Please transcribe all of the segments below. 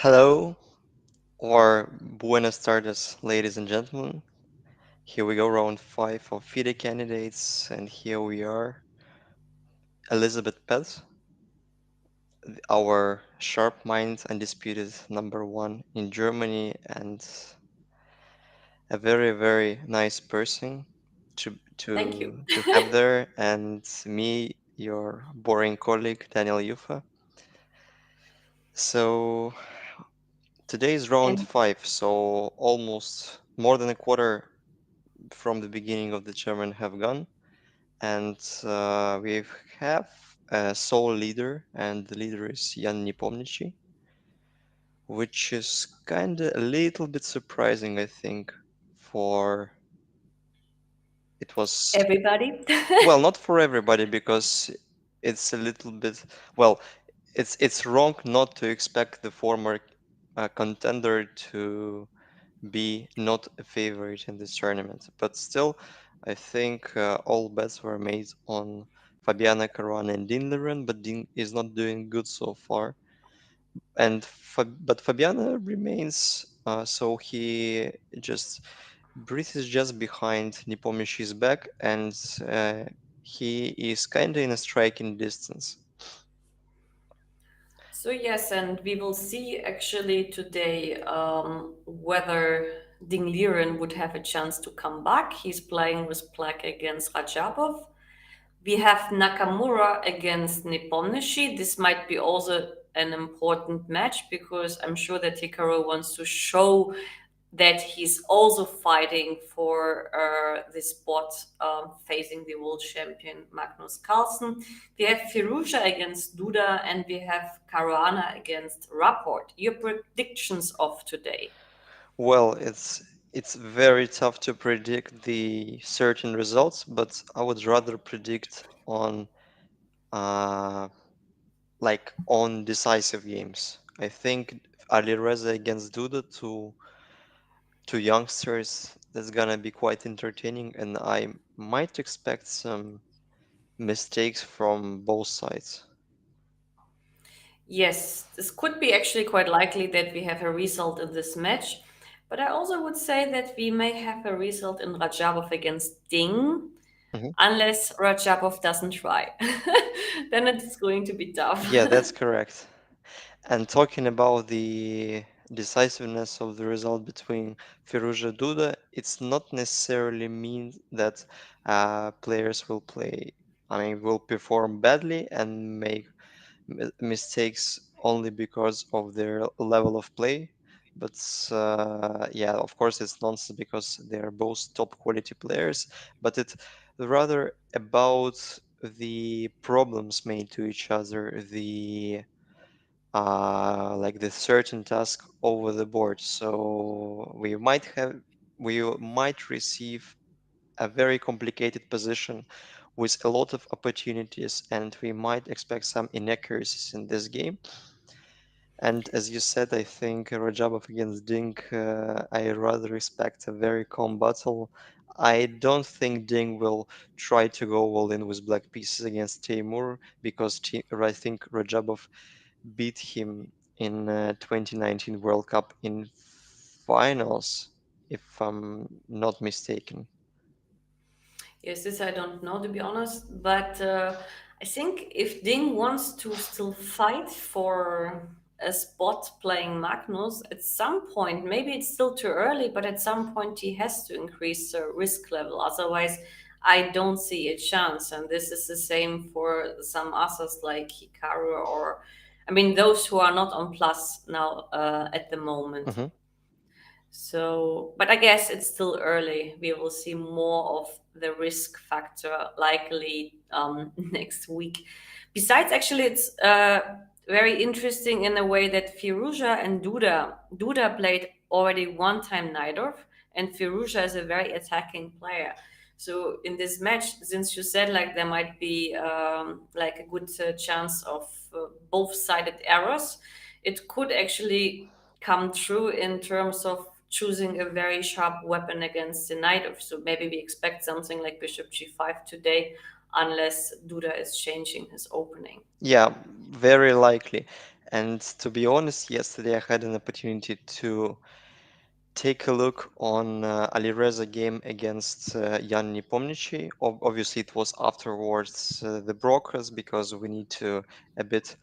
Hello, or buenas tardes, ladies and gentlemen. Here we go, round 5 of FIDE candidates, and here we are, Elisabeth Paehtz, our sharp mind, undisputed number 1 in Germany, and a very, very nice person to Thank you. to have there, and me, your boring colleague, Daniil Yuffa. So today is round And 5, so almost more than a quarter from the beginning of the German have gone, and we have a sole leader, and the leader is Jan Nepomniachtchi, which is kind of a little bit surprising, I think, for it was everybody. well, not for everybody because it's a little bit well, it's wrong not to expect the former contender to be not a favorite in this tournament. But still, I think all bets were made on Fabiano Caruana and Ding Liren, but Ding is not doing good so far. And but Fabiano remains, so he just breathes just behind Nepomniachtchi's back, and uh, he is kind of in a striking distance. So yes, and we will see actually today whether Ding Liren would have a chance to come back. He's playing with black against Radjabov. We have Nakamura against Nepomniachtchi. This might be also an important match because I'm sure that Hikaru wants to show that he's also fighting for the spot facing the world champion Magnus Carlsen. We have Firouzja against Duda and we have Caruana against Rapport. Your predictions of today? Well, it's very tough to predict the certain results, but I would rather predict on uh, like on decisive games. I think Alireza against Duda, two youngsters, that's gonna be quite entertaining, and I might expect some mistakes from both sides. Yes, this could be actually quite likely that we have a result in this match. But I also would say that we may have a result in Rajabov against Ding, Mhm. unless Rajabov doesn't try. Then it's going to be tough. Yeah, that's correct. And talking about the decisiveness of the result between Firouzja Duda, it's not necessarily mean that players will play, I mean, will perform badly and make mistakes only because of their level of play. But yeah, of course, it's nonsense because they're both top quality players. But it's rather about the problems made to each other, the like the certain task over the board. So we might receive a very complicated position with a lot of opportunities, and we might expect some inaccuracies in this game. And as you said, I think Rajabov against Ding, I rather expect a very calm battle. I don't think Ding will try to go all in with black pieces against Teimour because I think Rajabov beat him in 2019 World Cup in finals, if I'm not mistaken. Yes, this I don't know to be honest, but I think if Ding wants to still fight for a spot playing Magnus, at some point, maybe it's still too early, but at some point he has to increase the risk level. Otherwise, I don't see a chance. And this is the same for some others like Hikaru or, I mean, those who are not on plus now at the moment. Mhm. So, but I guess it's still early. We will see more of the risk factor likely next week. Besides, actually, it's very interesting in a way that Firouzja and Duda played already one time Najdorf, and Firouzja is a very attacking player. So in this match, since you said like there might be like a good chance of both-sided errors, it could actually come true in terms of choosing a very sharp weapon against the knight. So maybe we expect something like bishop g5 today, unless Duda is changing his opening. Yeah, very likely. And to be honest, yesterday I had an opportunity to take a look on Alireza game against Jan Nepomniachtchi. Obviously, it was afterwards the brokers because we need to a bit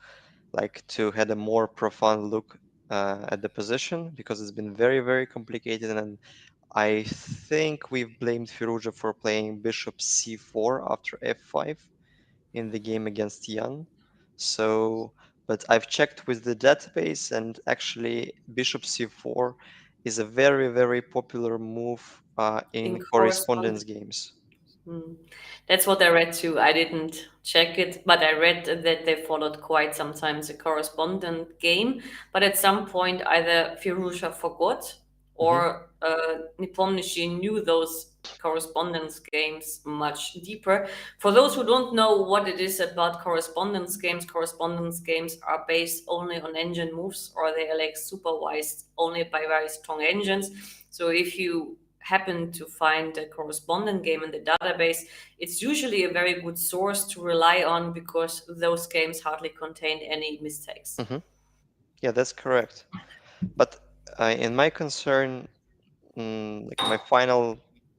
like to had a more profound look at the position because it's been very very complicated, and I think we've blamed Firouzja for playing bishop c4 after f5 in the game against Jan. So, but I've checked with the database, and actually, bishop c4 is a very, very popular move in in correspondence correspondence. games. Hmm. That's what I read too. I didn't check it, but I read that they followed quite sometimes a correspondent game. But at some point, either Firouzja forgot Hmm. or Nepomniachtchi knew those correspondence games much deeper. For those who don't know what it is about correspondence games are based only on engine moves, or they are like supervised only by very strong engines. So if you happen to find a correspondent game in the database, it's usually a very good source to rely on because those games hardly contain any mistakes. Hmm. Yeah, that's correct. But in my concern, like my final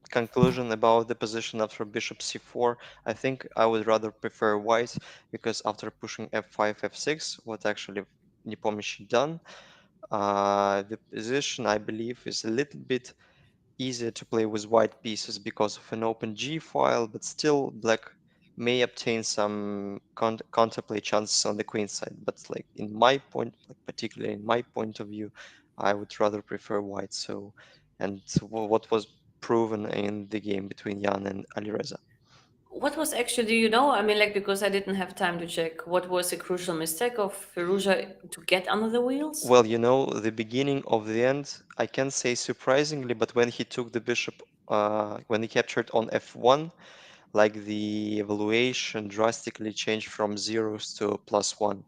conclusion about the position after bishop c4, I think I would rather prefer white because after pushing f5, f6, what actually Nepomniachtchi done, the position I believe is a little bit easier to play with white pieces because of an open G file, but still black may obtain some counterplay chances on the queen side. But like in my point, like particularly in my point of view, I would rather prefer white. So, and what was proven in the game between Jan and Alireza. What was actually, you know, I mean, like, because I didn't have time to check, what was a crucial mistake of Firouzja to get under the wheels? Well, the beginning of the end, I can say surprisingly, but when he took the bishop, when he captured on f1, like the evaluation drastically changed from zeros to +1.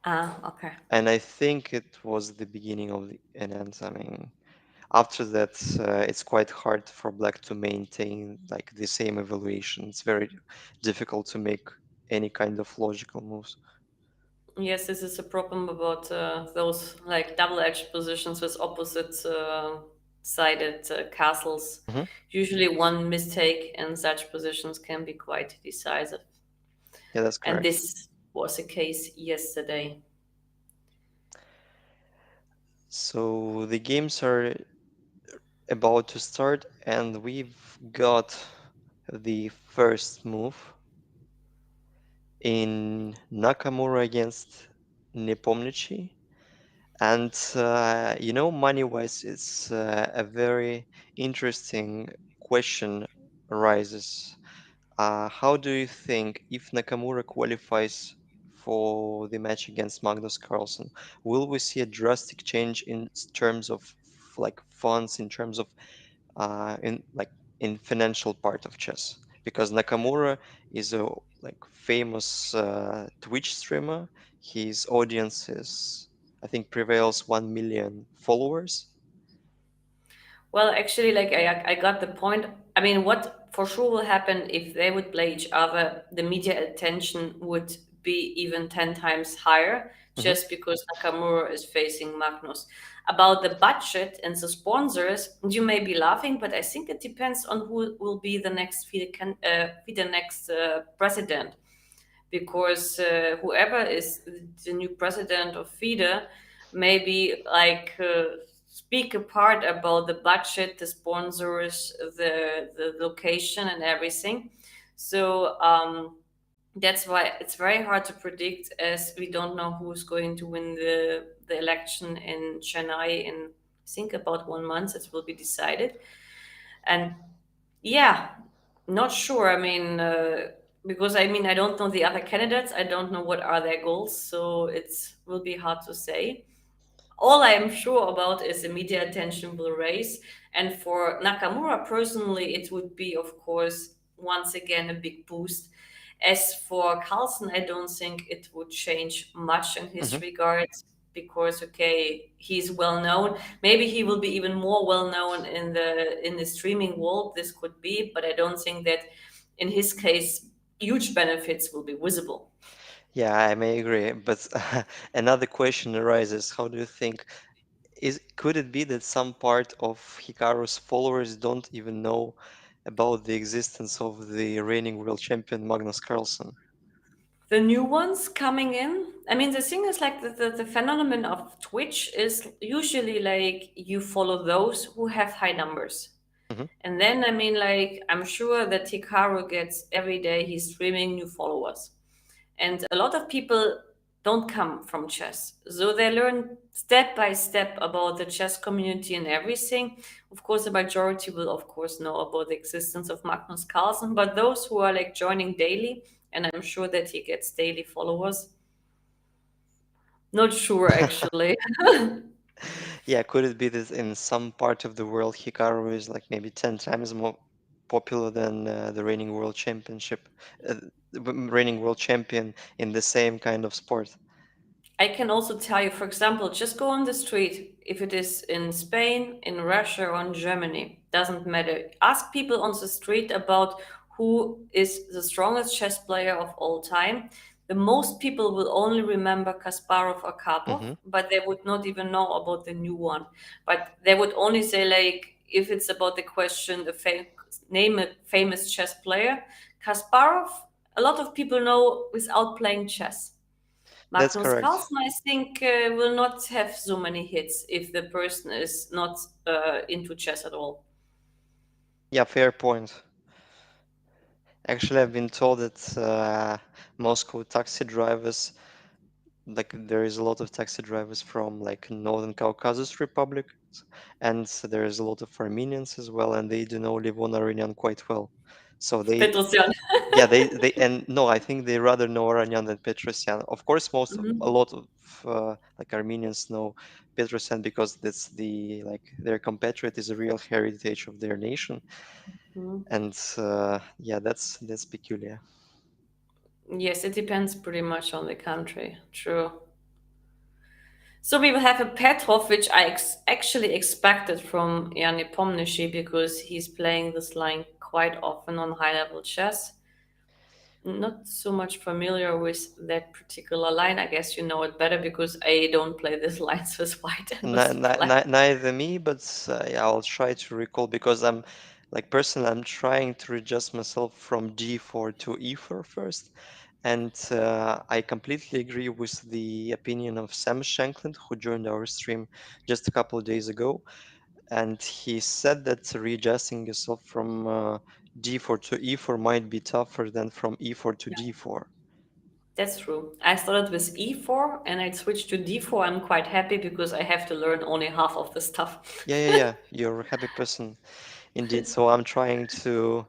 Ah, okay. And I think it was the beginning of an end. I mean, after that, it's quite hard for black to maintain like the same evaluation. It's very difficult to make any kind of logical moves. Yes, this is a problem about those like double-edged positions with opposite sided castles. Hmm. Usually, one mistake in such positions can be quite decisive. Yeah, that's And correct. this was a case yesterday. So the games are about to start, and we've got the first move in Nakamura against Nepomniachtchi. And money-wise, it's a very interesting question arises. How do you think if Nakamura qualifies for the match against Magnus Carlsen, will we see a drastic change in terms of like funds, in terms of in financial part of chess? Because Nakamura is a like famous Twitch streamer. His audience is, I think, prevails 1 million followers. Well, actually, like I got the point. I mean, what for sure will happen if they would play each other, the media attention would be even 10 times higher Hmm. just because Nakamura is facing Magnus. About the budget and the sponsors, you may be laughing, but I think it depends on who will be the next president, because whoever is the new president of FIDE maybe like speak apart about the budget, the sponsors, the location, and everything. So that's why it's very hard to predict, as we don't know who's going to win the election in Chennai in I think about 1 month. It will be decided, and yeah, not sure. I mean, because I mean, I don't know the other candidates. I don't know what are their goals, so it will be hard to say. All I am sure about is the media attention will raise, and for Nakamura personally, it would be, of course, once again a big boost. As for Carlsen, I don't think it would change much in Hmm. his regard because okay, he's well known. Maybe he will be even more well known in the streaming world. This could be, but I don't think that in his case huge benefits will be visible. Yeah, I may agree, but another question arises. How do you think could it be that some part of Hikaru's followers don't even know about the existence of the reigning world champion Magnus Carlsen? The new ones coming in. I mean, the thing is like the phenomenon of Twitch is usually like you follow those who have high numbers. Hmm. And then, I mean, like, I'm sure that Hikaru gets every day he's streaming new followers. And a lot of people don't come from chess. So they learn step by step about the chess community and everything. Of course, the majority will, of course, know about the existence of Magnus Carlsen, but those who are like joining daily, and I'm sure that he gets daily followers, not sure actually. Yeah, could it be that in some part of the world Hikaru is like maybe 10 times more popular than the reigning world championship, reigning world champion in the same kind of sport? I can also tell you, for example, just go on the street. If it is in Spain, in Russia, or in Germany, doesn't matter. Ask people on the street about who is the strongest chess player of all time. The most people will only remember Kasparov or Karpov, Hmm. but they would not even know about the new one. But they would only say, like, if it's about the question, name a famous chess player, Kasparov, a lot of people know without playing chess. That's Magnus correct. Carlsen, I think, will not have so many hits if the person is not into chess at all. Yeah, fair point. Actually, I've been told that Moscow taxi drivers, like there is a lot of taxi drivers from like Northern Caucasus Republic, and there is a lot of Armenians as well, and they do know Livon Aronian quite well. So they, Petrosyan. yeah, they, and no, I think they rather know Aronian than Petrosyan. Of course, a Mhm, lot of like Armenians know Petrosyan because that's like their compatriot is a real heritage of their nation, mhm. and yeah, that's peculiar. Yes, it depends pretty much on the country. True. So we will have a Petrov, which I actually expected from Jan because he's playing this line quite often on high level chess. Not so much familiar with that particular line. I guess you know it better because I don't play this lines with white and with black. Neither me, but yeah, I'll try to recall because I'm like personally, I'm trying to adjust myself from D4 to E4 first. And I completely agree with the opinion of Sam Shankland, who joined our stream just a couple of days ago. And he said that readjusting yourself from D4 to E4 might be tougher than from E4 to D4. That's true. I started with E4 and I switched to D4. I'm quite happy because I have to learn only half of the stuff. Yeah. You're a happy person indeed. So I'm trying to,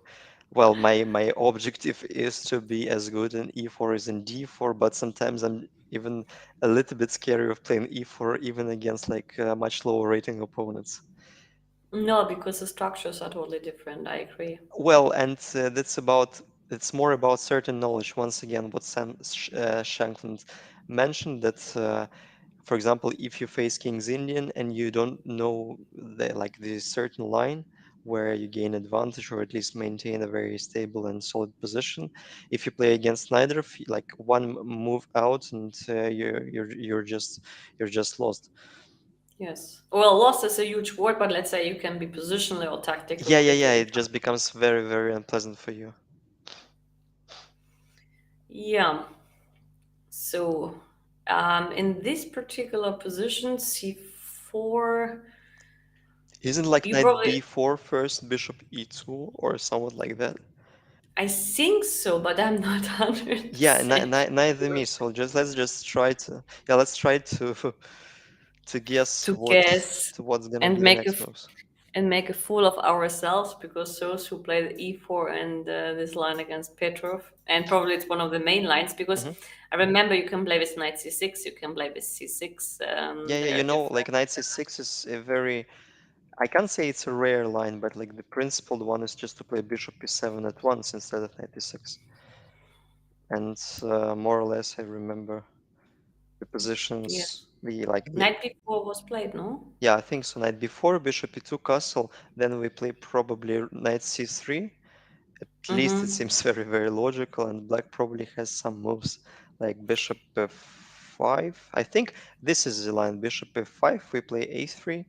well, my objective is to be as good in E4 as in D4, but sometimes I'm even a little bit scary of playing E4 even against like much lower rating opponents. No, because the structures are totally different. I agree. Well, and it's more about certain knowledge. Once again, what Shankland mentioned that for example, if you face King's Indian and you don't know the certain line where you gain advantage or at least maintain a very stable and solid position, if you play against neither of like one move out and you're just lost. Yes. Well, loss is a huge word, but let's say you can be positionally or tactical Yeah. pretty It tough. just becomes very unpleasant for you. Yeah. So, in this particular position, C4, Isn't like you knight probably, b4 first, bishop e2 or somewhat like that? I think so, but I'm not Yeah, 100% neither sure me. So just let's try to let's try to to guess to guess what's gonna and be the next moves. make a fool of ourselves because those who play the e4 and this line against Petrov, and probably it's one of the main lines because Hmm. I remember you can play with knight c6, you can play with c6. Yeah. There are You know, different. like knight c6 is a very I can't say it's a rare line, but like the principled one is just to play bishop e7 at once instead of knight e6. And more or less, I remember the positions. Yes, We like the knight b4 was played, no? yeah, I think so. Knight before bishop e2 castle. Then we play probably knight c3. At least it Mm-hmm. seems very logical, and black probably has some moves like bishop f5. I think this is the line. Bishop f5. We play a3.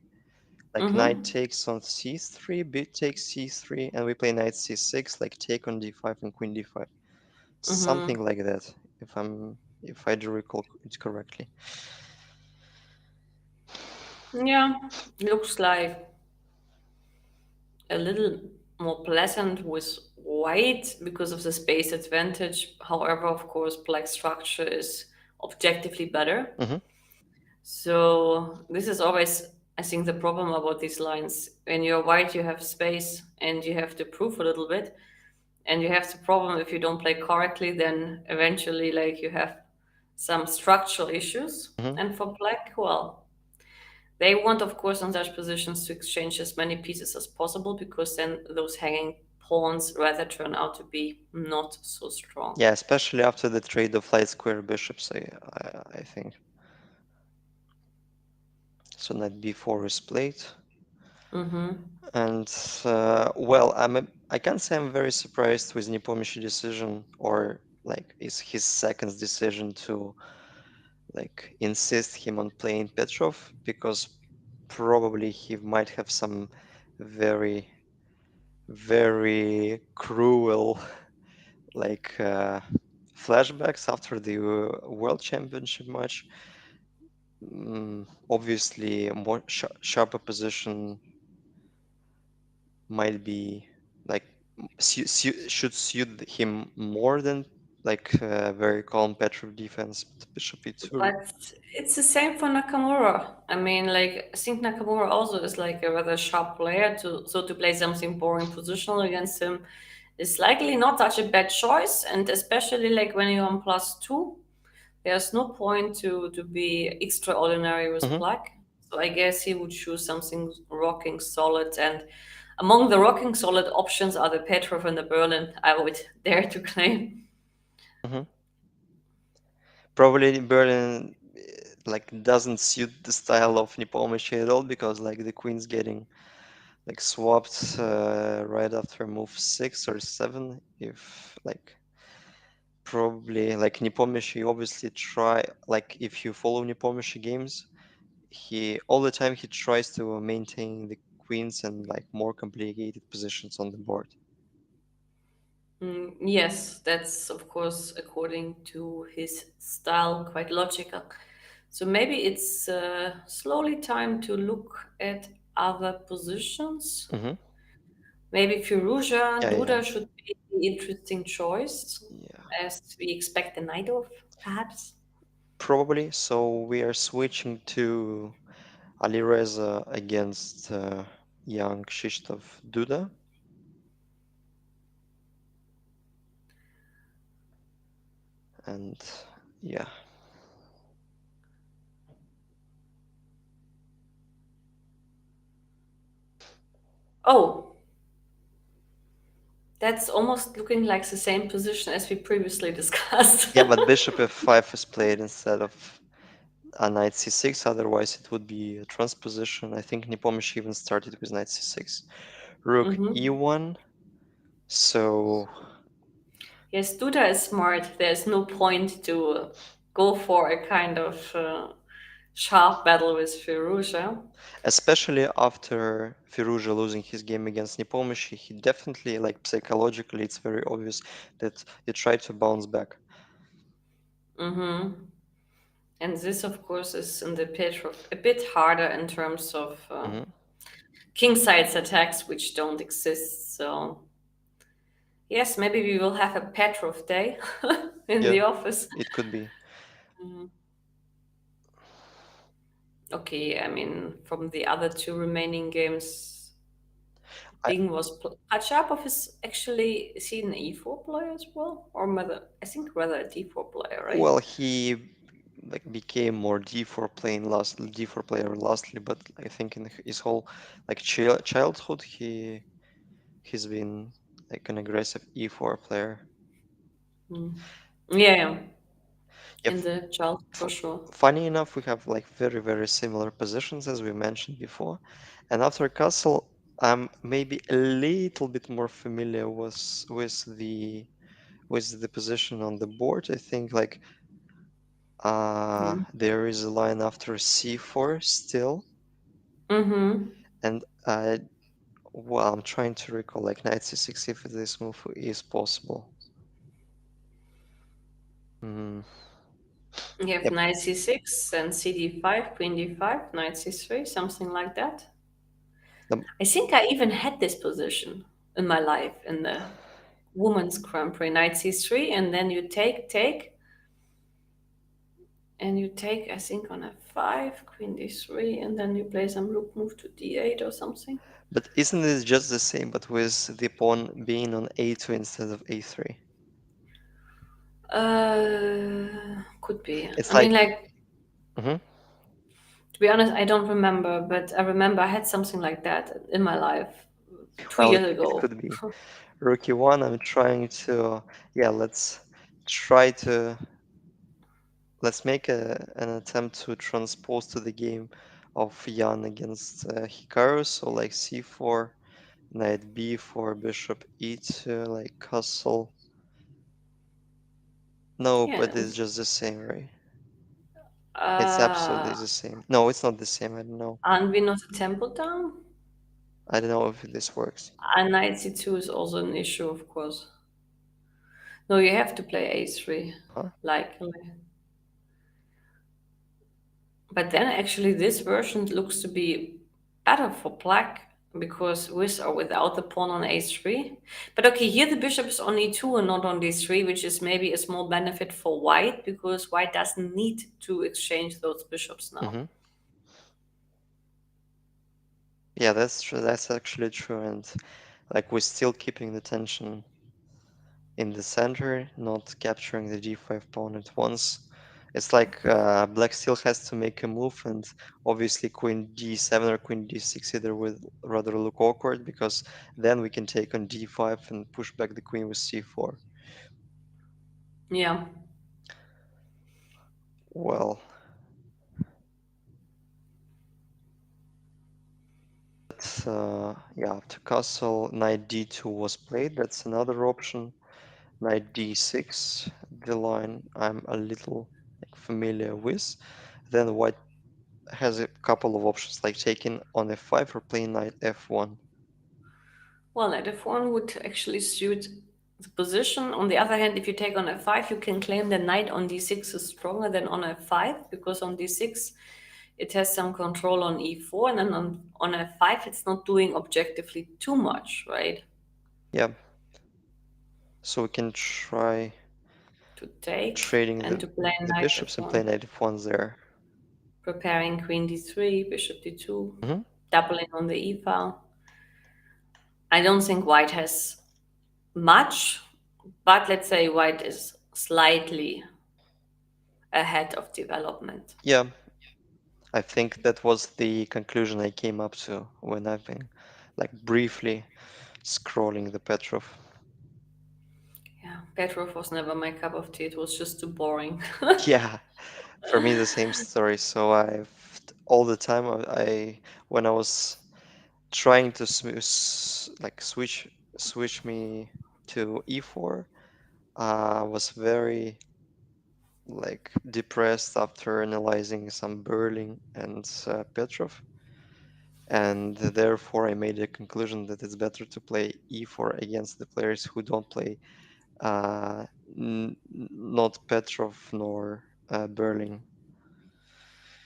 Like knight Mm-hmm. takes on c3, bit takes c3, and we play knight c6, like take on d5 and queen d5. Mm-hmm. Something like that, if I do recall it correctly. Yeah, looks like a little more pleasant with white because of the space advantage. However, of course, black structure is objectively better. Hmm. So this is always, I think, the problem about these lines. When you're white, you have space and you have to prove a little bit. And you have the problem if you don't play correctly, then eventually, like, you have some structural issues. Hmm. And for black, well, they want, of course, on such positions to exchange as many pieces as possible because then those hanging pawns rather turn out to be not so strong. Yeah, especially after the trade of light square bishops, I think. So knight b4 is played. Mm-hmm. And well, I can't say I'm very surprised with Nepomniachtchi's decision, or like is his second decision to like insist him on playing Petrov, because probably he might have some very very cruel like flashbacks after the World Championship match. Obviously, a more sharper position might be like should suit him more than like very calm Petrov defense, bishop e2. But it's the same for Nakamura. I mean, like, I think Nakamura also is like a rather sharp player. To play something boring positional against him is likely not such a bad choice. And especially like when you're on +2, there's no point to be extraordinary with Hmm. black. So I guess he would choose something rocking solid. And among the rocking solid options are the Petrov and the Berlin, I would dare to claim. Hmm. Probably Berlin like doesn't suit the style of Nepomniachtchi at all, because like the queen's getting like swapped right after move 6 or 7. If like probably like Nepomniachtchi obviously try, like if you follow Nepomniachtchi games, he all the time he tries to maintain the queens and like more complicated positions on the board. Yes, that's of course according to his style, quite logical. So maybe it's slowly time to look at other positions. Hmm. Maybe Firouzja Yeah, yeah, Duda should be an interesting choice, yeah. as we expect the knight of, perhaps. Probably. So we are switching to Alireza against Jan-Krzysztof Duda, and yeah, Oh, that's almost looking like the same position as we previously discussed. yeah. But Bishop f5 is played instead of a knight c6. Otherwise, it would be a transposition. I think Nepomniachtchi even started with knight c6. Rook Hmm. e1. So Yes, Duda is smart. There's no point to go for a kind of sharp battle with Firouzja. especially after Firouzja losing his game against Nepomniachtchi, he definitely, like psychologically, it's very obvious that he tried to bounce back. Hmm. And this, of course, is in the Petrov a bit harder in terms of Hmm. king sides attacks, which don't exist. So, yes, maybe we will have a Petrov day in Yeah, the office. it could be. Mm. Okay, I mean, from the other two remaining games, I, Ding was. Radjabov is actually, is he an e4 player as well? Or rather, I think rather a d4 player, right? well, he like became more d4 playing last d4 player lastly, but I think in his whole like childhood, he's been like an aggressive e4 player. Mm. Yeah, yeah, Yeah, in the child f- for sure. funny enough, we have like very very similar positions as we mentioned before, and after castle, I'm maybe a little bit more familiar with the position on the board. I think like There is a line after c4 still, Mm-hmm. and well, I'm trying to recall like knight c6 if this move is possible. Mm, You have yep. knight c6 and cd5, queen d5, knight c3, something like that. The- I think I even had this position in my life in the women's Grand Prix, knight c3, and then you take, and you take, I think, on f5, queen d3, and then you play some rook move to d8 or something. But isn't it just the same, but with the pawn being on a2 instead of a3? Could be. It's I mean, like, like, mhm. to be honest, I don't remember, but I remember I had something like that in my life two Well, years it ago. could be. Rook e1, I'm trying to, yeah, try to, let's make an attempt to transpose to the game of Jan against Hikaru. So like c4, knight b4, bishop e2, like castle. No, Yeah. but it's just the same, right? It's absolutely Uh, the same. No, it's not the same. I don't know. and we not a tempo down. I don't know if this works. And knight c2 is also an issue, of course. No, you have to play a3, Huh? likely. But then actually, this version looks to be better for black because with or without the pawn on a3. But okay, here the bishop is on e2 and not on d3, which is maybe a small benefit for white because white doesn't need to exchange those bishops now. Mm-hmm. Yeah, that's true. That's actually true. And like we're still keeping the tension in the center, not capturing the d5 pawn at once. It's like black still has to make a move, and obviously queen d7 or queen d6 either would rather look awkward because then we can take on d5 and push back the queen with c4. Yeah. Well, yeah, after castle, knight d2 was played. That's another option. Knight d6, the line I'm a little like, familiar with. Then white has a couple of options like taking on f5 or playing knight f1. Well, knight f1 would actually suit the position. On the other hand, if you take on f5, you can claim the knight on d6 is stronger than on f5 because on d6 it has some control on e4, and then on f5 it's not doing objectively too much, right? Yeah, so we can try To take trading and to play the knight bishops and play f1, knight f1 there. preparing queen d3, bishop d2, Hmm. doubling on the e file. I don't think white has much, but let's say white is slightly ahead of development. Yeah, I think that was the conclusion I came up to when I've been like briefly scrolling the Petrov. Yeah, Petrov was never my cup of tea. It was just too boring. Yeah, for me the same story. So I've all the time when I was trying to like switch me to e4, was very like depressed after analyzing some Berling and Petrov, and therefore I made a conclusion that it's better to play e4 against the players who don't play not Petrov nor Berling.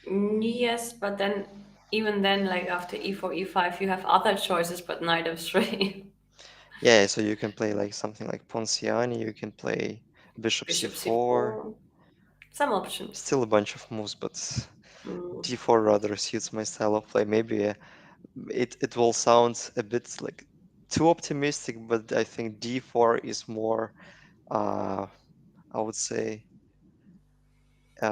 Yes, but then even then, like after e4, e5, you have other choices, but knight f3, Yeah, so you can play like something like Ponciani, you can play Bishop bishop c4, c4, some options. still a bunch of moves, but Mm. d4 rather suits my style of play. Maybe it will sound a bit like too optimistic, but I think d4 is more, uh, I would say,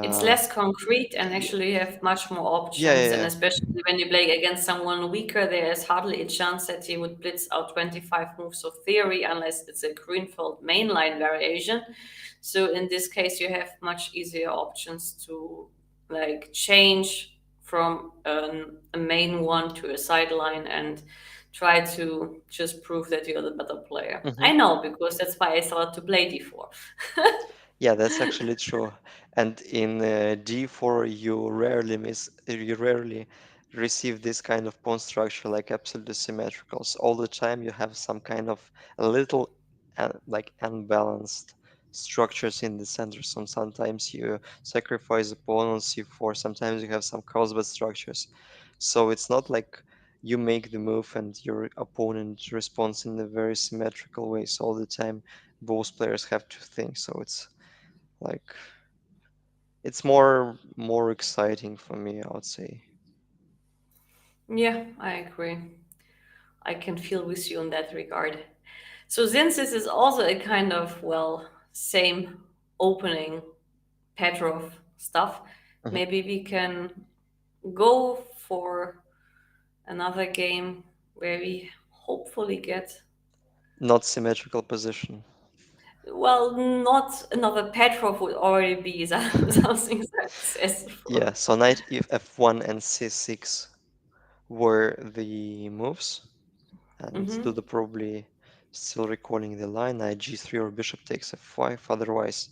It's uh, less concrete and yeah, actually you have much more yeah, options. yeah, And yeah. especially when you play against someone weaker, there is hardly a chance that he would blitz out 25 moves of theory unless it's a Greenfield mainline variation. So in this case, you have much easier options to like change from a main one to a sideline and try to just prove that you're the better player. Hmm. I know because that's why I started to play d4. Yeah, that's actually true. And in D4, you rarely receive this kind of pawn structure like absolutely symmetricals. All the time you have some kind of a little like unbalanced structures in the center. Sometimes you sacrifice a pawn on C4, sometimes you have some crossbar structures. So it's not like you make the move and your opponent responds in a very symmetrical way. So all the time both players have to think. So like it's more exciting for me, I would say. Yeah, I agree. I can feel with you in that regard. So since this is also a kind of, well, same opening Petrov stuff, Mhm. maybe we can go for another game where we hopefully get, Not symmetrical position. well, not another Petrov would already be something successful. Yeah, so knight if f1 and c6 were the moves, and Hmm. Duda probably still recalling the line, knight g3 or bishop takes f5, otherwise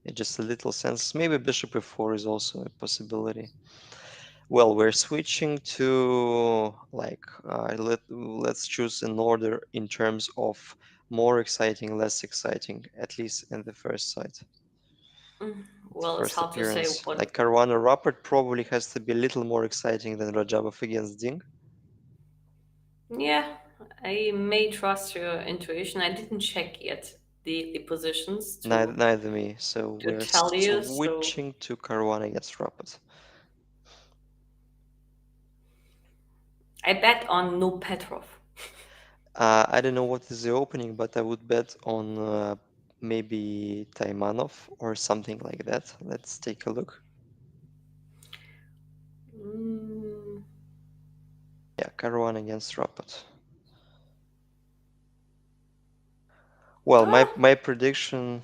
it just a little sense. Maybe bishop f4 is also a possibility. Well, we're switching to let's choose an order in terms of more exciting, less exciting, at least in the first sight, the Well, it's first hard to say appearance. what. Like Caruana Rapport probably has to be a little more exciting than Radjabov against Ding. Yeah, I may trust your intuition. I didn't check yet the positions Neither me. So to we're tell you. So switching to Caruana against Rapport. I bet on no Petrov. I don't know what is the opening, but I would bet on maybe Taimanov or something like that. Let's take a look. Mm, Yeah, Caruana against Rapport. Well, my oh, my prediction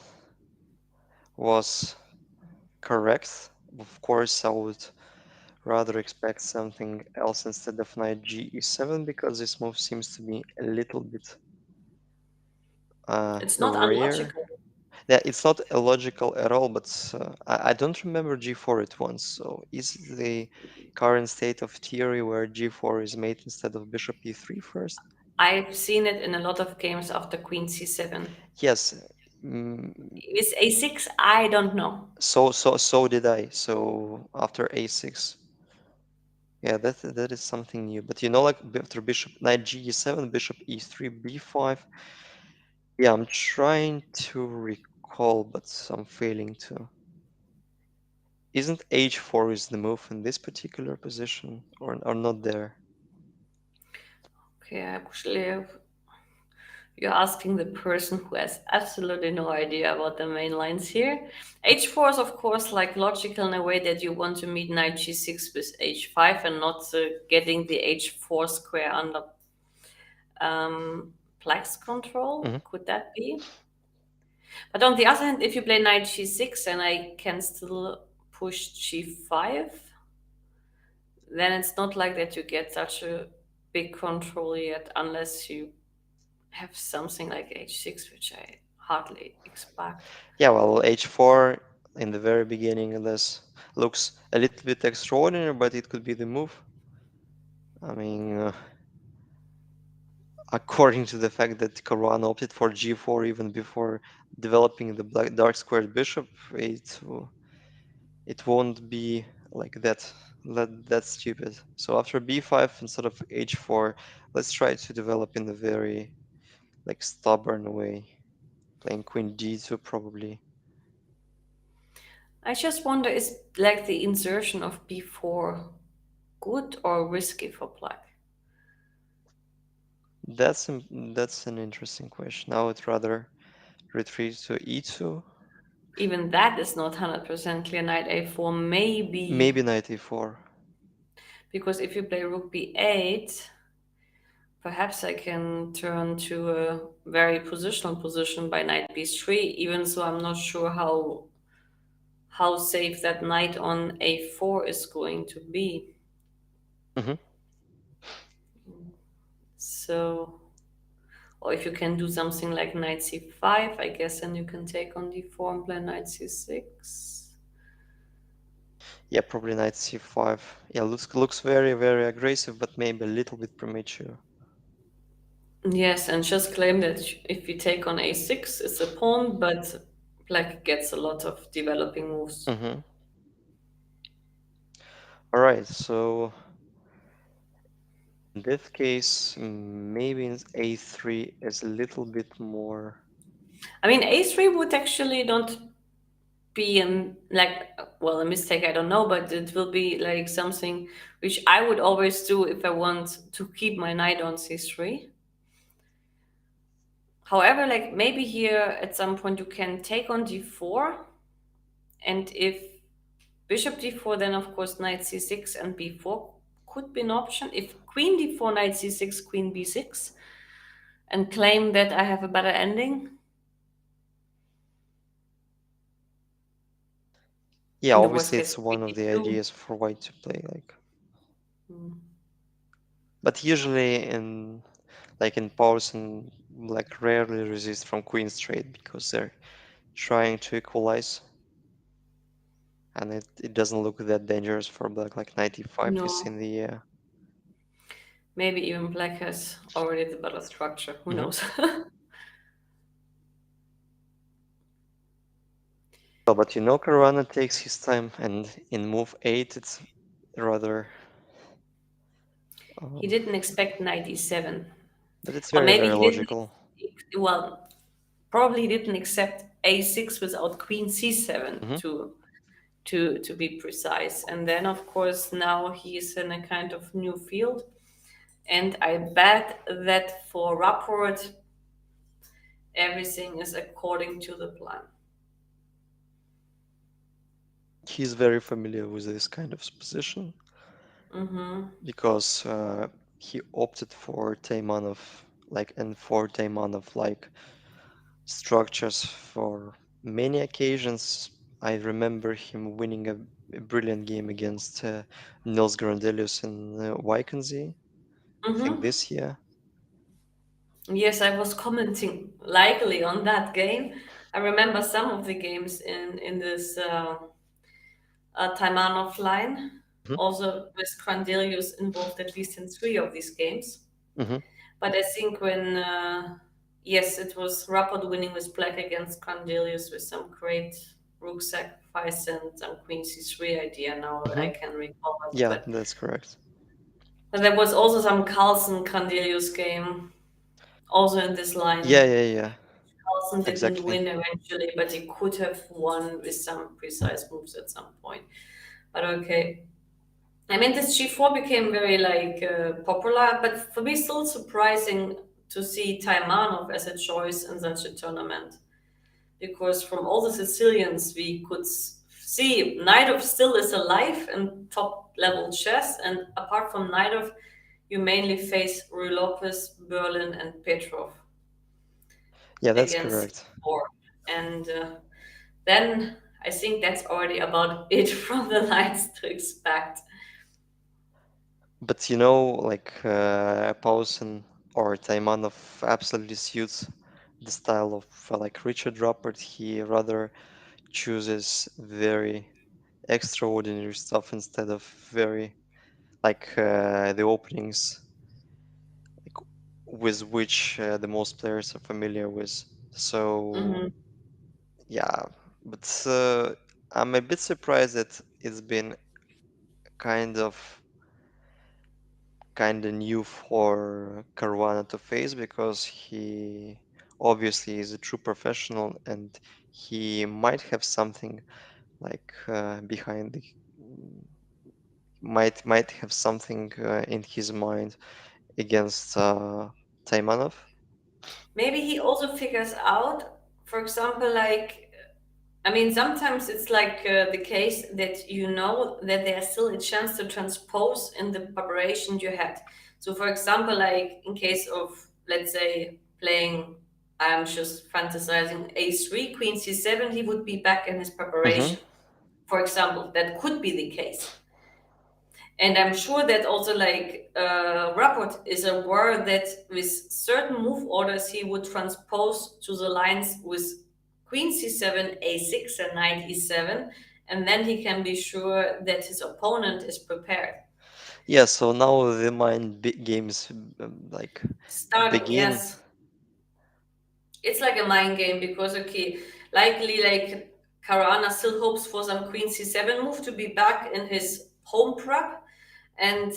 was correct. Of course, I would rather expect something else instead of knight g e7 because this move seems to be a little bit it's not rare. unlogical. Yeah, it's not illogical at all, but I don't remember g4 at once. So is it the current state of theory where g4 is made instead of bishop e3 first? I've seen it in a lot of games after Queen C7. Yes. mm, Is A6? I don't know. so did I. So after a6. Yeah, that is something new. But like after bishop knight g7, bishop e3, b5. Yeah, I'm trying to recall, but I'm failing to. Isn't h4 is the move in this particular position, or not there? Okay, actually, you're asking the person who has absolutely no idea about the main lines here. H4 is, of course, like logical in a way that you want to meet knight g6 with h5 and not getting the h4 square under Plex control. Hmm. Could that be? But on the other hand, if you play knight g6 and I can still push g5, then it's not like that you get such a big control yet, unless you have something like h6, which I hardly expect. Yeah, well, h4 in the very beginning this looks a little bit extraordinary, but it could be the move. I mean, according to the fact that Caruana opted for g4 even before developing the black dark squared bishop, it won't be like that stupid. So after b5 instead of h4, let's try to develop in a very like stubborn way, playing queen d2 probably. I just wonder, is like the insertion of b4 good or risky for black? That's an interesting question. I would rather retreat to e2, Even that is not 100% clear. Knight a4, maybe, maybe knight e4. because if you play rook b8, perhaps I can turn to a very positional position by knight b3, even so I'm not sure how safe that knight on a4 is going to be. Hmm. So Or if you can do something like knight c5, I guess then you can take on d4 and play knight c6. Yeah, probably knight c5. Yeah, looks very, very aggressive, but maybe a little bit premature. Yes, and just claim that if you take on a6, it's a pawn, but black gets a lot of developing moves. Mm-hmm. All right, so in this case, maybe a3 is a little bit more. I mean, a3 would actually not be like, well, a mistake, I don't know, but it will be like something which I would always do if I want to keep my knight on c3. However, like maybe here at some point you can take on d4, and if bishop d4, then of course knight c6 and b4 could be an option. If queen d4, knight c6, queen b6, and claim that I have a better ending. Yeah, In the worst obviously case, it's queen one of the d2. ideas for white to play, like. Mm. But usually in like in Paulsen, like rarely resist from queen straight because they're trying to equalize, and it doesn't look that dangerous for black. Like 95 is No, in the air. maybe even black has already the better structure. Who Mm-hmm. knows? Well, but Caruana takes his time, and in move 8, it's rather, He um, didn't expect knight e7. but it's Or very, maybe very he didn't, logical. well, probably he didn't accept a6 without queen c7 Mm-hmm. to be precise. And then, of course, now he's in a kind of new field. And I bet that for Rapport, everything is according to the plan. He's very familiar with this kind of position Mm-hmm. because he opted for Taimanov, like N4 Taimanov, like structures for many occasions. I remember him winning a brilliant game against Nils Grandelius in Wykenzy, I think Mm-hmm. this year. Yes, I was commenting likely on that game. I remember some of the games in this Taimanov line, Hmm. also with Crandelius involved at least in three of these games. Hmm. But I think when, yes, it was Rapport winning with black against Crandelius with some great rook sacrifice and some queen c3 idea. Now Hmm. I can recall it. Yeah, But, that's correct. there was also some Carlsen Crandelius game, also in this Yeah, line. yeah, yeah, Carlsen didn't exactly. win eventually, but he could have won with some precise moves at some point. But okay. I mean, this G4 became very like popular, but for me, still surprising to see Taimanov as a choice in such a tournament. Because from all the Sicilians, we could see Naidov still is alive in top level chess, and apart from Naidov, you mainly face Rui Lopez, Berlin, and Petrov Yeah, that's against correct. C4. And then I think that's already about it from the lines to expect. But like Paulsen or Taimanov absolutely suits the style of like Richard Rappert. He rather chooses very extraordinary stuff instead of very like the openings like, with which the most players are familiar with. So Mhm. yeah, but I'm a bit surprised that it's been kind of new for Caruana to face because he obviously is a true professional and he might have something like behind the might have something in his mind against Taimanov. Maybe he also figures out, for example, like, I mean, sometimes it's like the case that you know that there's still a chance to transpose in the preparation you had. So, for example, like in case of, let's say, playing, I'm just fantasizing, a3, queen c7, he would be back in his Hmm. preparation. For example, that could be the case. And I'm sure that also like Rapport is aware that with certain move orders he would transpose to the lines with Queen C7, A6, and Knight E7, and then he can be sure that his opponent is prepared. Yeah, so now the games like Starting, begin. yes, it's like a mind game because okay, likely like Caruana still hopes for some Queen C7 move to be back in his home prep, and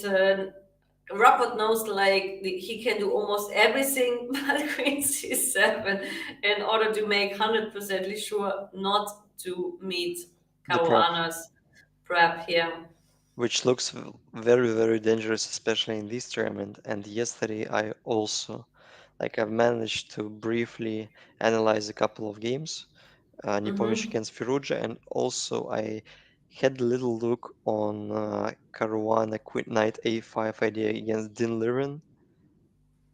Rapport knows like he can do almost everything but Queen C7 in order to make 100% sure not to meet The prep, Caruana's prep here. which looks very, very dangerous, especially in this tournament. And yesterday, I also, like, I've managed to briefly analyze a couple of games, Nepo Hmm. against Firouzja, and also I had a little look on Caruana Queen Knight A5 idea against Ding Liren,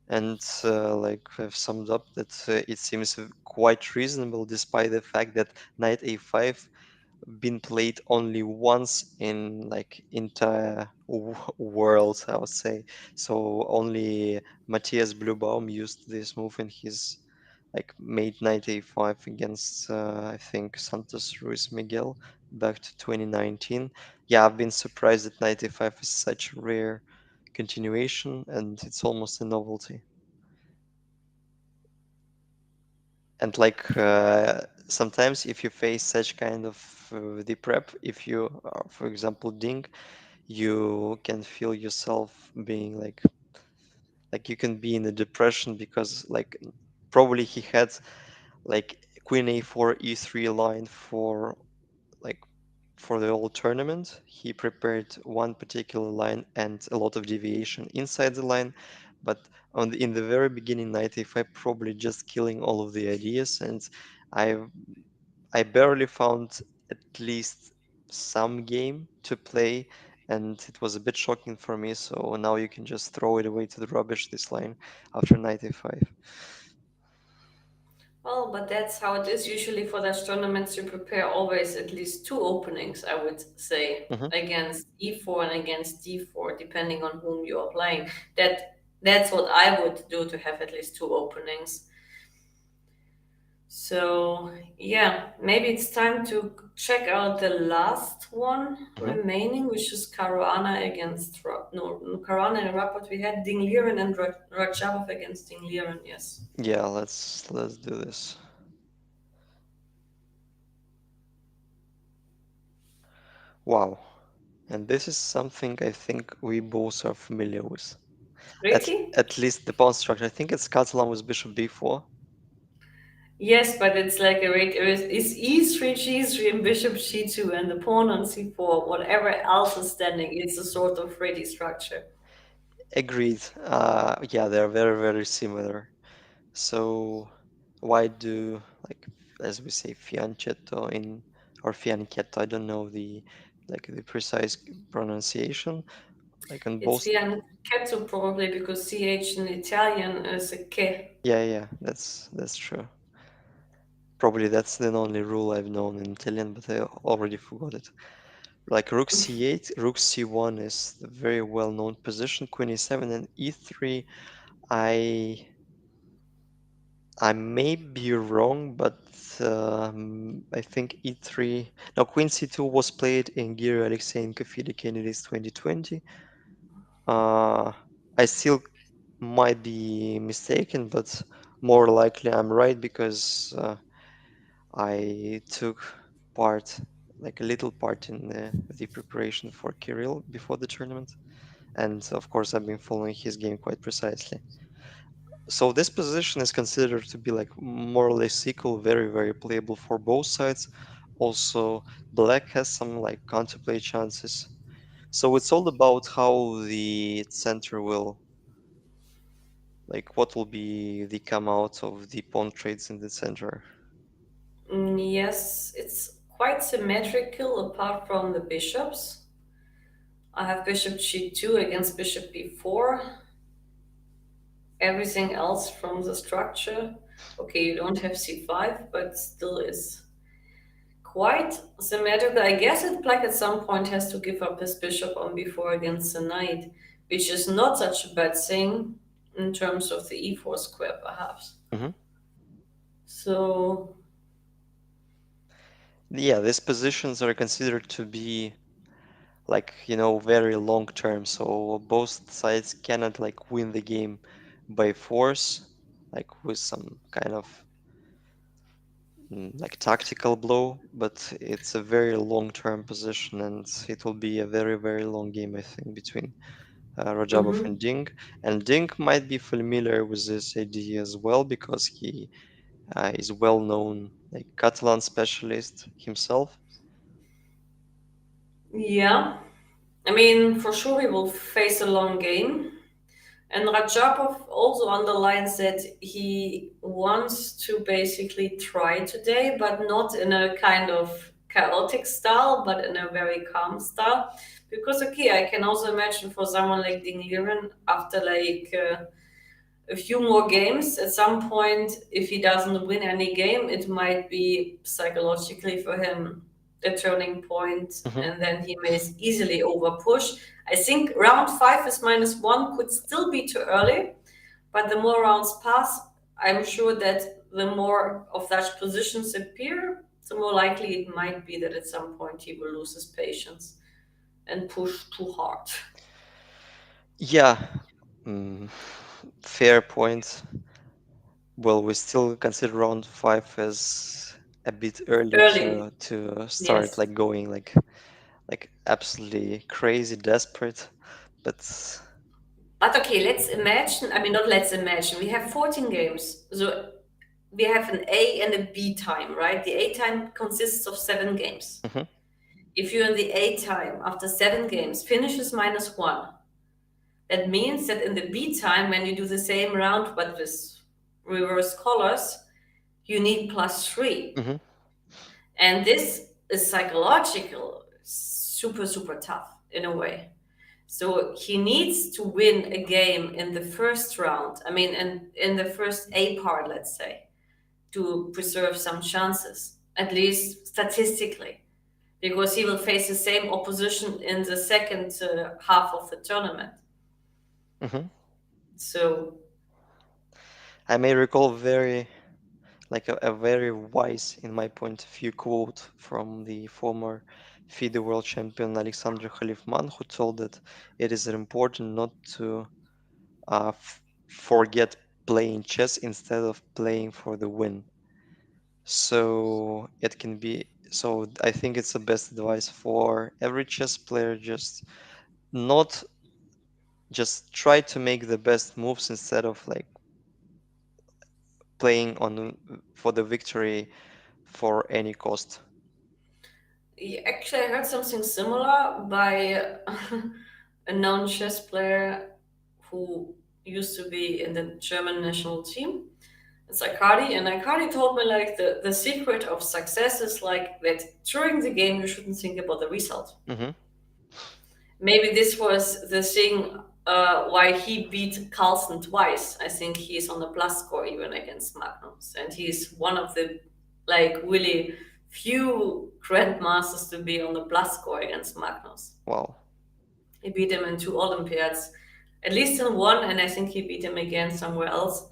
and like I've summed up that it seems quite reasonable, despite the fact that Knight A5 been played only once in like entire world, I would say. So only Matthias Bluebaum used this move in his like made 95 against I think Santos Ruiz Miguel back to 2019. Yeah, I've been surprised that 95 is such a rare continuation, and it's almost a novelty. And like sometimes if you face such kind of the prep, if you are, for example, Ding, you can feel yourself being like you can be in a depression because like probably he had like queen a4 e3 line for like for the whole tournament. He prepared one particular line and a lot of deviation inside the line, but in the very beginning, 95 probably just killing all of the ideas, and I I barely found at least some game to play, and it was a bit shocking for me. So now you can just throw it away to the rubbish this line after 95. Well, but that's how it is usually for those tournaments. You prepare always at least two openings, I would say, Hmm. against e4 and against d4, depending on whom you are playing. That's what I would do to have at least two openings. So yeah, maybe it's time to check out the last one Hmm. remaining, which is Caruana against no Caruana and Rapport. We had Ding Liren and Radjabov against Ding Liren. Yes. Yeah, let's do this. Wow. And this is something I think we both are familiar with. At Really? at least the pawn structure. I think it's Catalan with bishop b4. Yes, but it's like a rate. It's e3, g3, and bishop g2, and the pawn on c4. Whatever else is standing, it's a sort of ready structure. Agreed. Yeah, they're very, very similar. So why do like as we say fianchetto in or fianchetto? I don't know the like the precise pronunciation. Like on It's both. fianchetto probably because ch in Italian is a ke. Yeah, yeah, that's true. Probably that's the only rule I've known in Italian, but I already forgot it. Like rook c8, rook c1 is the very well-known position. Queen e7 and e3. I I may be wrong, but I think e3. Now Queen c2 was played in Giri Alexeyenko FIDE Candidates 2020. Uh, I still might be mistaken, but more likely I'm right because I took part, like a little part in the preparation for Kirill before the tournament. And of course, I've been following his game quite precisely. So this position is considered to be like more or less equal, very, very playable for both sides. Also, black has some like counterplay chances. So it's all about how the center will, like what will be the come out of the pawn trades in the center. Yes, it's quite symmetrical apart from the bishops. I have bishop g2 against bishop b4. Everything else from the structure. Okay, you don't have c5, but still is quite symmetrical. I guess it Black at some point has to give up his bishop on b4 against the knight, which is not such a bad thing in terms of the e4 square, perhaps. Hmm. So Yeah, these positions are considered to be like, very long term. So both sides cannot like win the game by force, like with some kind of like tactical blow, but it's a very long term position, and it will be a very, very long game, I think, between Radjabov and mhm. Ding. And Ding might be familiar with this idea as well because he is well known like Catalan specialist himself. Yeah, I mean, for sure he will face a long game. And Radjabov also underlines that he wants to basically try today, but not in a kind of chaotic style, but in a very calm style. Because, okay, I can also imagine for someone like Ding Liren, after a few more games, at some point, if he doesn't win any game, it might be psychologically for him a turning point, Hmm. and then he may easily over push. I think round five is -1 could still be too early, but the more rounds pass, I'm sure that the more of such positions appear, the more likely it might be that at some point he will lose his patience and push too hard. Yeah, mm, fair point. Well, we still consider round five as a bit early Early, to start yes. like going like absolutely crazy desperate. But But okay, let's imagine, I mean, not let's imagine, we have 14 games. So we have an A and a B time, right? The A time consists of 7 games. mhm, If you're in the A time after 7 games, finishes -1, that means that in the B time, when you do the same round but with reverse colors, you need +3. mhm, And this is psychological, super, super tough in a way. So he needs to win a game in the first round. I mean, in the first A part, let's say, to preserve some chances, at least statistically, because he will face the same opposition in the second half of the tournament. mhm. So, I may recall very like a very wise, in my point of view, quote from the former FIDE world champion Alexander Khalifman, who told that it is important not to forget playing chess instead of playing for the win. So it can be. So I think it's the best advice for every chess player. Not just try to make the best moves instead of like playing on for the victory for any cost. actually, I heard something similar by a known chess player who used to be in the German national team. It's Akadi, and Akadi told me like the secret of success is like that during the game you shouldn't think about the result. Hmm. Maybe this was the thing why he beat Carlsen twice. I think he's on the plus score even against Magnus, and he's one of the like really few grandmasters to be on the plus score against Magnus. Wow. He beat him in 2 Olympiads, at least in one, and I think he beat him again somewhere else.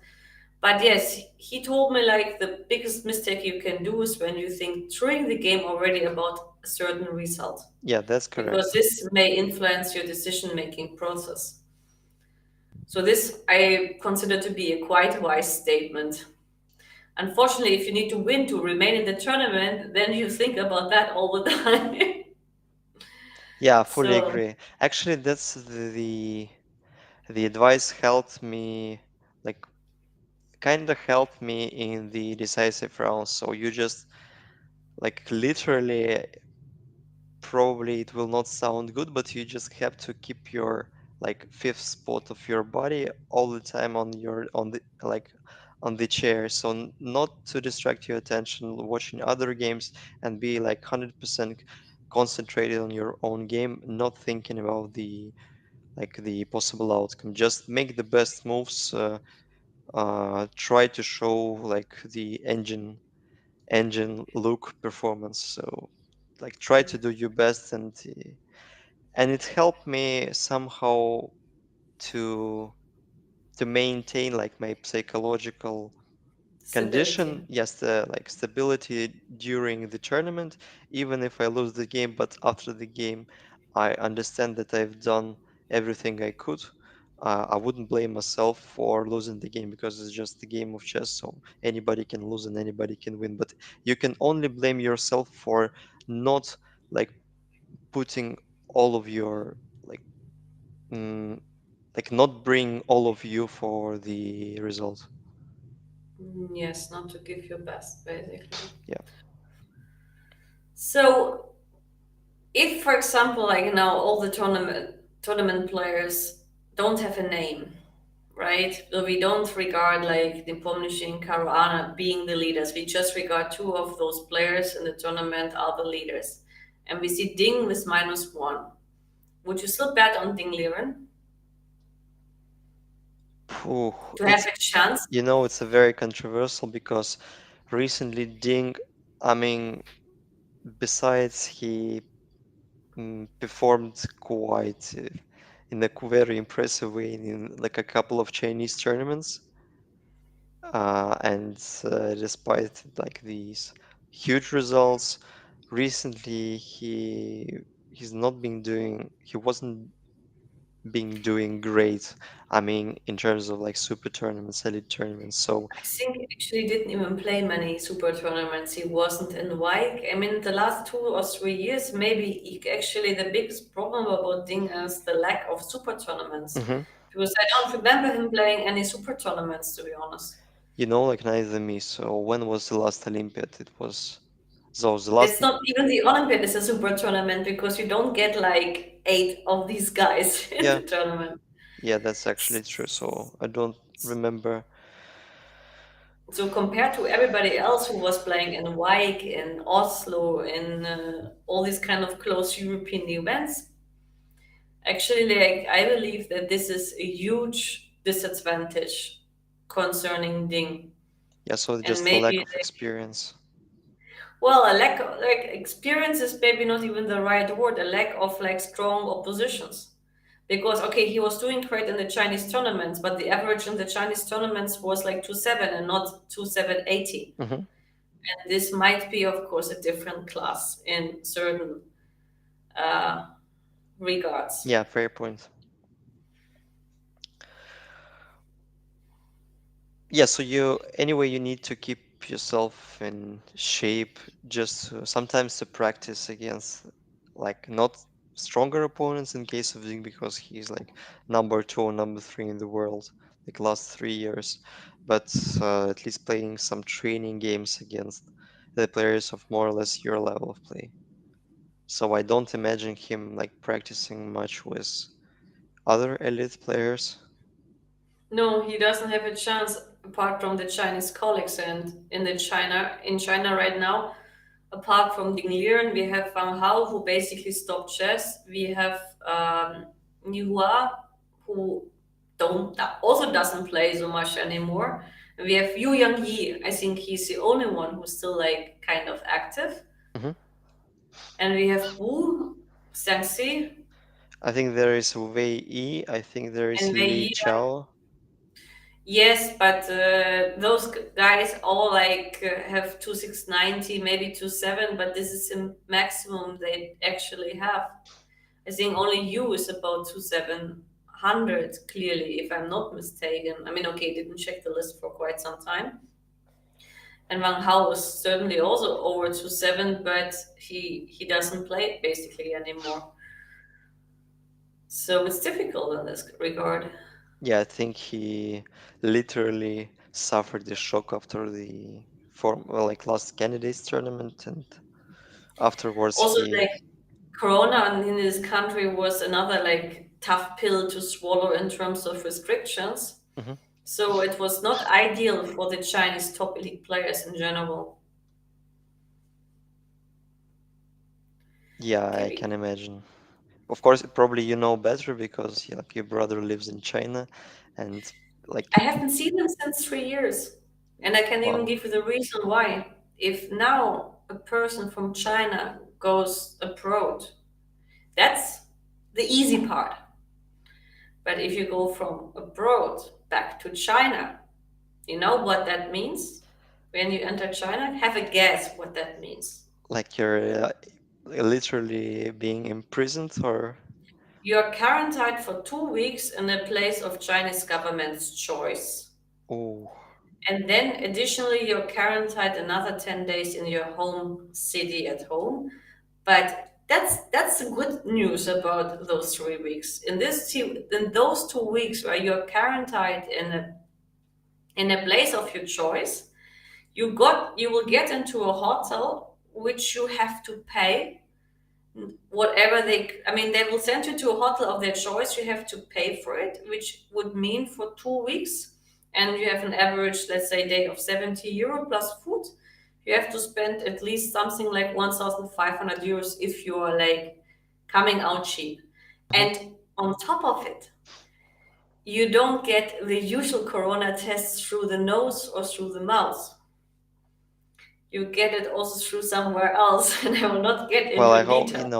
But yes, he told me like the biggest mistake you can do is when you think during the game already about a certain result, Yeah, that's because correct. this may influence your decision making process. So, this I consider to be a quite wise statement. Unfortunately, if you need to win to remain in the tournament, then you think about that all the time. Yeah, I fully So, agree. Actually, that's the advice helped me like kind of helped me in the decisive round. So you just like literally probably it will not sound good, but you just have to keep your like fifth spot of your body all the time on your on the like on the chair, so not to distract your attention watching other games and be like 100% concentrated on your own game, not thinking about the possible outcome. Just make the best moves, try to show like the engine engine look performance. So like try to do your best, and it helped me somehow to to maintain like my psychological condition. Stability. Yes, the like stability during the tournament, even if I lose the game, but after the game I understand that I've done everything I could. I wouldn't blame myself for losing the game because it's just a game of chess, so anybody can lose and anybody can win. But you can only blame yourself for not like putting all of your like mm, like not bring all of you for the result. Yes, not to give your best, basically. Yeah. So, if, for example, like now, all the tournament players don't have a name, right? So we don't regard like Nepomniachtchi and Caruana being the leaders. We just regard two of those players in the tournament are the leaders, and we see Ding with -1. Would you still bet on Ding Liren Phew, to have it's a chance? it's a very controversial because recently Ding, I mean, besides he performed quite in a very impressive way in like a couple of Chinese tournaments, and despite like these huge results, recently he wasn't been doing great. I mean, in terms of like super tournaments, elite tournaments. So, I think he actually didn't even play many super tournaments. He wasn't in Wijk. I mean, the last 2 or 3 years, maybe actually the biggest problem about Ding is the lack of super tournaments. mhm. Because I don't remember him playing any super tournaments, to be honest. Like neither me. So when was the last Olympiad? It was so the last. It's not even the Olympiad is a super tournament because you don't get like 8 of these guys in Yeah, the tournament. yeah, that's actually true. So I don't remember. So compared to everybody else who was playing in Wijk, in Oslo, in all these kind of close European events, actually, like I believe that this is a huge disadvantage concerning Ding, Yeah, so and just a lack maybe of experience. well, a lack of like experience is maybe not even the right word. A lack of like strong oppositions, because okay, he was doing great in the Chinese tournaments, but the average in the Chinese tournaments was like 2-7 and not 2-7-80. Hmm. And this might be, of course, a different class in certain uh, regards. Yeah, fair point. Yeah, so you need to keep yourself in shape just sometimes to practice against like not stronger opponents in case of Zing because he's like number two or number three in the world like last 3 years, but at least playing some training games against the players of more or less your level of play. So I don't imagine him like practicing much with other elite players. No, he doesn't have a chance apart from the Chinese colleagues. And in China right now, apart from Ding Liren, we have Wang Hao who basically stopped chess. We have Yuffa who don't also doesn't play so much anymore. And we have Yu Yang Yi. I think he's the only one who's still like kind of active. Hmm. And we have Wu Xiangxi I think there is Wei Yi. I think there is and Wei Li Yi. Chao. Yes, but those guys all like have 2690, maybe 27, but this is the maximum they actually have. I think only you is about 2700, clearly, if I'm not mistaken. I mean, okay, didn't check the list for quite some time. And Wang Hao was certainly also over 27, but he doesn't play basically anymore. So it's difficult in this regard. Yeah, I think he literally suffered the shock after the like last candidates tournament, and afterwards Also, he. like Corona in this country was another like tough pill to swallow in terms of restrictions. Mhm. So it was not ideal for the Chinese top elite players in general. Yeah, I Okay, can imagine. Of course, probably you know better because like your brother lives in China, and like I haven't seen him since 3 years, and I can even wow, give you the reason why. if now a person from China goes abroad, that's the easy part. But if you go from abroad back to China, you know what that means? When you enter China, have a guess what that means. Like you're literally being imprisoned, or You are quarantined for 2 weeks in a place of Chinese government's choice. oh, And then additionally, you're quarantined another 10 days in your home city at home. But that's the good news about those 3 weeks. In those 2 weeks where you're quarantined in a place of your choice, you will get into a hotel which you have to pay whatever they will send you to a hotel of their choice. You have to pay for it, which would mean for 2 weeks, and you have an average, let's say, day of 70 euro plus food. You have to spend at least something like 1,500 euros if you are like coming out cheap. mhm. And on top of it, you don't get the usual corona tests through the nose or through the mouth. You get it also through somewhere else, and I will not get Well, I into hope detail.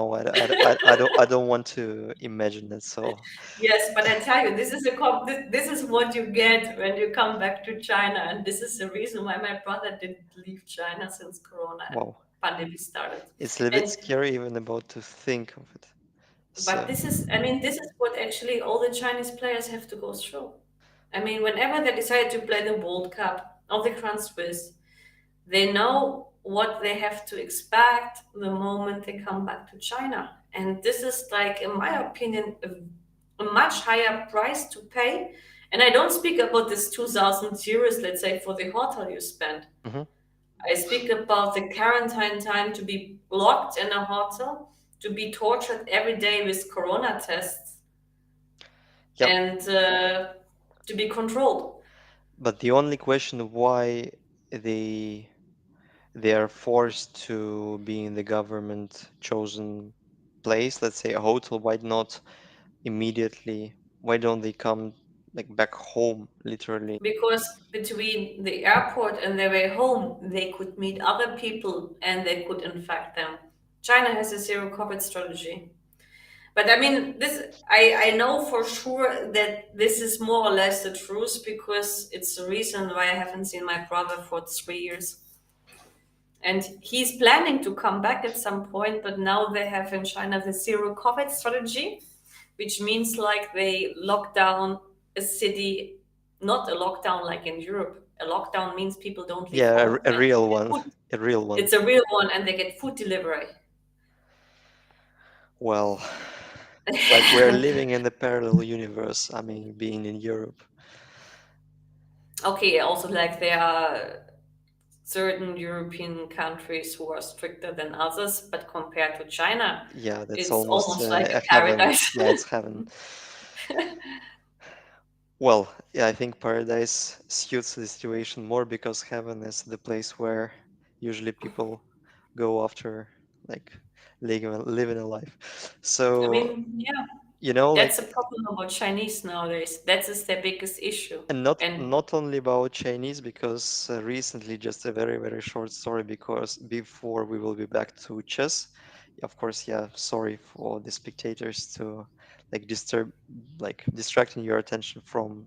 I don't want to imagine it. So, Yes, but I tell you, this is what you get when you come back to China, and this is the reason why my brother didn't leave China since Corona wow, pandemic started. it's a little bit And scary even about to think of it. but So, this is what actually all the Chinese players have to go through. I mean, whenever they decide to play the World Cup or the Grand Swiss, they know what they have to expect the moment they come back to China. And this is like, in my opinion, a much higher price to pay. And I don't speak about this 2,000 euros, let's say, for the hotel you spend. mhm. I speak about the quarantine time to be locked in a hotel, to be tortured every day with corona tests, Yep. and to be controlled. But the only question why they they are forced to be in the government chosen place, let's say a hotel, why not immediately? Why don't they come like back home, literally? Because between the airport and their way home, they could meet other people and they could infect them. China has a zero COVID strategy. But I mean, I know for sure that this is more or less the truth because it's the reason why I haven't seen my brother for 3 years. And he's planning to come back at some point, but now they have in China the zero COVID strategy, which means like they lock down a city, not a lockdown like in Europe. A lockdown means people don't leave Yeah, home a and they real get one, food. a real one. It's a real one, and they get food delivery. Well, it's like we're living in a parallel universe. I mean, being in Europe. Okay, also like there are certain European countries who are stricter than others, but compared to China, Yeah, that's it's almost almost like a a heaven. paradise. Yeah, it's heaven. Well, yeah, I think paradise suits the situation more because heaven is the place where usually people go after like living a life. I So, mean, yeah, like, that's a problem about Chinese nowadays. That is their biggest issue. and not And not only about Chinese, because recently, just a very very short story, because before we will be back to chess, of course, yeah, sorry for the spectators to like distracting your attention from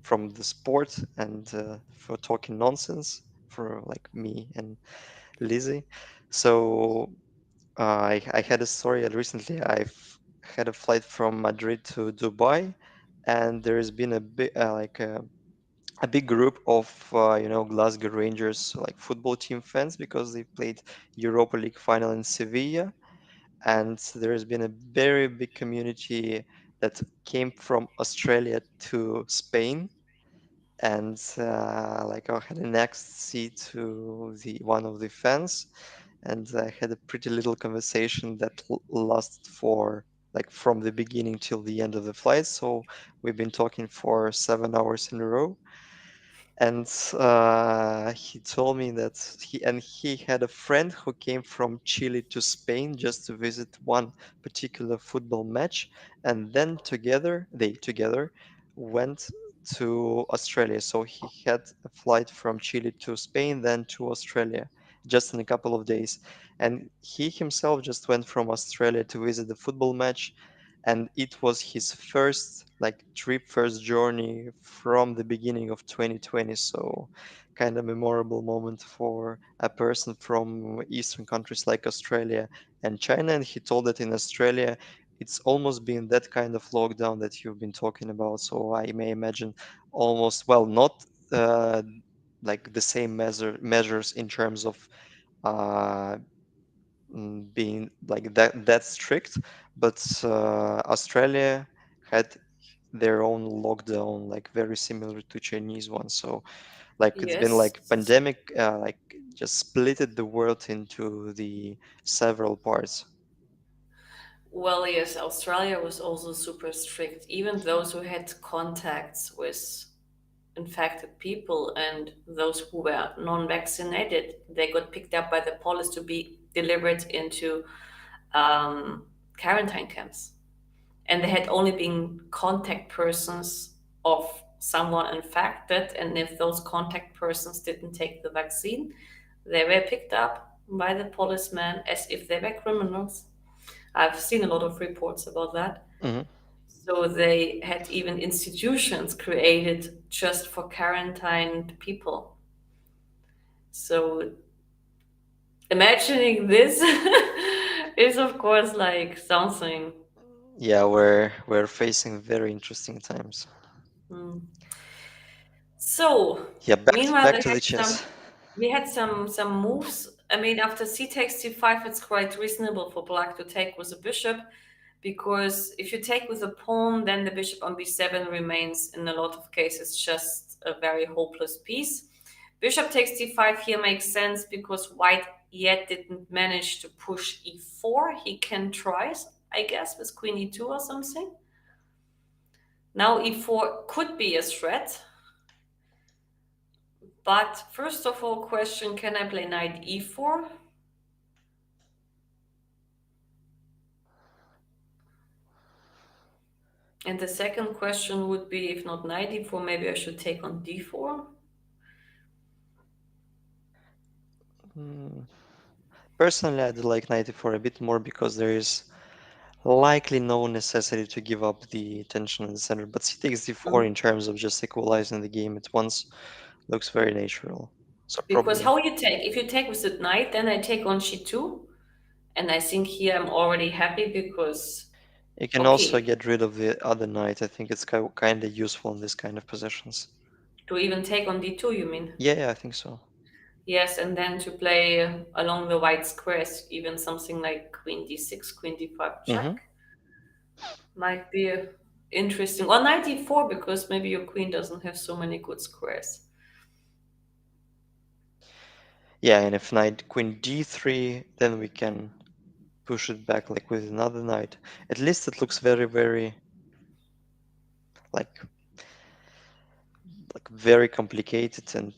from the sport and for talking nonsense for like me and Lizzie. So I had a story recently. I've had a flight from Madrid to Dubai, and there has been a big a big group of Glasgow Rangers like football team fans because they played Europa League final in Sevilla, and there has been a very big community that came from Australia to Spain, and like I had a next seat to the one of the fans, and I had a pretty little conversation that lasted for like from the beginning till the end of the flight. So we've been talking for 7 hours in a row, and he told me that he had a friend who came from Chile to Spain just to visit one particular football match, and then together they together went to Australia. So he had a flight from Chile to Spain, then to Australia, just in a couple of days. And he himself just went from Australia to visit the football match, and it was his first like trip, first journey from the beginning of 2020. So kind of memorable moment for a person from Eastern countries like Australia and China. And he told that in Australia, it's almost been that kind of lockdown that you've been talking about. So I may imagine almost, well, not uh, like the same measures in terms of uh, being like that strict, but Australia had their own lockdown, like very similar to Chinese one. So like it's been Yes. like pandemic, like just splitted the world into the several parts. Well, yes, Australia was also super strict. Even those who had contacts with infected people and those who were non-vaccinated, they got picked up by the police to be delivered into um, quarantine camps. And they had only been contact persons of someone infected. And if those contact persons didn't take the vaccine, they were picked up by the policemen as if they were criminals. I've seen a lot of reports about that. Hmm. So they had even institutions created just for quarantined people. So imagining this is, of course, like something. Yeah, we're facing very interesting times. Mm. So Yeah, meanwhile, back to the chess. we had some moves. I mean, after c takes c5, it's quite reasonable for black to take with a bishop, because if you take with a pawn, then the bishop on b7 remains in a lot of cases just a very hopeless piece. Bishop takes d5 here makes sense because white yet didn't manage to push e4. He can try, I guess, with queen e2 or something. Now e4 could be a threat. But first of all, question, can I play knight e4? And the second question would be, if not knight e4, maybe I should take on d4. Mm, Personally, I'd like 94 a bit more because there is likely no necessity to give up the tension in the center, but c takes d4 Mm. in terms of just equalizing the game at once looks very natural. So Because probably how you take? If you take with the knight, then I take on c2. And I think here I'm already happy because, you can also okay, get rid of the other knight. I think it's kind of useful in this kind of positions. to even take on d2, you mean? Yeah, I think so. Yes, and then to play along the white squares, even something like queen d6, queen d5 Hmm. check might be interesting. Or knight d4, because maybe your queen doesn't have so many good squares. Yeah, and if knight queen d3, then we can push it back like with another knight. At least it looks very like very complicated and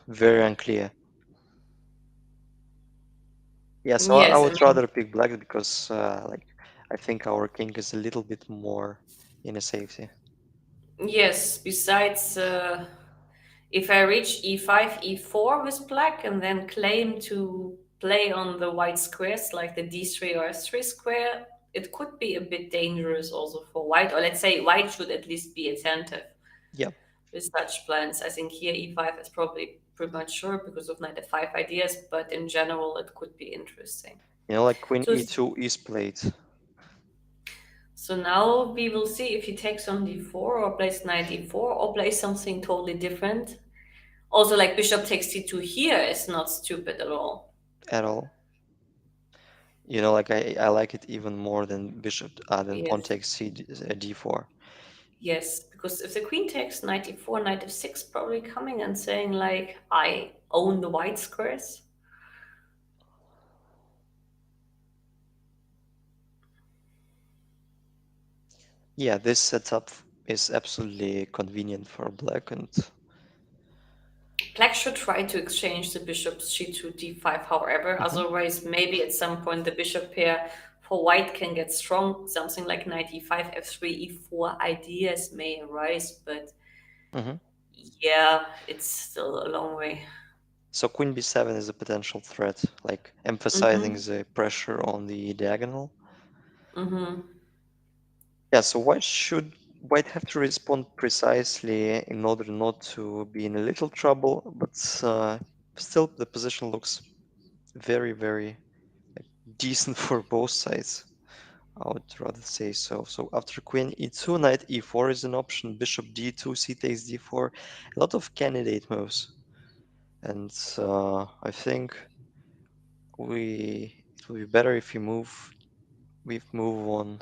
very unclear. Yeah, so I Yes, I would mean, rather pick black because like I think our king is a little bit more in a safety. yes, besides, if I reach e5, e4 with black and then claim to play on the white squares like the d3 or s3 square, it could be a bit dangerous also for white, or let's say white should at least be attentive Yeah, with such plans. I think here e5 is probably premature because of knight f5 ideas, but in general it could be interesting. like queen So e2 is played So now we will see if he takes on d4 or plays knight d4 or plays something totally different. Also, like bishop takes c2 here is not stupid at all. at all. Like I like it even more than pawn Yes, takes d4. yes, because if the queen takes knight d4, knight f6, probably coming and saying like, I own the white squares. Yeah, this setup is absolutely convenient for black and Black should try to exchange the bishops g2, d5, however. mhm. Otherwise, maybe at some point the bishop pair for white can get strong. Something like knight e5, f3, e4 ideas may arise, but Hmm. yeah, it's still a long way. So queen b7 is a potential threat, like emphasizing Mm-hmm. the pressure on the diagonal. Mm-hmm. Yeah, so white have to respond precisely in order not to be in a little trouble, but still the position looks very, very decent for both sides. I would rather say so. So after queen e2, knight e4 is an option, bishop d2, c takes d4, a lot of candidate moves. And I think it will be better if we move on,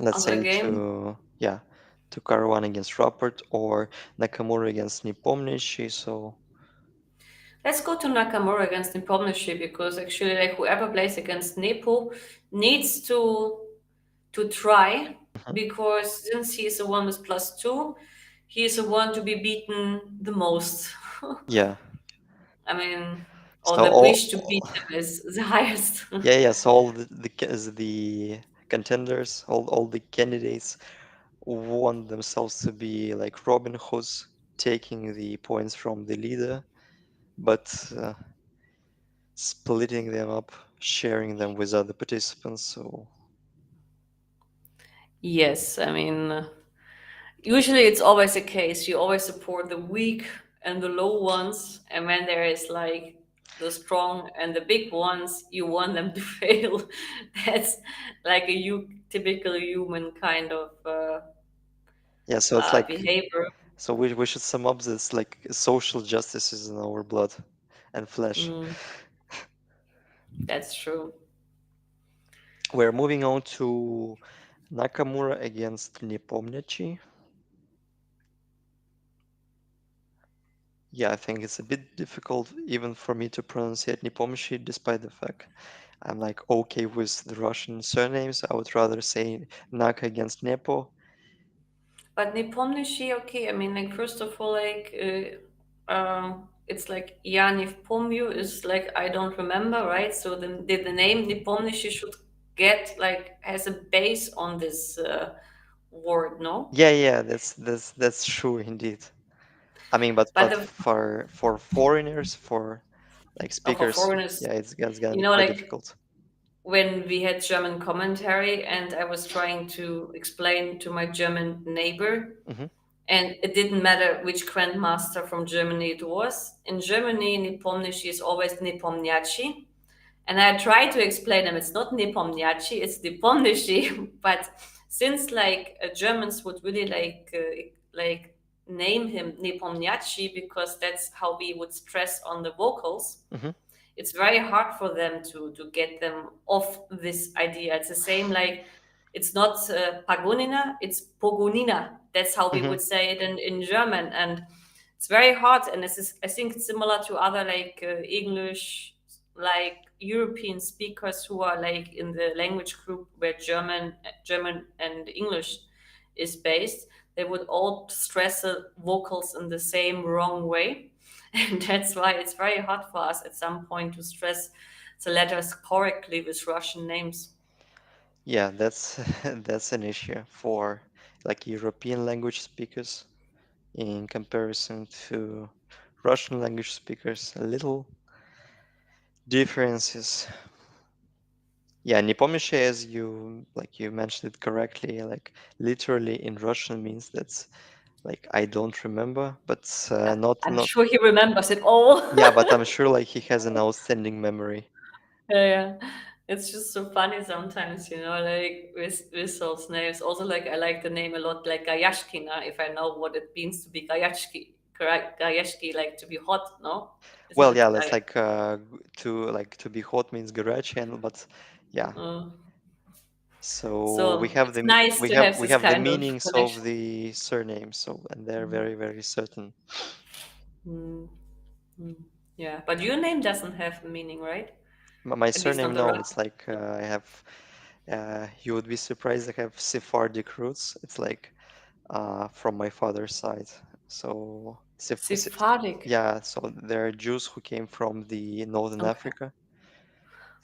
let's Other say game. to Caruana against Rapport or Nakamura against Nepomniachtchi. So Let's go to Nakamura against Nepomniachtchi because actually, like whoever plays against Nepo needs to try mhm, because since he is the one with +2, he is the one to be beaten the most. yeah, I mean, or so the wish to beat all him is the highest. yeah, so all the contenders, all the candidates want themselves to be like Robin Hoods, taking the points from the leader, but splitting them up, sharing them with other participants. So Yes, I mean, usually it's always the case. You always support the weak and the low ones, and when there is like the strong and the big ones, you want them to fail. That's like a typical human kind of yeah, so it's like behavior. so we should sum up this like social justice is in our blood and flesh. Mm, that's true. We're moving on to Nakamura against Nepomniachtchi. Yeah, I think it's a bit difficult even for me to pronounce Nepomniachtchi, despite the fact I'm like okay with the Russian surnames. I would rather say Naka against Nepo. But Nepomniachtchi, okay. I mean, like first of all, like it's like Yaniv Pomyu is like I don't remember, right? So the name Nepomniachtchi should get like has a base on this word, no? Yeah, that's true indeed. I mean, but But but the for foreigners, for like for speakers, foreigners, yeah, it's gonna you be know, quite like difficult. when we had German commentary, and I was trying to explain to my German neighbor, Hmm. and it didn't matter which grandmaster from Germany it was. In Germany, Nepomniachtchi is always Nepomniachtchi. And I tried to explain them it's not Nepomniachtchi, it's Nepomniachtchi. But since like Germans would really like name him Nepomniachtchi because that's how we would stress on the vocals, Hmm. it's very hard for them to get them off this idea. It's the same like it's not Pagonina, it's Pogonina. That's how we Hmm. would say it in German, and it's very hard. And this is I think it's similar to other like English, like European speakers who are like in the language group where German and English is based. They would all stress the vocals in the same wrong way. And that's why it's very hard for us at some point to stress the letters correctly with Russian names. Yeah, that's that's an issue for like European language speakers in comparison to Russian language speakers. A little differences. Yeah, Nepomniachtchi, as you mentioned it correctly, like literally in Russian means that's like I don't remember, but I'm not sure he remembers it all. yeah, but I'm sure like he has an outstanding memory. Yeah, yeah. It's just so funny sometimes, like with those names. Also, like I like the name a lot, like Gayashkina, if I know what it means to be Gayashki, correct? Gayashki, like to be hot, no? Isn't Well, it? yeah, that's like to be hot means Garachian, but yeah. Uh, So we so have it's nice to have we this have the kind of meanings of connection. the surnames, so and they're very, very certain. Mm, mm. Yeah, but your name doesn't have a meaning, right? My At least surname, on the no, right. it's like I have. You would be surprised. I have Sephardic roots. It's like from my father's side. So Sephardic. yeah, so there are Jews who came from the Northern Okay. Africa,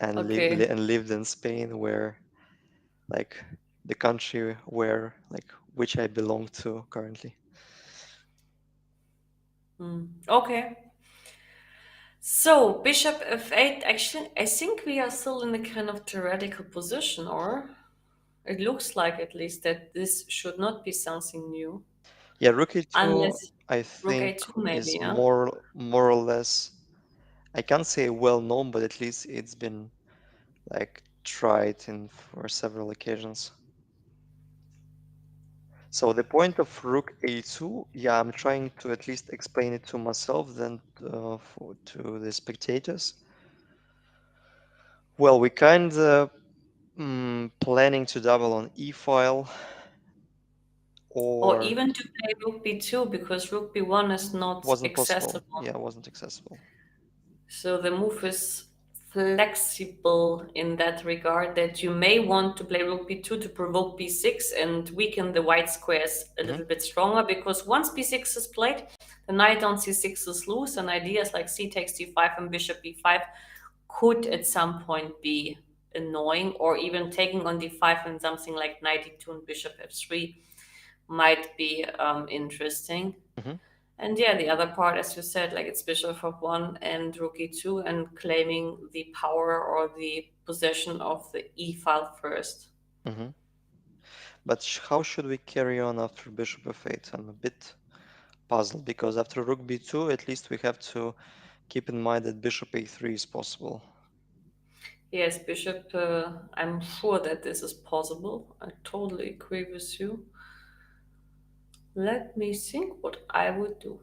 and Okay. lived in Spain, where like the country where like which I belong to currently. Okay. So bishop f8. Actually, I think we are still in a kind of theoretical position, or it looks like at least that this should not be something new, Yeah, rook e2, unless I rook think, a2 maybe. is Yeah. more or less, I can't say well known, but at least it's been like tried in for several occasions. So the point of rook a2, yeah, I'm trying to at least explain it to myself, then to the spectators. Well, we kind of planning to double on e file, Or or even to play rook b2 because rook b1 is not wasn't possible. accessible. Yeah, wasn't accessible. So the move is flexible in that regard that you may want to play rook b2 to provoke b6 and weaken the white squares a Hmm. little bit stronger because once b6 is played, the knight on c6 is loose and ideas like c takes d5 and bishop b5 could at some point be annoying, or even taking on d5 and something like knight d2 and bishop f3 might be interesting. Hmm. And yeah, the other part, as you said, like it's bishop f1 and rook e2 and claiming the power or the possession of the e file first. Hmm. But how should we carry on after bishop f8? I'm a bit puzzled because after rook b2, at least we have to keep in mind that bishop a3 is possible. Yes, bishop, I'm sure that this is possible. I totally agree with you. Let me think what I would do.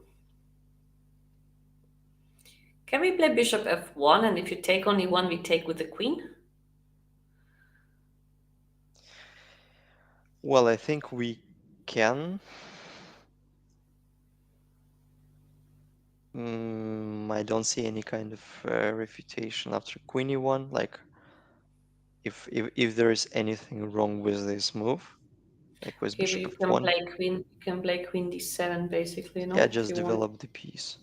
Can we play bishop f1 and if you take on e1, we take with the queen? Well, I think we can. I don't see any kind of refutation after queen e1. Like if there is anything wrong with this move, like with Okay, but bishop you f1, can play queen d7 basically, yeah, no? If just you want. develop the piece.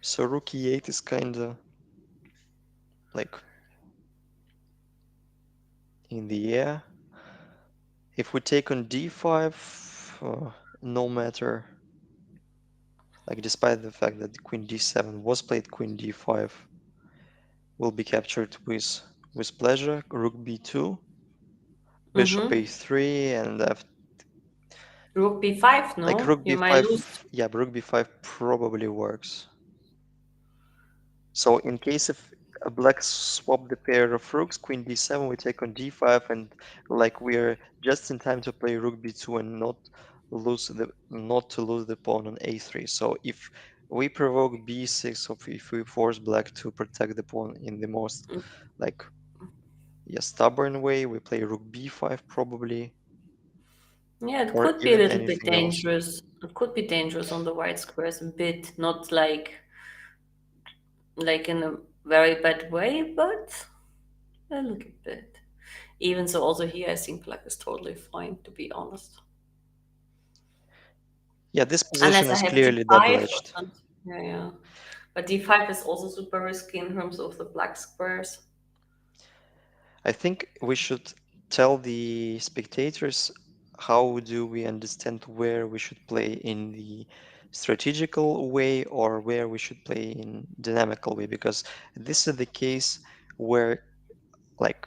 So rook e8 is kind of like in the air. If we take on d5, no matter, like despite the fact that the queen d7 was played, queen d5 will be captured with pleasure. Rook b2, bishop Mm-hmm. a3, and Rook b5, like no? rook You might lose. b5, yeah, rook b5 probably works. So in case if a black swap the pair of rooks, queen d7, we take on d5, and like we're just in time to play rook b2 and not to lose the pawn on a3. So if we provoke b6, or if we force black to protect the pawn in the most like yeah stubborn way, we play rook b5 probably, Yeah, it or could be a even little bit anything else. dangerous. It could be dangerous on the white squares a bit, not like in a very bad way, but a little bit. Even so, also here, I think black is totally fine, to be honest. Yeah, this Unless position I is have clearly d5 or double-edged. something. Yeah, yeah. But d5 is also super risky in terms of the black squares. I think we should tell the spectators how do we understand where we should play in the strategical way or where we should play in dynamical way, because this is the case where like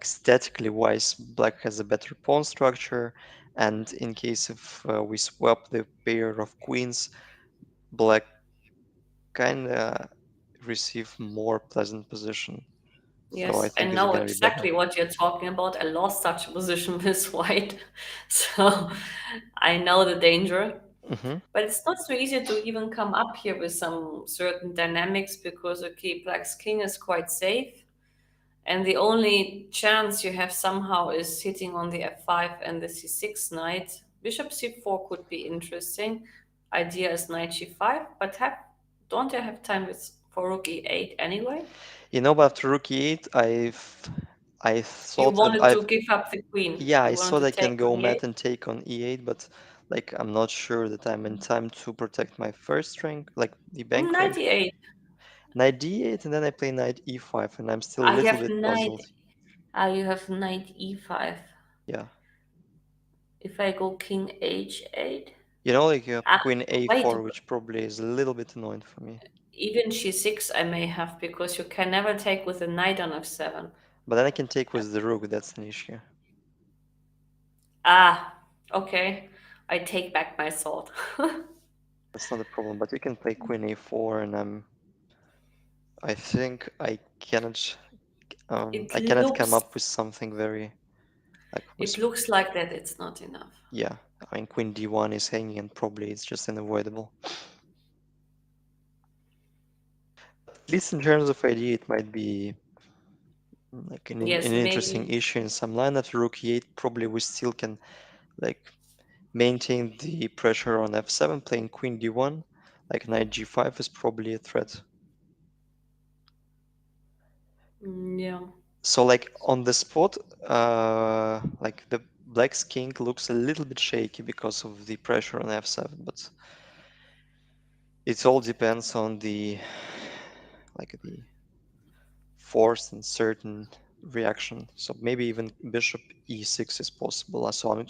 statically wise black has a better pawn structure, and in case if we swap the pair of queens, black kind of receive more pleasant position. So I Yes, I think it's know gonna be better. exactly what you're talking about. I lost such a position with white, so I know the danger. Hmm. But it's not so easy to even come up here with some certain dynamics because, okay, Black's king is quite safe. And the only chance you have somehow is hitting on the f5 and the c6 knight. Bishop c4 could be interesting. Idea is knight g5, but don't you have time with for rook e8 anyway? But after rook e8, I You thought wanted to I've give up the queen. yeah, I You wanted thought to I take can on go e8. mat and take on e8, but like I'm not sure that I'm in time to protect my first rank, like the bank rank. 98. knight d8, and then I play knight e5, and I'm still a You little have bit puzzled. knight. You have knight e5. Yeah. If I go king h8. Like you have Ah, queen wait. a4, which probably is a little bit annoying for me. Even g6 I may have because you can never take with a knight on f7. But then I can take with the rook, that's an issue. Ah, okay. I take back my sword. That's not a problem, but you can play queen a4, and I think It I cannot come looks up with something very, like, it looks like that it's not enough. yeah. I mean, queen d1 is hanging, and probably it's just unavoidable. At least in terms of idea, it might be like an Yes, interesting maybe. issue in some lineups. Rook e8, probably we still can like maintain the pressure on f7, playing queen d1. Like knight g5 is probably a threat. Yeah. So like on the spot, like the black's king looks a little bit shaky because of the pressure on f7, but it all depends on the forced and certain reaction. So maybe even bishop e6 is possible. So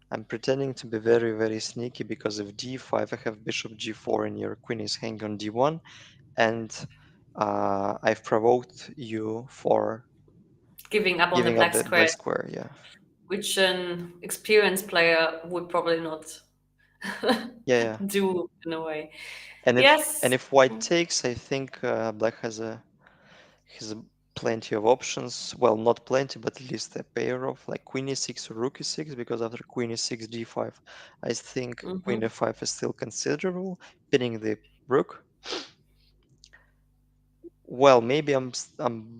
I'm pretending to be very, very sneaky because of d5. I have bishop g4 and your queen is hanging on d1, and I've provoked you for Giving up on the giving up black the square, black square. Yeah, which an experienced player would probably not yeah, yeah. do in a way. And Yes. if white takes, I think black has plenty of options. Well, not plenty, but at least a pair of like queen e6 or rook e6, because after queen e6 d5, I think queen Hmm. f5 is still considerable, pinning the rook. Well, maybe I'm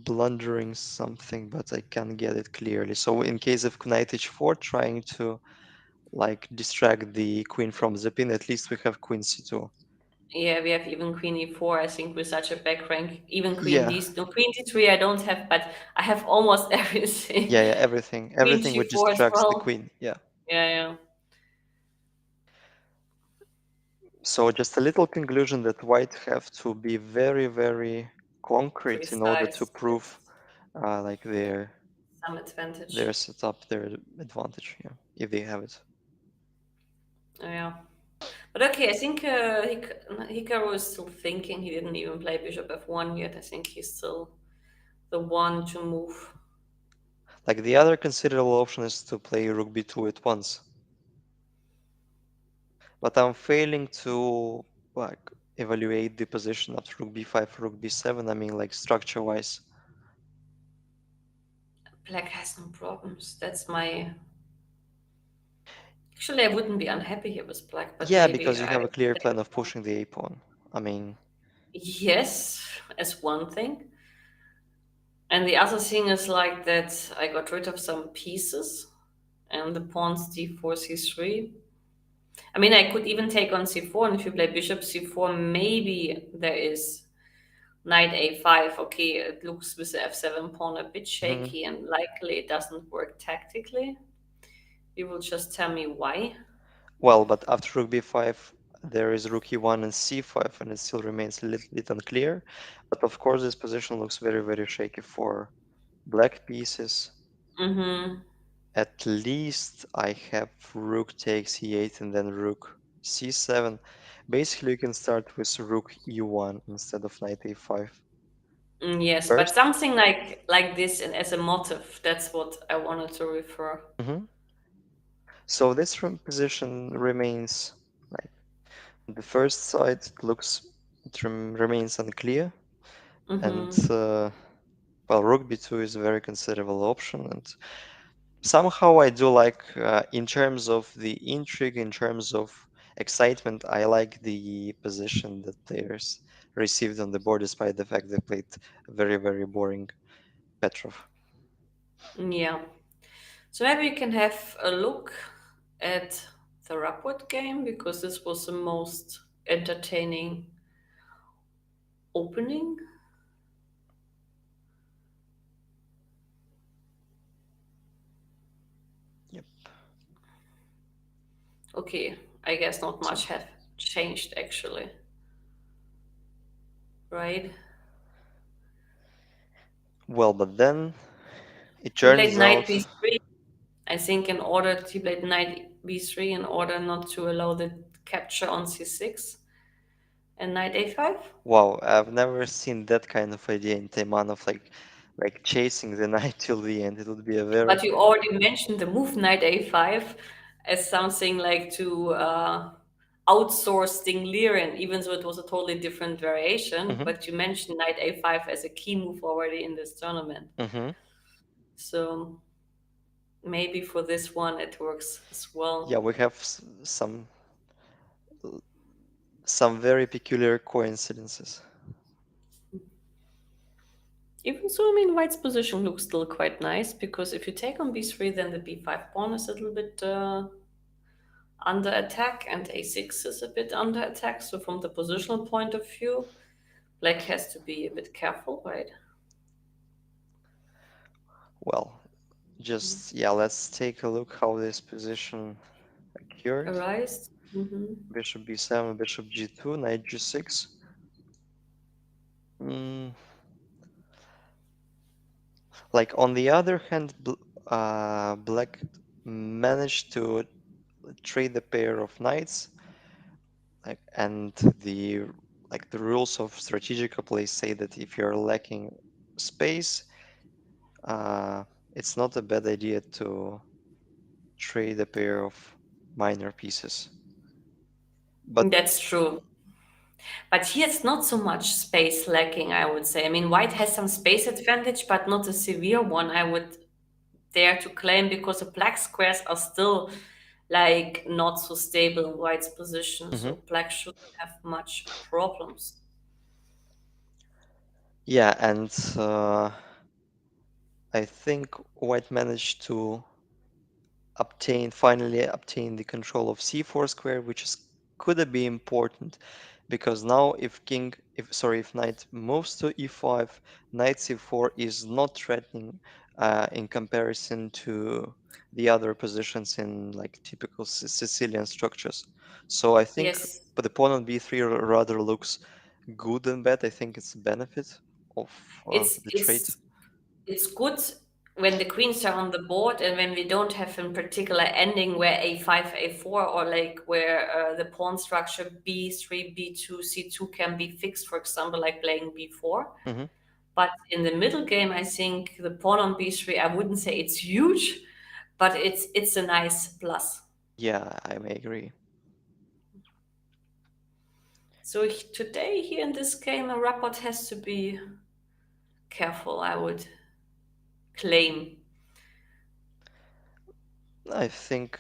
blundering something, but I can't get it clearly. So in case of knight h4, trying to like distract the queen from the pin, at least we have queen c2. Yeah, we have even queen e4, I think, with such a back rank. Even queen Yeah, d no, queen d3 I don't have, but I have almost everything. yeah, yeah. Queen Everything which g4 as distracts the well. queen. Yeah. Yeah, yeah. So just a little conclusion that white have to be very, very concrete in order to Precise. prove Yes. like Some their advantage. setup, their advantage. Yeah, if they have it. Oh, yeah. But okay, I think Hikaru is still thinking. He didn't even play bishop f1 yet. I think he's still the one to move. Like the other considerable option is to play rook b2 at once, but I'm failing to like evaluate the position of rook b5, rook b7. I mean, like structure-wise. Black has no problems. That's my. Actually, I wouldn't be unhappy here with black, but Yeah, maybe because you I have a clear stay plan with of one. pushing the a pawn. I mean, Yes, as one thing. And the other thing is like that I got rid of some pieces and the pawns d4, c3. I mean, I could even take on c4, and if you play bishop c4, maybe there is knight a5. Okay, it looks with the f7 pawn a bit mhm. shaky and likely it doesn't work tactically. You will just tell me why. Well, but after rook b5, there is rook e1 and c5, and it still remains a little bit unclear. But of course, this position looks very, very shaky for black pieces. Mm-hmm. At least I have rook takes e8 and then rook c7. Basically, you can start with rook e1 instead of knight a5 Yes, but first. something like this and as a motive, that's what I wanted to refer. Mhm. So this position remains like on the first side. Remains unclear, and Mm-hmm. well, rook b2 is a very considerable option, and somehow I do like, in terms of the intrigue, in terms of excitement, I like the position that players received on the board, despite the fact they played very, very boring Petrov. Yeah. So maybe we can have a look at the Rapport game because this was the most entertaining opening. Yep. Okay, I guess not So much have changed actually, right? Well, but then it He played turns knight out, b3. I think in order he played knight b3 in order not to allow the capture on c6 and knight a5. wow, I've never seen that kind of idea in Taimanov, like chasing the knight till the end. It would be a very But you already mentioned the move knight a5 as something like to outsource Ding Liren, even though it was a totally different variation. hmm But you mentioned knight a5 as a key move already in this tournament. hmm So maybe for this one it works as Yeah, well. we have some very peculiar coincidences. Even so, I mean, white's position looks still quite nice because if you take on b3, then the b5 pawn is a little bit under attack and a6 is a bit under attack. So from the positional point of view, black has to be a bit careful, right? Well, just yeah, let's take a look how this position occurred. Arise. Hmm. Bishop b7, bishop g2, knight g6. Mm, like on the other hand, black managed to trade the pair of knights, and the rules of strategical play say that if you're lacking space, uh, it's not a bad idea to trade a pair of minor pieces. But That's true. But here it's not so much space lacking, I would say. I mean, white has some space advantage, but not a severe one, I would dare to claim, because the black squares are still like not so stable in white's position. mhm. So black shouldn't have much problems. Yeah, and I think white managed to finally obtain the control of c4 square, which is could be important because now if knight moves to e5, knight c4 is not threatening in comparison to the other positions in like typical Sicilian structures. So I think Yes, but the pawn on b3 rather looks good than bad. I think it's a benefit of it's the trade. it's it's good when the queens are on the board and when we don't have in particular ending where a5 a4 or like where the pawn structure b3 b2 c2 can be fixed, for example like playing b4. hmm But in the middle game, I think the pawn on b3, I wouldn't say it's huge, but it's a nice plus. Yeah, I may agree. So today here in this game, a Rapport has to be careful, I would claim. I think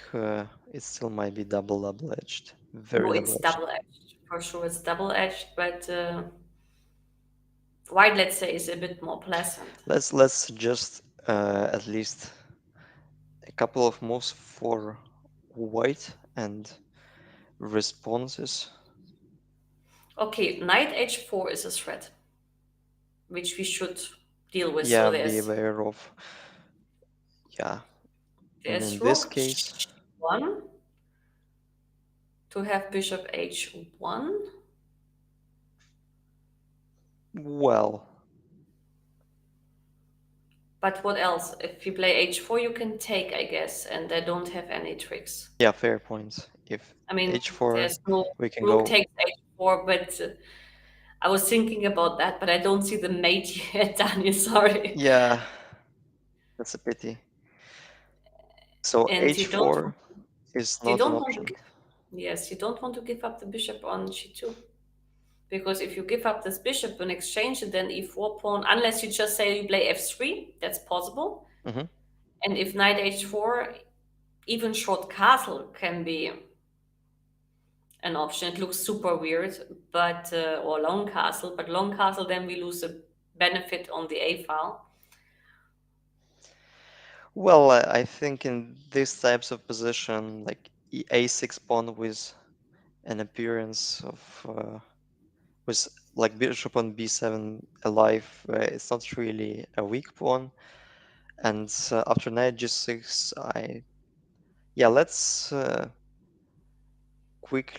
it still might be double-edged, No, very it's double-edged. double-edged. For sure, it's double-edged, but white, let's say, is a bit more pleasant. Let's suggest at least a couple of moves for white and responses. Okay, knight h4 is a threat, which we should deal with. So Yeah, be there's aware of. Yeah, and in there's this rook case, g1 to have bishop h1. well, But what else? If you play h4, you can take, I guess, and I don't have any tricks. yeah, fair point. If I mean, h4, there's no we can rook go. takes h4, but I was thinking about that, but I don't see the mate yet, Daniel, sorry. Yeah, that's a pity. So And h4 is you not an don't want to, option. yes, you don't want to give up the bishop on g2. Because if you give up this bishop in exchange and then e4 pawn, unless you just say you play f3, that's possible. hmm And if knight h4, even short castle can be an option. It looks super weird, but or long castle, but long castle, then we lose the benefit on the a file. Well, I think in these types of position, like a6 pawn with an appearance of with like bishop on b7 alive, it's not really a weak pawn. And after knight g6, let's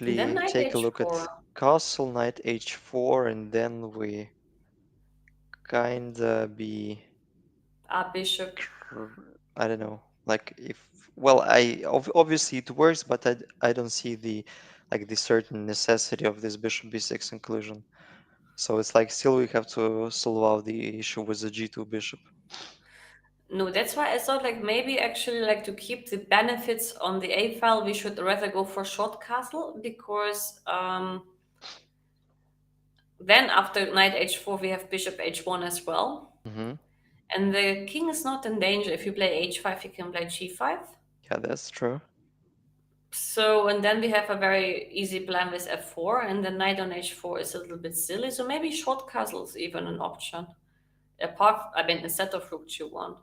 And then quickly knight take a look h4. at castle, knight h4, and then we kinda be Bishop. I don't know, like if well, obviously it works, but I don't see the like the certain necessity of this bishop b6 inclusion. So it's like still we have to solve out the issue with the g2 bishop. No, that's why I thought like maybe actually like to keep the benefits on the A file, we should rather go for short castle because then after knight h4 we have bishop h1 as well. Hmm. And the king is not in danger. If you play h5, you can play g5. Yeah, that's true. So, and then we have a very easy plan with f4, and the knight on h4 is a little bit silly. So maybe short castle is even an option. I mean, instead of rook g1.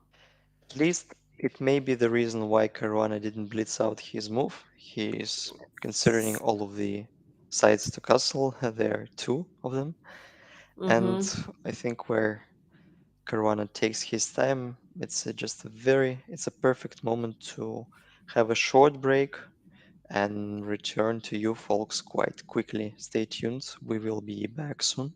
At least it may be the reason why Caruana didn't blitz out his move. He is considering all of the sides to castle. There are two of them, and Mm-hmm. I think where Caruana takes his time, it's it's a perfect moment to have a short break and return to you folks quite quickly. Stay tuned. We will be back soon.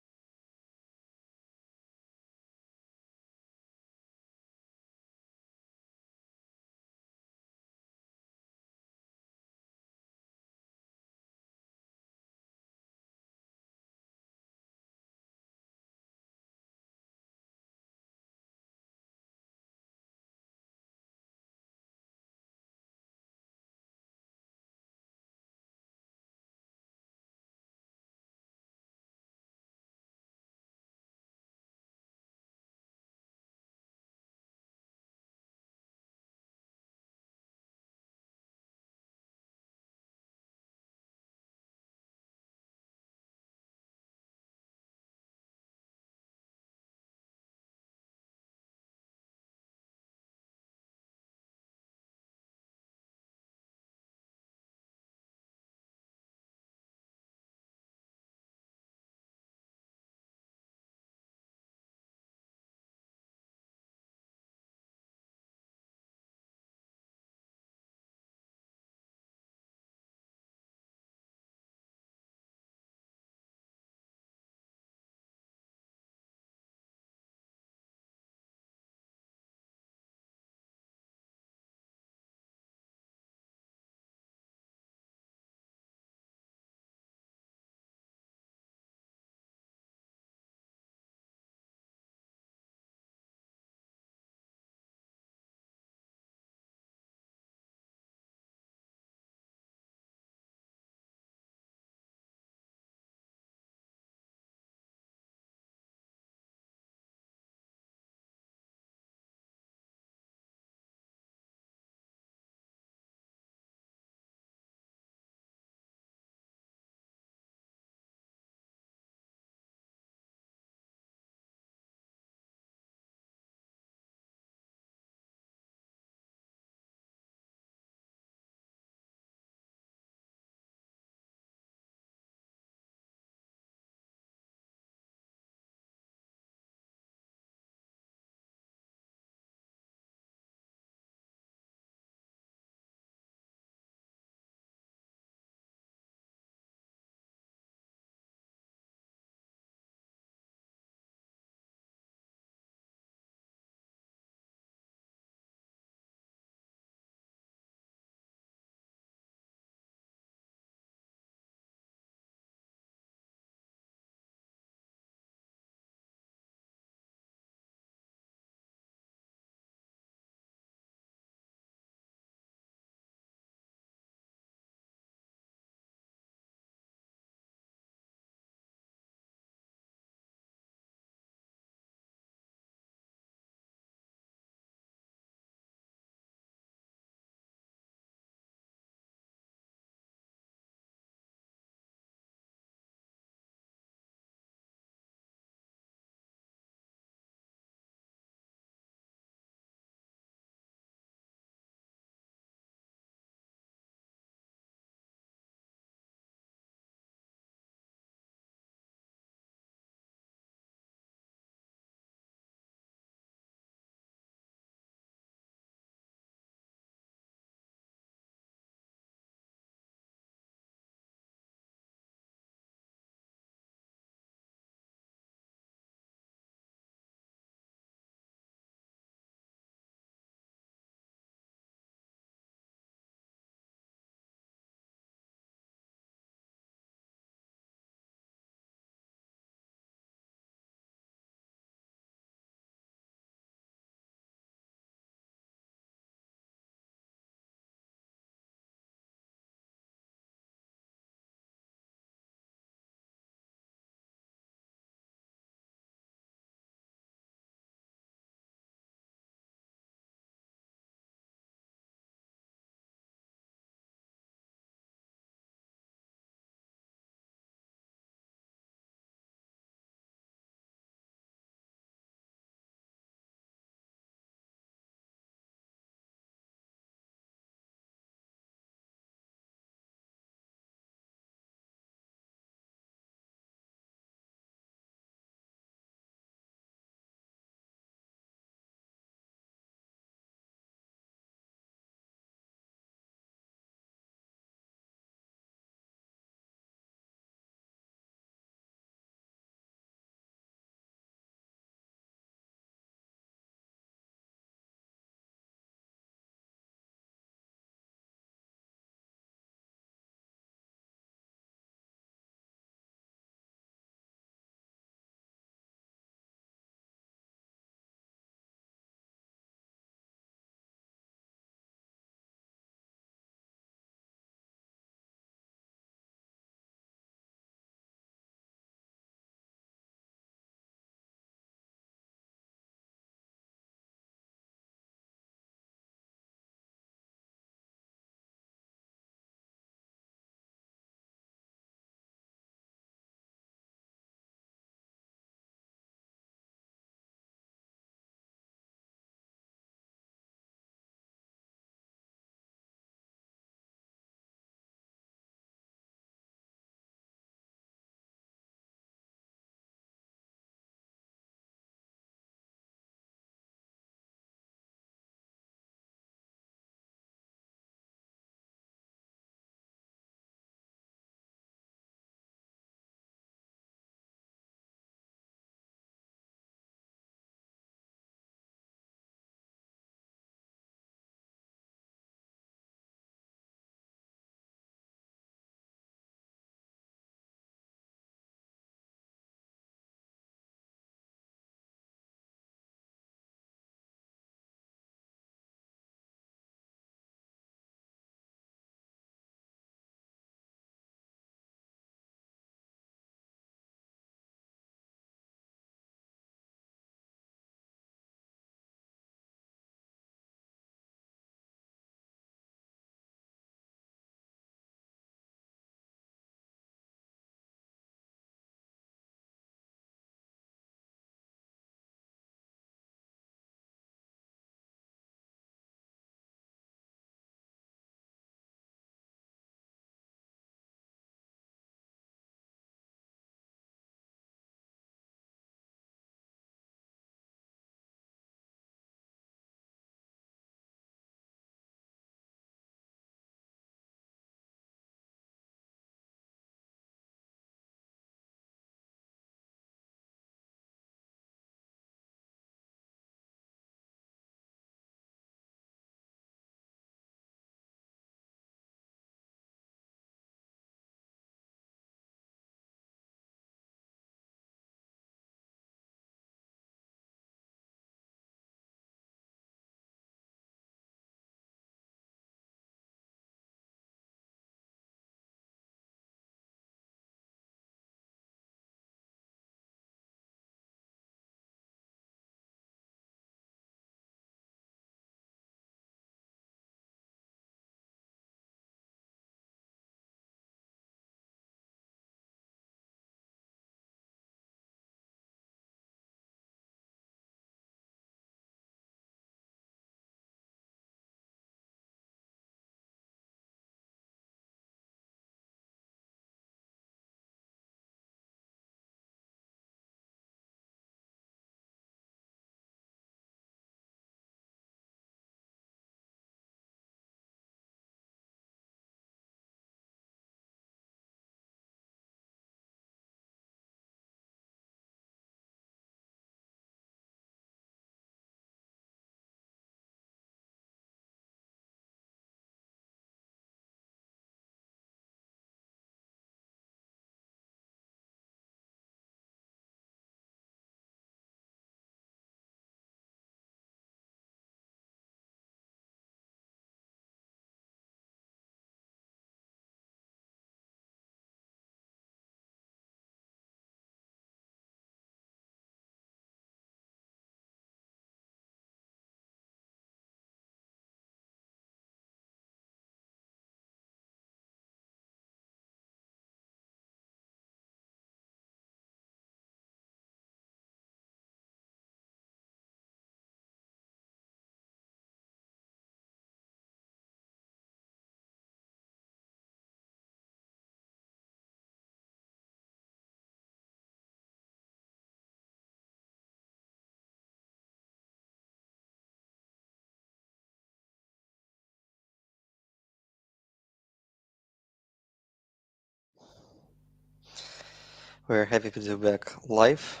We're happy to be back live,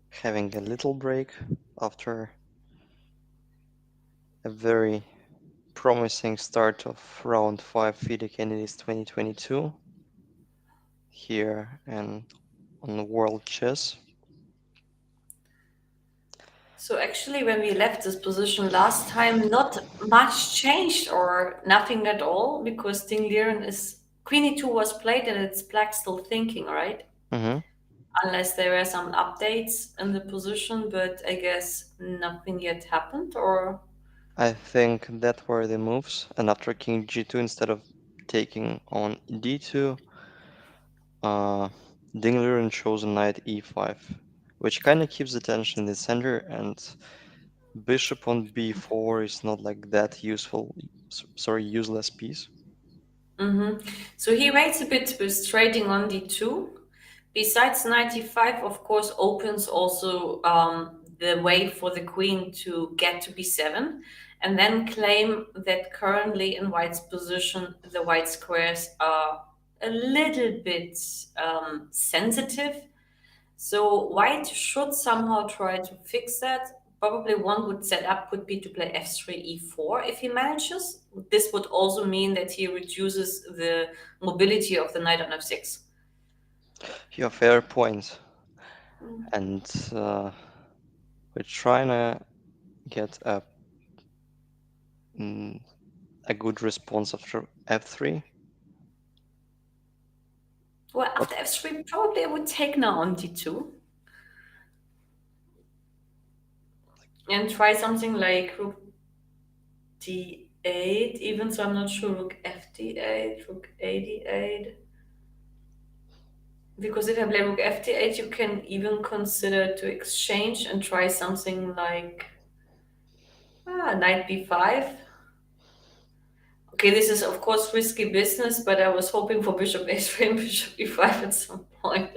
having a little break after a very promising start of round 5 FIDE Candidates 2022 here and on World Chess. So actually, when we left this position last time, not much changed or nothing at all because Ding Liren is Queen E2 was played and it's black still thinking, right? hmm Unless there were some updates in the position, but I guess nothing yet happened or I think that were the moves, and after King G2 instead of taking on D2, uh, Ding Liren chose Knight E5, which kind of keeps the tension in the center, and Bishop on B4 is not like that useful, sorry, useless piece. So he waits a bit with trading on d2. Besides 95, of course, opens also the way for the queen to get to b7 and then claim that currently in white's position, the white squares are a little bit sensitive, so white should somehow try to fix that. Probably one good setup would be to play f3, e4 if he manages. This would also mean that he reduces the mobility of the knight on f6. You have fair point, and we're trying to get mm, a good response after F3. Well, But after f3, probably I would take now on d2 and try something like rook d8, even so I'm not sure, rook f d8, rook a d8. Because if I play rook f d8, you can even consider to exchange and try something like knight b5. Okay, this is of course risky business, but I was hoping for bishop a3 and bishop e5 at some point.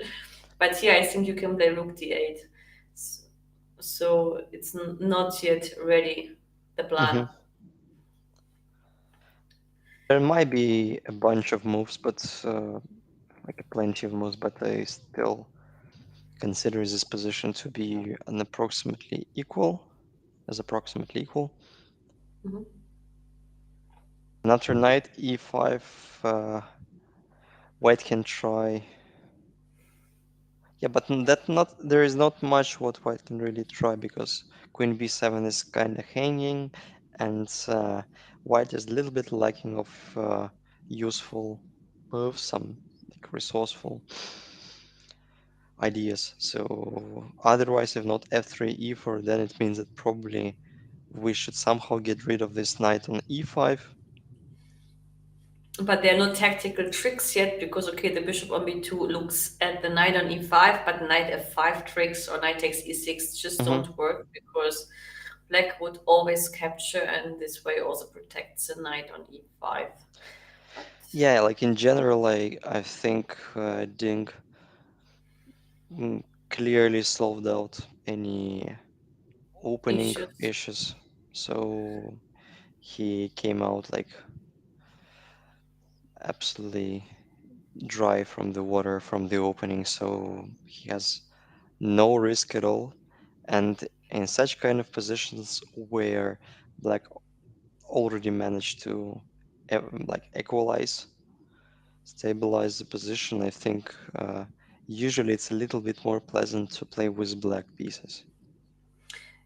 But here I think you can play rook d8. So it's not yet ready, the mhm. plan. There might be a bunch of moves, but like plenty of moves, but I still consider this position to be an approximately equal, as approximately equal. Mhm. And after knight e5, white can try. Yeah, but that not there is not much what white can really try because queen b7 is kind of hanging, and white is a little bit lacking of useful moves, some like resourceful ideas. So otherwise, if not f3 e4, then it means that probably we should somehow get rid of this knight on e5. But there are no tactical tricks yet because, okay, the bishop on b2 looks at the knight on e5, but knight f5 tricks or knight takes e6 just hmm don't work because black would always capture and this way also protects the knight on e5. But Yeah, like in general, I think Ding clearly solved out any opening issues. issues. So he came out like absolutely dry from the water from the opening. So he has no risk at all. And in such kind of positions where black already managed to like equalize, stabilize the position, I think usually it's a little bit more pleasant to play with black pieces.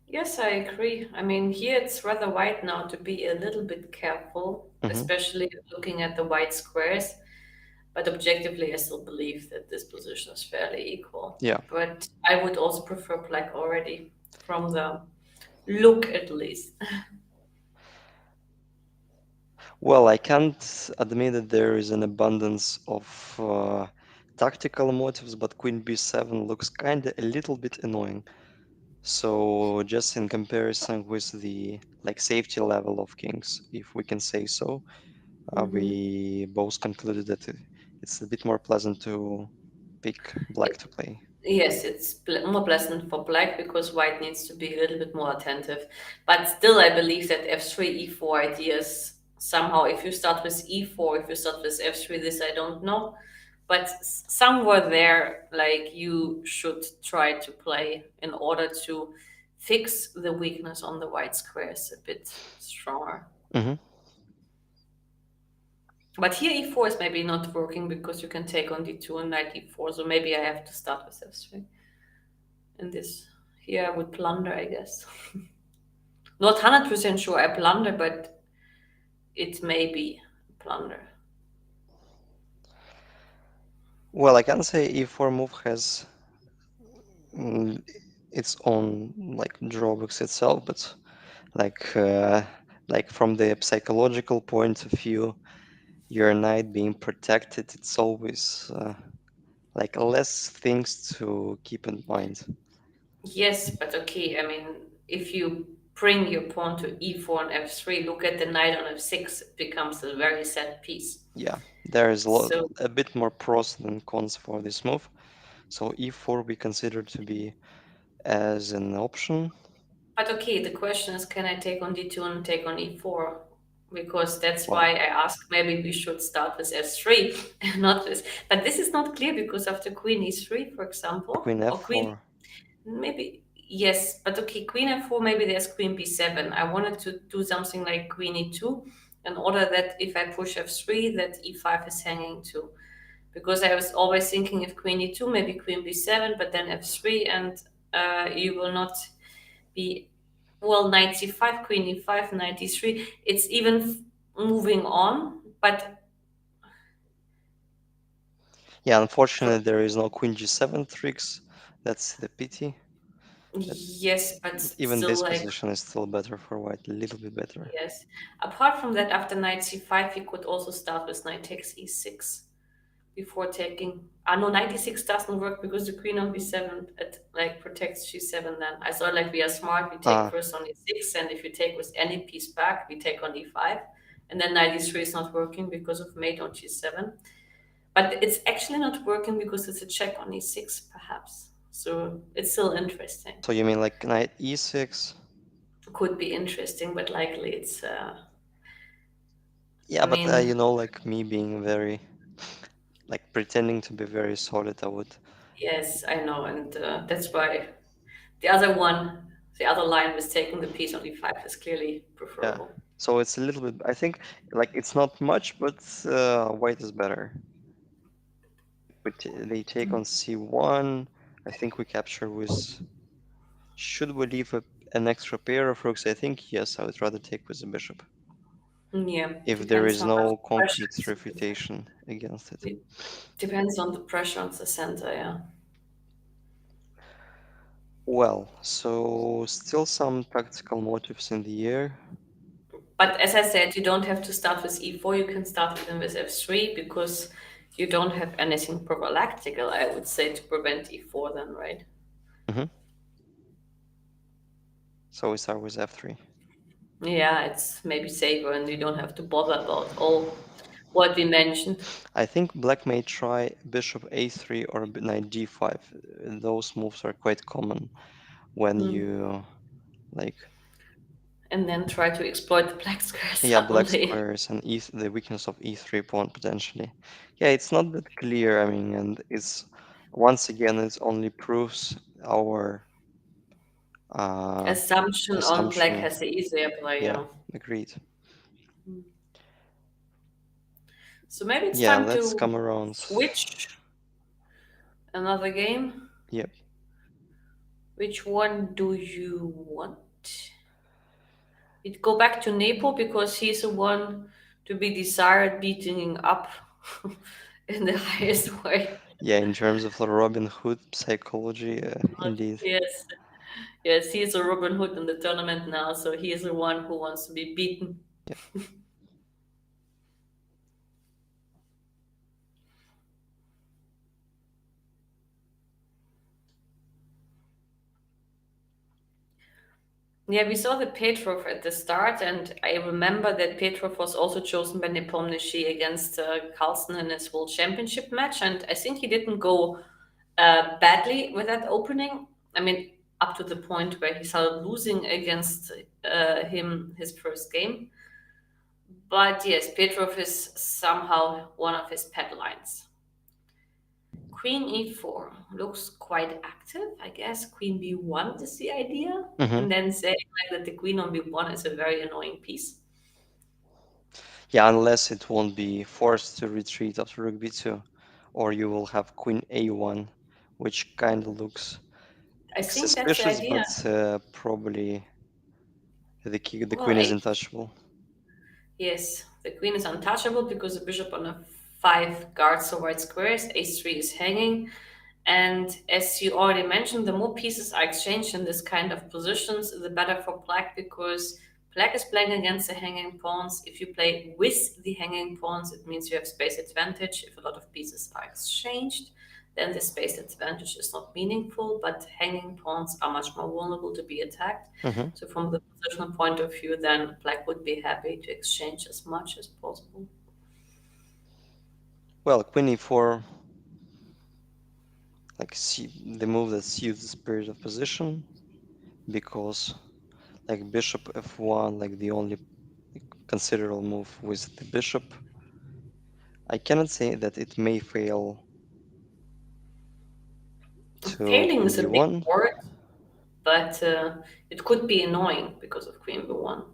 Yes, I agree. I mean, here it's rather white now to be a little bit careful, hmm especially looking at the white squares. But objectively, I still believe that this position is fairly equal. Yeah. But I would also prefer black already from the look at least. Well, I can't admit that there is an abundance of tactical motives, but Queen B7 looks kinda a little bit annoying. So just in comparison with the like safety level of kings, if we can say so, we both concluded that it's a bit more pleasant to pick black to play. Yes, it's more pleasant for black because white needs to be a little bit more attentive. But still, I believe that f3, e4 ideas somehow, if you start with e4, if you start with f3, this I don't know. but somewhere there, like you should try to play in order to fix the weakness on the white squares a bit stronger. Hmm. But here e4 is maybe not working because you can take on d2 and knight e4, so maybe I have to start with f3. And this here I would plunder, I guess. Not 100% sure I plunder, but it may be plunder. Well, I can say e4 move has mm, its own like drawbacks itself, but like uh, like from the psychological point of view, your knight being protected, it's always like less things to keep in mind. Yes, but okay, I mean, if you bring your pawn to e4 and f3, look at the knight on f6, it becomes a very sad piece. Yeah, there is So, a bit more pros than cons for this move. So e4 we consider to be as an option. but okay, the question is, can I take on d2 and take on e4? Because that's Well, why I asked maybe we should start with f3 and not with. But this is not clear because after queen e3, for example, queen or queen, f4. maybe, yes, but okay, queen f4, maybe there's queen b7. I wanted to do something like queen e2 in order that if I push f3, that e5 is hanging too. Because I was always thinking if queen e2, maybe queen b7, but then f3, and you will not be, well, knight c5, queen e5, knight e3. It's even moving on, but Yeah, for, unfortunately there is no queen g7 tricks. That's the pity. But yes, but even still, this like, position is still better for white, a little bit better. yes. Apart from that, after knight c5, you could also start with knight takes e6 before taking. No, knight e6 doesn't work because the queen on b7 it like protects g7. Then I thought like we are smart. We take Ah, first on e6, and if you take with any piece back, we take on e5, and then knight e3 is not working because of mate on g7. But it's actually not working because it's a check on e6, perhaps. So it's still interesting. so you mean like knight e6? Could be interesting, but likely it's. Yeah, I but mean, you know, like me being very, like pretending to be very solid, I would, yes, I know, and that's why the other one, the other line with taking the piece on e5 is clearly yeah. preferable. So it's a little bit, I think, like it's not much, but white is better. But they take on c1. I think we capture with. Should we leave an extra pair of rooks? I think yes. I would rather take with the bishop Yeah, if there depends is how much no pressure concrete is in the center. refutation against it. It depends on the pressure on the center, yeah. Well, so still some tactical motives in the air. But as I said, you don't have to start with e4, you can start even with f3 because you don't have anything prophylactical, I would say, to prevent e4 then, right? Hmm. So we start with f3. Yeah, it's maybe safer and you don't have to bother about all what we mentioned. I think black may try bishop a3 or knight g5. Those moves are quite common when Hmm. you like And then try to exploit the black square yeah black suddenly. squares and the weakness of e3 pawn potentially. Yeah, it's not that clear. I mean, and it's once again it only proves our uh, Assumption on black assumption. has the easier Yeah, player. agreed. So maybe it's Yeah, time let's to come around. switch another game. Yep. Which one do you want? We go back to Nepo because he's the one to be desired, beating up in the highest way. Yeah, in terms of the Robin Hood psychology, indeed. Yes, yes, he's a Robin Hood in the tournament now, so he is the one who wants to be beaten. Yep. Yeah, we saw the Petrov at the start, and I remember that Petrov was also chosen by Nepomniachtchi against Carlsen in his World Championship match, and I think he didn't go badly with that opening. I mean, up to the point where he started losing against him his first game. But yes, Petrov is somehow one of his pet lines. Queen e4 looks quite active, I guess. Queen b1 is the idea, Hmm. and then saying like that the queen on b1 is a very annoying piece. Yeah, unless it won't be forced to retreat after rook b2, or you will have queen a1, which kind of looks I like think that's the suspicious, idea. but probably the Well, queen is untouchable. yes, the queen is untouchable because the bishop on a 5 guards the white squares, h3 is hanging. And as you already mentioned, the more pieces are exchanged in this kind of positions, the better for black because black is playing against the hanging pawns. If you play with the hanging pawns, it means you have space advantage. If a lot of pieces are exchanged, then the space advantage is not meaningful, but hanging pawns are much more vulnerable to be attacked. Hmm. So from the positional point of view, then black would be happy to exchange as much as possible. Well, queen e4, like the move that suits the spirit of position, because like bishop f1, like the only considerable move with the bishop. I cannot say that it may fail to Failing queen is a big d1, word, but it could be annoying because of queen b1.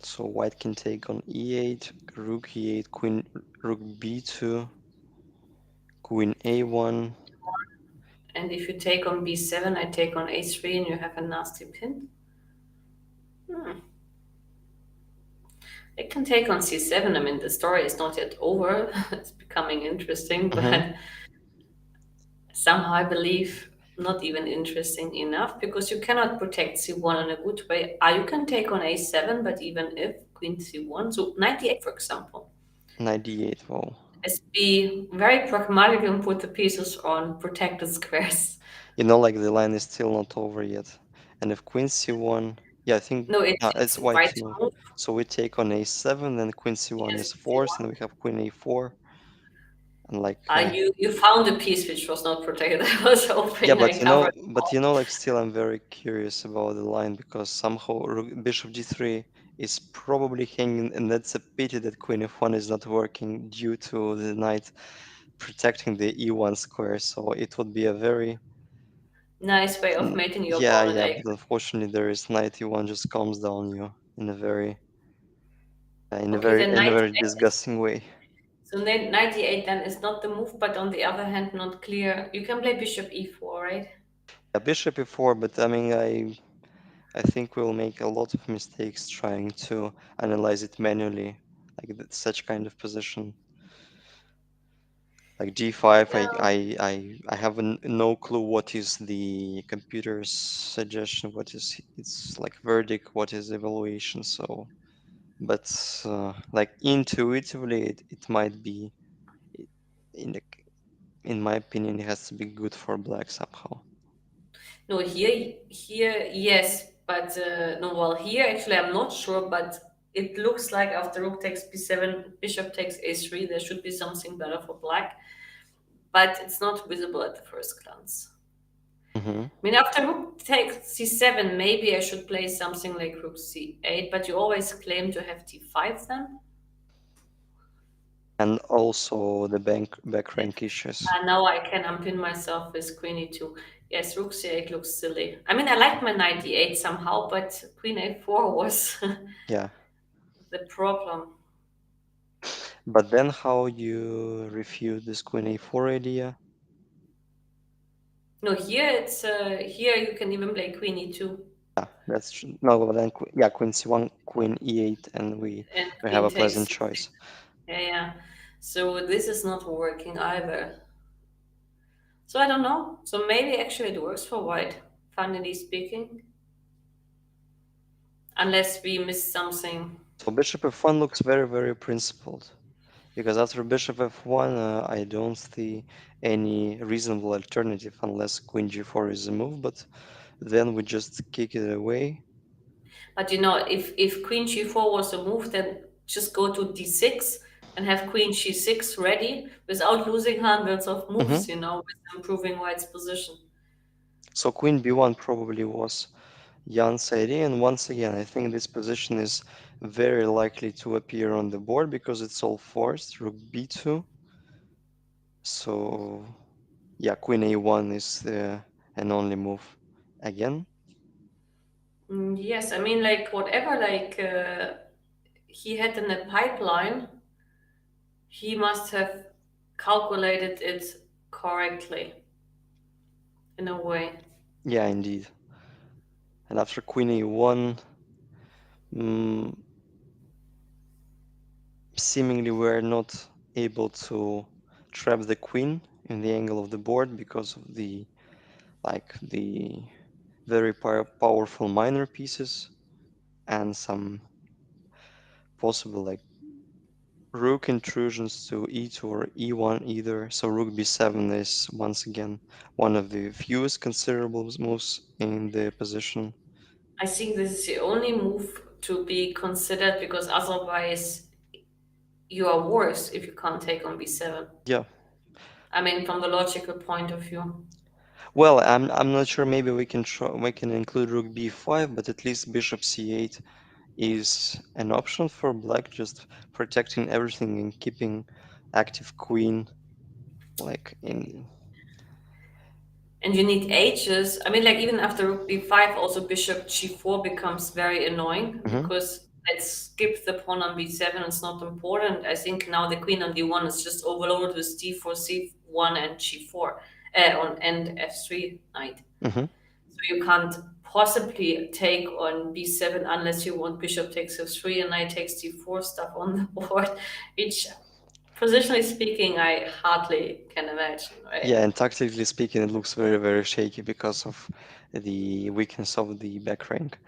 so white can take on e8, rook e8, queen rook b2, queen a1. And if you take on b7, I take on a3, and you have a nasty pin. Hmm. I can take on c7. I mean, the story is not yet over. It's becoming interesting, Hmm. but somehow I believe not even interesting enough because you cannot protect c1 in a good way. You can take on a7, but even if queen c1, so 98, for example, Knight d8, wow. is be very pragmatic and put the pieces on protected squares. Like the line is still not over yet. And if queen c1, yeah, I think No, it's it's it's right white's to move. move. So we take on a7, then queen c1 Yes, is forced, and c1. we have queen a4, and You found a piece which was not protected. I was yeah, hoping I covered. like still I'm very curious about the line because somehow bishop d3 is probably hanging, and that's a pity that queen f1 is not working due to the knight protecting the e1 square. So it would be a very Nice way of mating your yeah, opponent. yeah, I but unfortunately there is knight e1 just calms down you in a very Okay, then in a very 98 is disgusting way. so then 98 then is not the move, but on the other hand, not clear. You can play bishop e4, right? Yeah, bishop e4, but I mean I think we'll make a lot of mistakes trying to analyze it manually, like such kind of position. Like g5, Yeah. I have no clue what is the computer's suggestion, what is its like verdict, what is evaluation. So, but like intuitively, it might be i- in the, in my opinion, it has to be good for black somehow. No, here, yes, but no, well, here actually I'm not sure, but it looks like after rook takes b7, bishop takes a3, there should be something better for black, but it's not visible at the first glance. Hmm. I mean, after rook takes c7, maybe I should play something like rook c8, but you always claim to have d5 then. And also the back rank issues. Now I can unpin myself with queen e2. Yes, rook c8 looks silly. I mean, I liked my knight e8 somehow, but queen a4 was Yeah. the problem. But then how you refute this queen a4 idea? No, here here you can even play queen e2 Yeah, that's true. No, but then yeah, queen c1, queen e8, and and we have queen a takes pleasant c6. choice. Yeah, yeah. So this is not working either. So I don't know. So maybe actually it works for white, funnily speaking, unless we miss something. So bishop f1 looks very principled because after bishop f1, I don't see any reasonable alternative unless queen g4 is a move. But then we just kick it away. But if queen g4 was a move, then just go to d6 and have queen g6 ready without losing hundreds of Hmm. moves, with improving white's position. So queen b1 probably was Jan's idea, and once again, I think this position is very likely to appear on the board because it's all forced. Rook b2. So, yeah, queen a1 is the and only move again. Yes, I mean, like whatever, like he had in the pipeline, he must have calculated it correctly in a way. Yeah, indeed. And after queen a1, mm, seemingly we're not able to trap the queen in the angle of the board because of the very powerful minor pieces and some possible rook intrusions to e2 or e1 either. So rook b7 is once again one of the fewest considerable moves in the position. I think this is the only move to be considered because otherwise you are worse if you can't take on b7. Yeah. I mean, from the logical point of view. Well, I'm not sure. Maybe we can include rook b5, but at least bishop c8 is an option for black, just protecting everything and keeping active queen like in. And you need H's. I mean, like even after rook b5, also bishop g4 becomes very annoying Mhm, because let's skip the pawn on b7. It's not important. I think now the queen on d1 is just overloaded with d4, c1, and g4 on and f3 knight. mhm. So you can't possibly take on b7 unless you want bishop takes f3 and knight takes d4 stuff on the board, which positionally speaking, I hardly can imagine, Yeah, right? and tactically speaking, it looks very, very shaky because of the weakness of the back rank.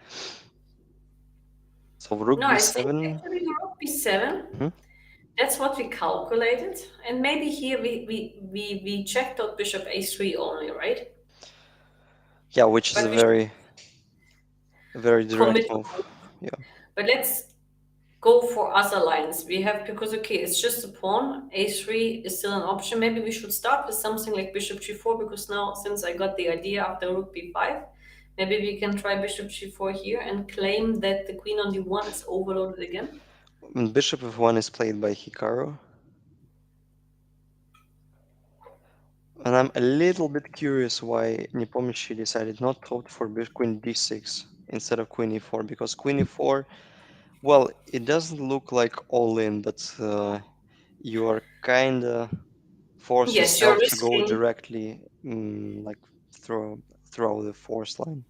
So rook No, I think b7. actually the rook b7, Mhm. that's what we calculated. And maybe here we checked out bishop a3 only, right? Yeah, which is a But we should very direct commit. move. Yeah. But let's go for other lines. We have, because okay, it's just a pawn. A3 is still an option. Maybe we should start with something like bishop g4 because now, since I got the idea after rook b5, maybe we can try bishop g4 here and claim that the queen on d1 is overloaded again. And bishop f1 is played by Hikaru. And I'm a little bit curious why Nepomniachtchi decided not to opt for queen d6 instead of queen e4, because queen e4, well, it doesn't look like all in, but you are kinda force Yes, you're yourself to go risking. directly like through the force line.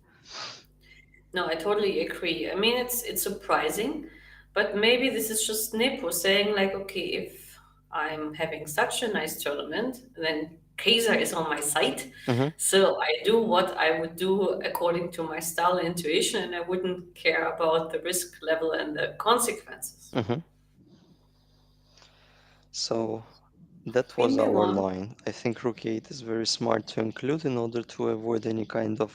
No, I totally agree. I mean, it's surprising, but maybe this is just Nepo saying like, okay, if I'm having such a nice tournament, then Kaiser is on my side. Hmm. So I do what I would do according to my style and intuition, and I wouldn't care about the risk level and the consequences. Hmm. So that was Queen our b1. line. I think rook 8 is very smart to include in order to avoid any kind of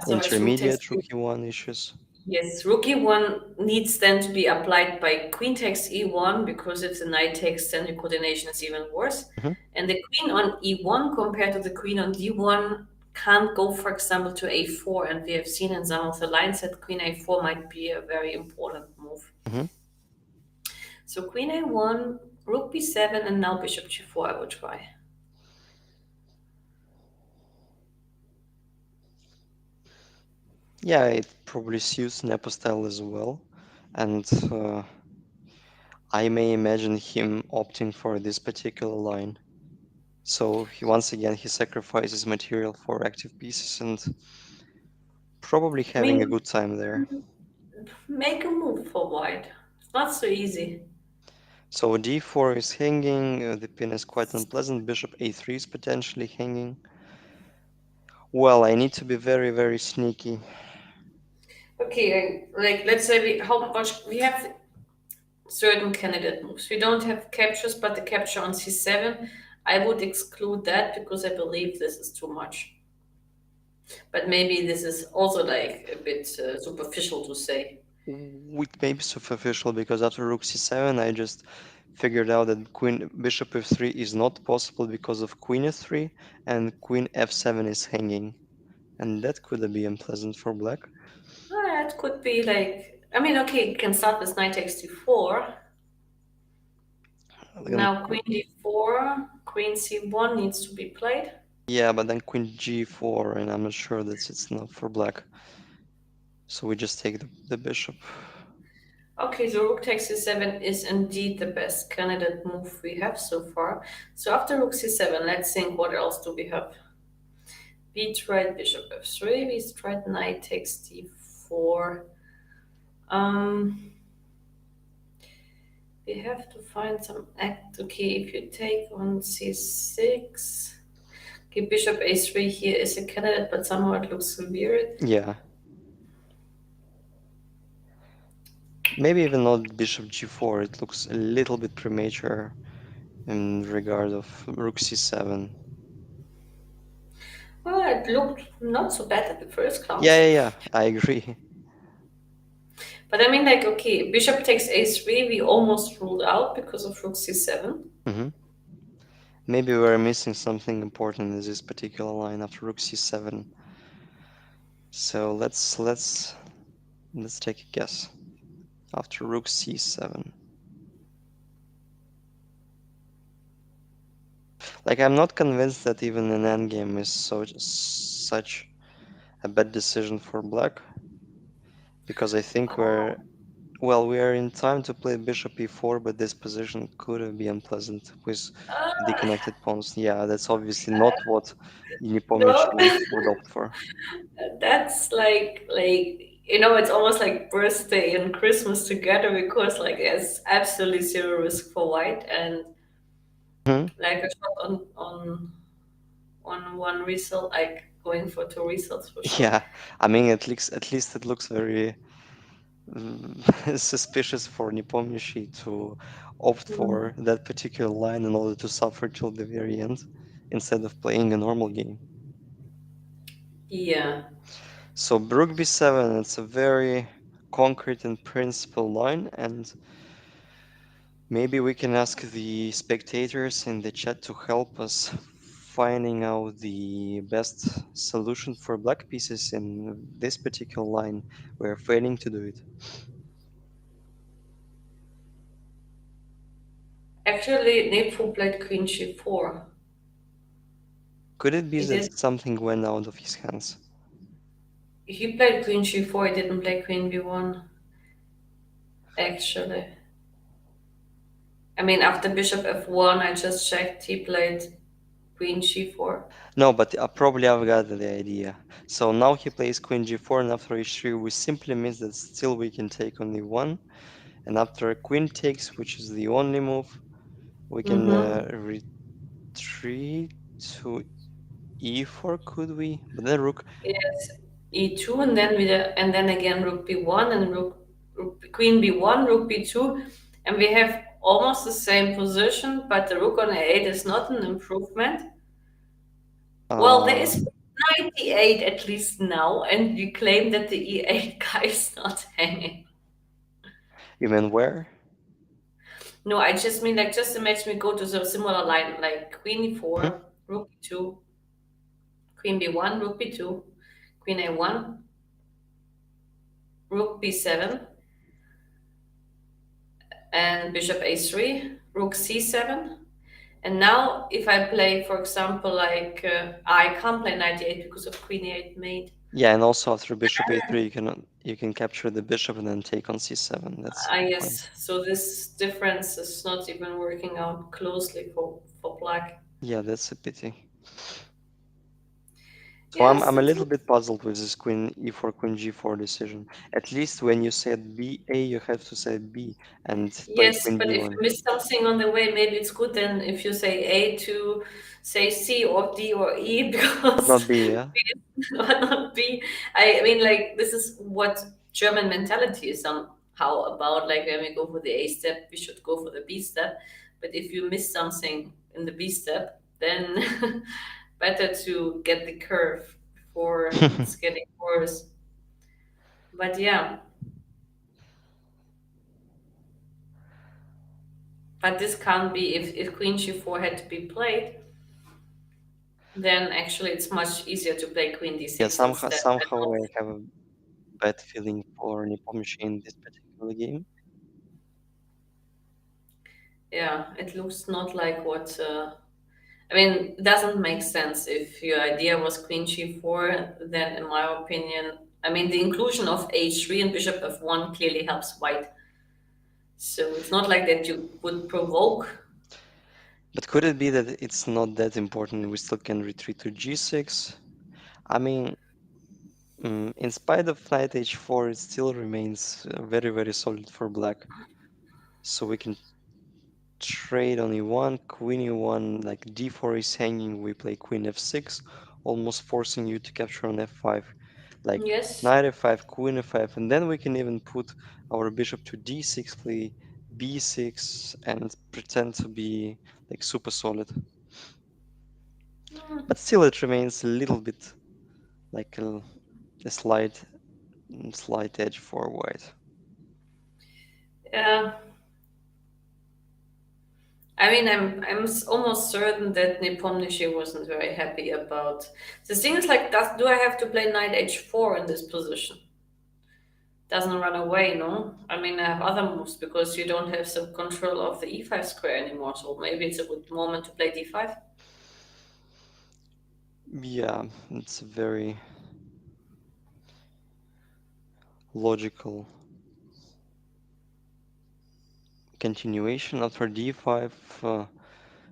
Otherwise, rook takes. intermediate rook e1 issues. Yes, rook e1 needs then to be applied by queen takes e1 because if the knight takes, then the coordination is even worse. Hmm. And the queen on e1 compared to the queen on d1 can't go, for example, to a4. And we have seen in some of the lines that queen a4 might be a very important move. Hmm. So queen a1, rook b7, and now bishop g4 I will try. Yeah, it probably suits Nepo style as well, and I may imagine him opting for this particular line. So once again he sacrifices material for active pieces and probably I having a mean, good time there. make a move for white. It's not so easy. So d4 is hanging, the pin is quite unpleasant, bishop a3 is potentially hanging. Well, I need to be very, very sneaky. Okay, like let's say how much we have certain candidate moves. We don't have captures, but the capture on c7, I would exclude that because I believe this is too much. But maybe this is also like a bit superficial to say. It may be superficial because after rook c7 I just figured out that queen bishop f3 is not possible because of queen f3 and queen f7 is hanging. And that could be unpleasant for black. that could be like, I mean, okay, it can start with knight takes d4. Then, Now queen d4, queen c1 needs to be played. yeah, but then queen g4, and I'm not sure that it's enough for black. So we just take the bishop. Okay, so rook takes c7 is indeed the best candidate move we have so far. So after rook c7, let's think what else do we have? We tried bishop f3, we tried knight takes d4. Um, we have to find some act. Okay, if you take on c6, okay, bishop a3 here is a candidate, but somehow it looks weird. Yeah. Maybe even not bishop g4. It looks a little bit premature in regard of rook c7. Well, it looked not so bad at the first Yeah, glance. yeah, yeah. I agree. But I mean, like, okay, bishop takes a3, we almost ruled out because of rook c7. Hmm. Maybe we're missing something important in this particular line after rook c7. So let's take a guess. After rook c7. Like, I'm not convinced that even an endgame is such a bad decision for black, because I think we are in time to play bishop e4, but this position could have been unpleasant with the Uh, connected pawns. Yeah, that's obviously not what no, Nepomic would opt for. that's it's almost like birthday and Christmas together because like there's absolutely zero risk for white and Hmm. like a shot on one result, like going for two results for sure. Yeah, I mean, at least it looks very suspicious for Nepomucci to opt for Mm. that particular line in order to suffer till the very end instead of playing a normal game. Yeah. So Rook b7, it's a very concrete and principled line, and maybe we can ask the spectators in the chat to help us finding out the best solution for black pieces in this particular line. We're failing to do it. Actually, Nepo played queen g4. Could it be He that did. something went out of his hands? He played queen g4. He didn't play queen b1. Actually, I mean, after bishop f1, I just checked. He played queen g4. No, but probably I've got the idea. So now he plays queen g4, and after h3 we simply miss that still we can take on e1, and after queen takes, which is the only move, we can Mm-hmm. retreat to e4, could we? But then rook, Yes, e2, and then and then again rook b1 and queen b1, rook b2, and we have almost the same position, but the rook on a8 is not an improvement. Well, there uh, is knight e8 at least now, and you claim that the e8 guy is not hanging. you mean where? No, I just mean like just imagine we go to the similar line like queen Mhm. e4, rook e2, queen b1, rook b2, queen a1, rook b7, and bishop a3, rook c7. And now, if I play, for example, I can't play knight e8 because of queen e8 mate. Yeah, and also after bishop a3, you can capture the bishop and then take on c7. That's I fine. guess so. This difference is not even working out closely for black. Yeah, that's a pity. So I'm Yes, a it's little bit puzzled with this queen e4, queen g4 decision. At least when you said ba, you have to say b and play yes, queen but if b1. you miss something on the way, maybe it's good then if you say A to say C or D or E But because not b, yeah? why not B? I mean, like this is what German mentality is somehow about. Like when we go for the A step, we should go for the B step. But if you miss something in the B step, then better to get the curve before it's getting worse. But yeah, but this can't be if Queen G4 had to be played, then actually it's much easier to play Queen Yeah, D6 somehow instead. somehow I have a bad feeling for Nepomniachtchi in this particular game. Yeah, it looks not like what. I mean, it doesn't make sense. If your idea was queen g4, then in my opinion, I mean, the inclusion of h3 and bishop f1 clearly helps white. So it's not like that you would provoke. But could it be that it's not that important? We still can retreat to g6. I mean, in spite of knight h4, it still remains very, very solid for black. So we can trade on e1, queen e1, like d4 is hanging, we play queen f6, almost forcing you to capture on f5. Like Yes. knight f5, queen f5, and then we can even put our bishop to d6, play b6, and pretend to be like super solid. But still, it remains a little bit like a slight edge for white. Yeah. I mean, almost certain that Nepomniachtchi wasn't very happy about. The thing is, like, do I have to play knight h4 in this position? Doesn't run away, no? I mean, I have other moves because you don't have some control of the e5 square anymore, so maybe it's a good moment to play d5. Yeah, it's a very logical continuation after d5.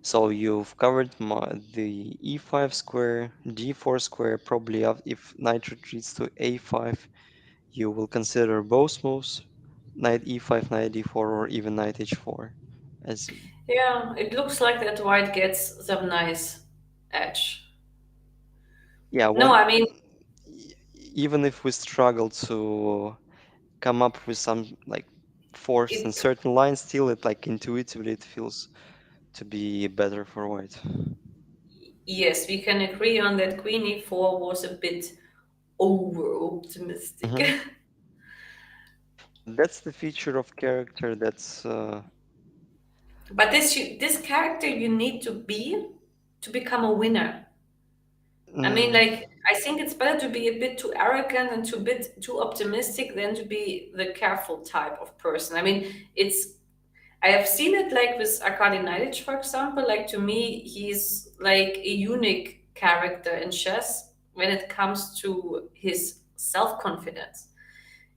So you've covered the e5 square, d4 square. Probably if knight retreats to a5, you will consider both moves, knight e5, knight d4, or even knight h4. As Yeah, it looks like that white gets some nice edge. yeah, No, what I mean, even if we struggle to come up with some like force in it. certain lines, still it like intuitively it feels to be better for white. Yes, we can agree on that queen e4 was a bit over optimistic. Hmm. Yeah, that's the feature of character that's But this character you need to be to become a winner. I mean, mm, like, I think it's better to be a bit too arrogant and too bit too optimistic than to be the careful type of person. I mean, it's I have seen it like with Arkady Neidich, for example. Like to me, he's like a unique character in chess when it comes to his self-confidence.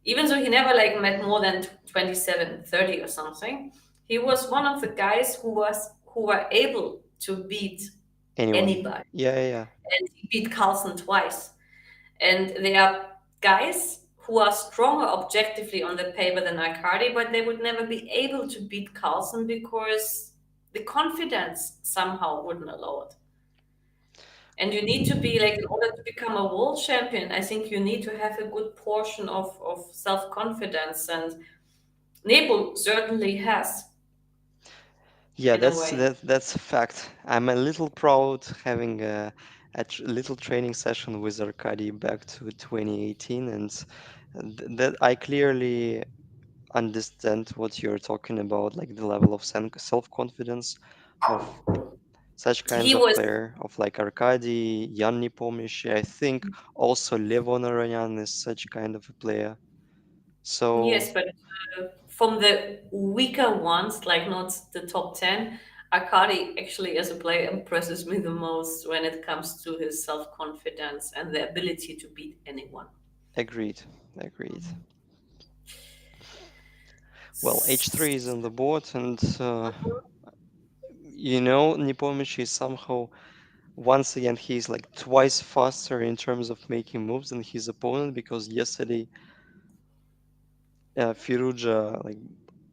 Even though he never like met more than 27, 30 or something, he was one of the guys who were able to beat anyone. anybody. Yeah, yeah, yeah. And he beat Carlsen twice. And they are guys who are stronger objectively on the paper than Arkady, but they would never be able to beat Carlsen because the confidence somehow wouldn't allow it. And you need to be like, in order to become a world champion, I think you need to have a good portion of self confidence. And Nepo certainly has, Yeah, in a way. that's a fact. I'm a little proud having a little training session with Arkady back to 2018, and that I clearly understand what you're talking about, like the level of self-confidence of like such kinds He of was, player, of like Arkady, Jan Nepomniachtchi. I think also Levon Aranyan is such kind of a player. So yes, but from the weaker ones, like not the top 10, Arkady actually as a player impresses me the most when it comes to his self confidence and the ability to beat anyone. agreed, agreed. Well, h3 is on the board, and Nepomniachtchi is somehow once again he's like twice faster in terms of making moves than his opponent because yesterday Firouzja, like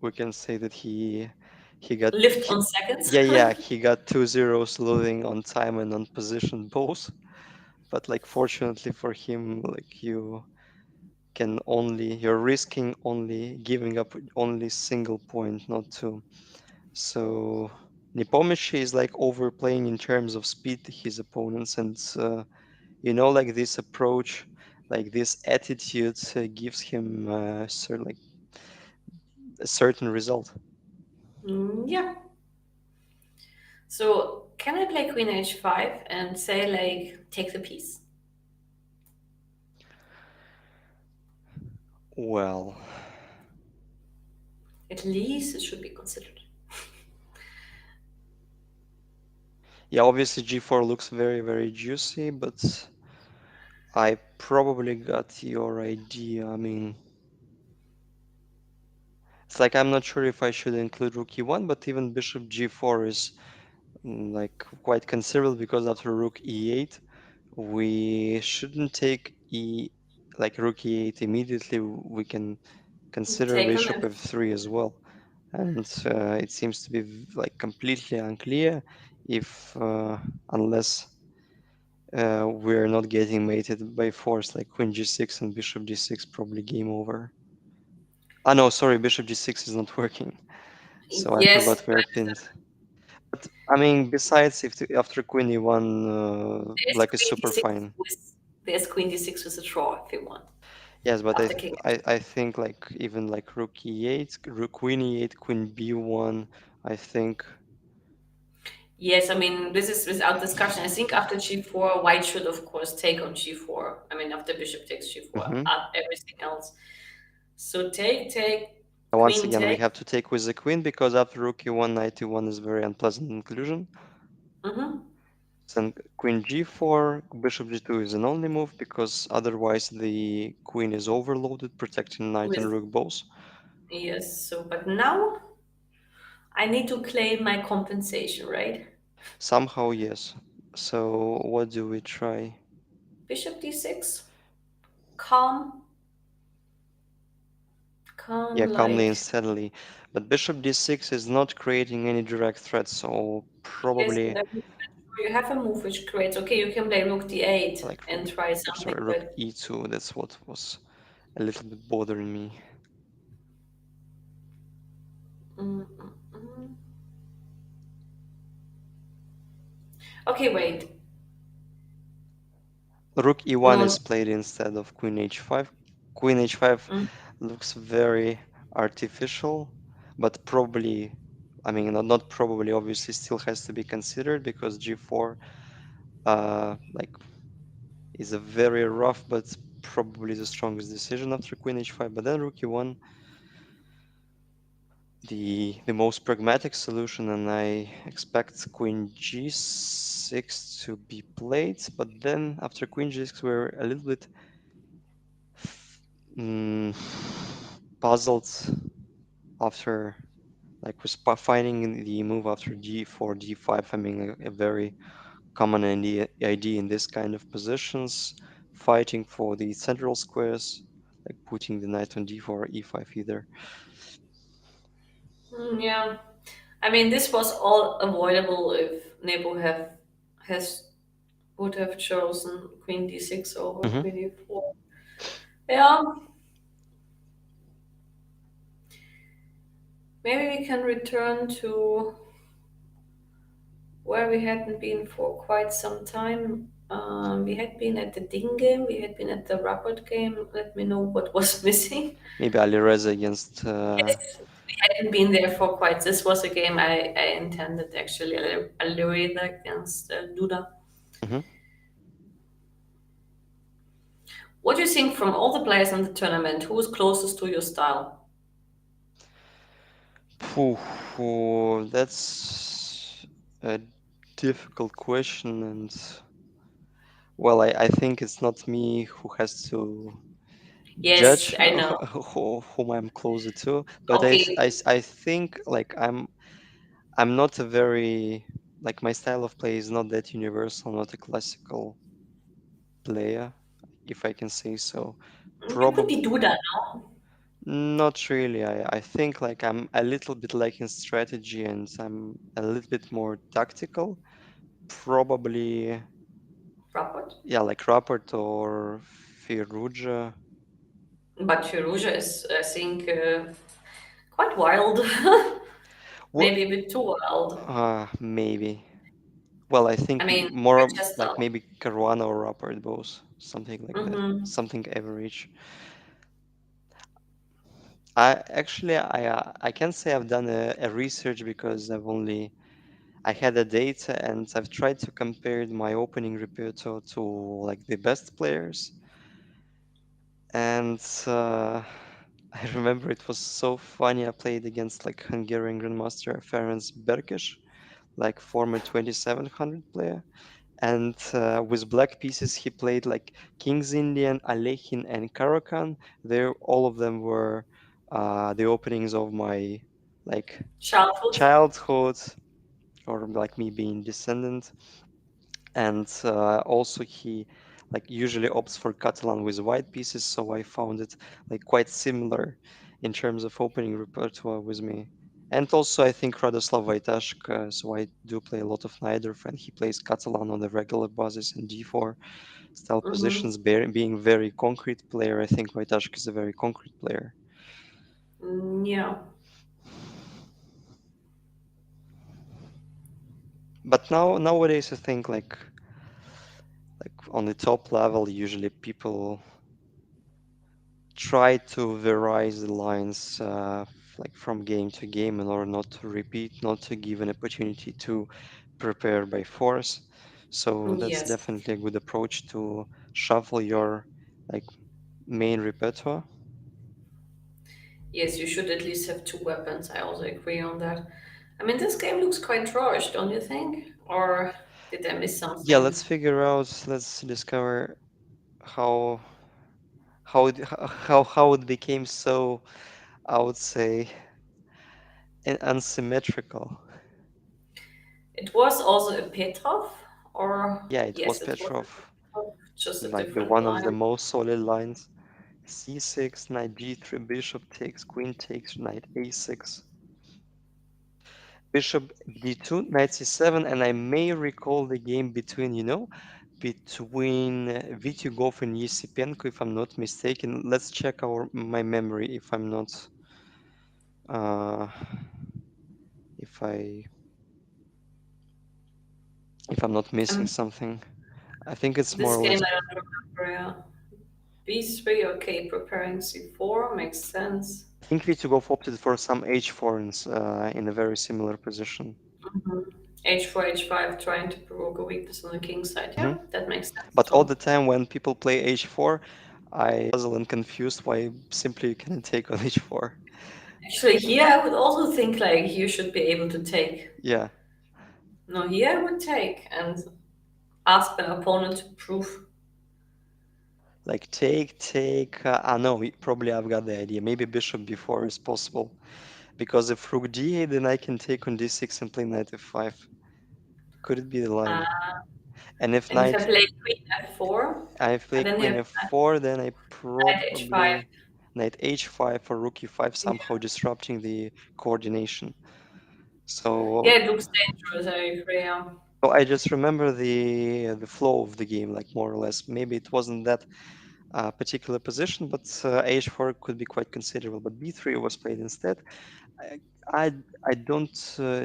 we can say that he got Lift on seconds. he got 2 zeros losing on time and on position both. But like fortunately for him, like you're risking only giving up only single point, not two. So Nepomniachtchi is like overplaying in terms of speed his opponents, and like this approach, like this attitude gives him like a certain result. Yeah. So can I play Queen H5 and say like take the piece? Well, At least it should be considered. yeah, obviously g4 looks very, very juicy, but I probably got your idea. I mean, it's like I'm not sure if I should include rook e1, but even bishop g4 is like quite considerable because after rook e8, we shouldn't take like rook e8 immediately. We can consider Take on bishop it. f3 as well. And it seems to be like completely unclear if unless we're not getting mated by force, like queen g6 and bishop g6, probably game over. Ah, no, sorry, bishop g6 is not working. So I Yes, forgot we're pinned. But I mean, besides, if after queen e1, there's black is queen super d6 fine. with there's queen d6 with a draw if you want. Yes, but After king f2. I think like even like rook e8, rook queen e8, queen b1. I think. Yes, I mean this is without discussion. I think after g4, white should of course take on g4. I mean after bishop takes g4, Mhm. everything else. So take, Once queen again, we take. have to take with the queen because after rook e1, knight e1 is very unpleasant inclusion. Mm-hmm. Then queen g4, bishop g2 is an only move because otherwise the queen is overloaded, protecting knight and With rook both. yes, so but now I need to claim my compensation, right? Somehow, yes. So what do we try? Bishop d6, calm, calm Yeah, calmly and like steadily. But bishop d6 is not creating any direct threat, so yes, probably but you have a move which creates okay, you can play rook d8 like and try sorry, something, rook but e2. That's what was a little bit bothering me. mm, mm, mm. Okay, wait. Rook e1 No, is played instead of queen h5. Queen h5 mm, looks very artificial, but probably, I mean, not probably, obviously still has to be considered because g4 like is a very rough but probably the strongest decision after queen h5. But then rook e1, the most pragmatic solution, and I expect queen g6 to be played. But then after queen g6, we're a little bit mm, puzzled after like finding the move after g4 d5. I mean, a very common idea in this kind of positions, fighting for the central squares, like putting the knight on d4 e5 either. yeah. I mean, this was all avoidable if Nepo have has would have chosen queen d6 over Hmm. queen e4. Yeah, maybe we can return to where we hadn't been for quite some time. We had been at the Ding game, we had been at the Rapport game. Let me know what was missing. Maybe Alireza against. Yes, we hadn't been there for quite. This was a game I intended actually. Alireza against Duda. Mhm. What do you think from all the players in the tournament? Who is closest to your style? Phew, that's a difficult question, and well, I think it's not me who has to Yes, judge I know. whom I'm closer to, but Okay, I think like I'm not a very like my style of play is not that universal, not a classical player, if I can say so. you could Probably be Duda now. not really. I think like I'm a little bit lacking strategy and I'm a little bit more tactical. Probably Rapport. yeah, like Rapport or Firouzja. But Firouzja is, I think, quite wild. What? Maybe a bit too wild. Maybe. Well, I I think mean, more like Manchester. maybe Caruana or Rapport both, something like that, Mm-hmm. something average. I can't say I've done a research because I had a data and I've tried to compare my opening repertoire to like the best players and I remember it was so funny. I played against like Hungarian Grandmaster Ferenc Berkes, like former 2700 player. And with black pieces, he played like King's Indian, Alekhine, and Karakan. There, all of them were the openings of my like Childhood. childhood, or like me being descendant. And also he like usually opts for Catalan with white pieces, so I found it like quite similar in terms of opening repertoire with me. And also I think Radoslav Vajtashk, so I do play a lot of Najdorf, and he plays Catalan on the regular basis in d4 style Mm-hmm. positions, being very concrete player. I think Vajtashk is a very concrete player. Yeah. But nowadays I think like on the top level usually people try to vary the lines like from game to game in order not to repeat, not to give an opportunity to prepare by force. So that's Yes. definitely a good approach to shuffle your like main repertoire. Yes, you should at least have two weapons. I also agree on that. I mean, this game looks quite drawish, don't you think? Or did I miss Yeah, something? let's figure out. Let's discover how how it became so. I would say unsymmetrical. It was also a Petrov, or Yeah, it was yes, it was Petrov, a Petrov, just a like the different one of the line. most solid lines. C6, knight g3, bishop takes, queen takes, knight a6, bishop d2, knight c7, and I may recall the game between, between Vityugov and Yesipenko, if I'm not mistaken. Let's check my memory uh, if I if I'm not missing Um, something. I think it's more this or game less. I don't remember. Yeah. B3, okay, preparing C4 makes sense. I think Vityugov opted for some h4 in a very similar position. Hmm. H4, H5, trying to provoke a weakness on the king side. Mhm. Yeah, that makes sense But all too. the time when people play h4, I puzzle and confused why simply you cannot take on h4. Actually, here I would also think like you should be able to take. Yeah, No, here I would take and ask my opponent to prove. like take. No, probably I've got the idea. Maybe bishop b4 is possible because if rook d8, then I can take on d6 and play knight f5. Could it be the Uh, line? And if and if I knight, play queen f4, I and play then you queen have f4, then I knight h5. probably knight h5 or rook e5, Yeah, somehow disrupting the coordination. So, yeah, it looks dangerous. I agree. Yeah. so I just remember the flow of the game, like more or less. Maybe it wasn't that particular position, but h4 could be quite considerable. But b3 was played instead. I I, I don't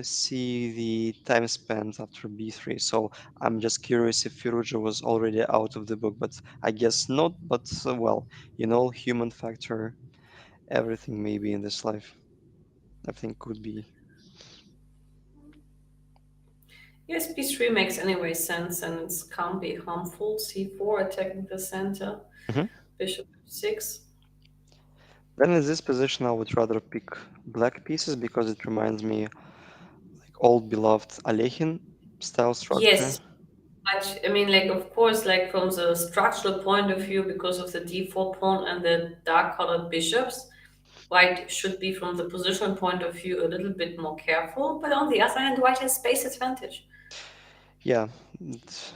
see the time spent after b3, so I'm just curious if Firouzja was already out of the book, but I guess not. But well, human factor, everything maybe in this life, I think could be. Yes, b3 makes anyway sense, and it can't be harmful. c4 attacking the center. Mhm. Bishop f6. Then in this position, I would rather pick black pieces because it reminds me like old beloved Alekhine style structure. Yes, but I mean, like, of course, like from the structural point of view, because of the d4 pawn and the dark colored bishops, white should be, from the position point of view, a little bit more careful. But on the other hand, white has space advantage. Yeah, it's-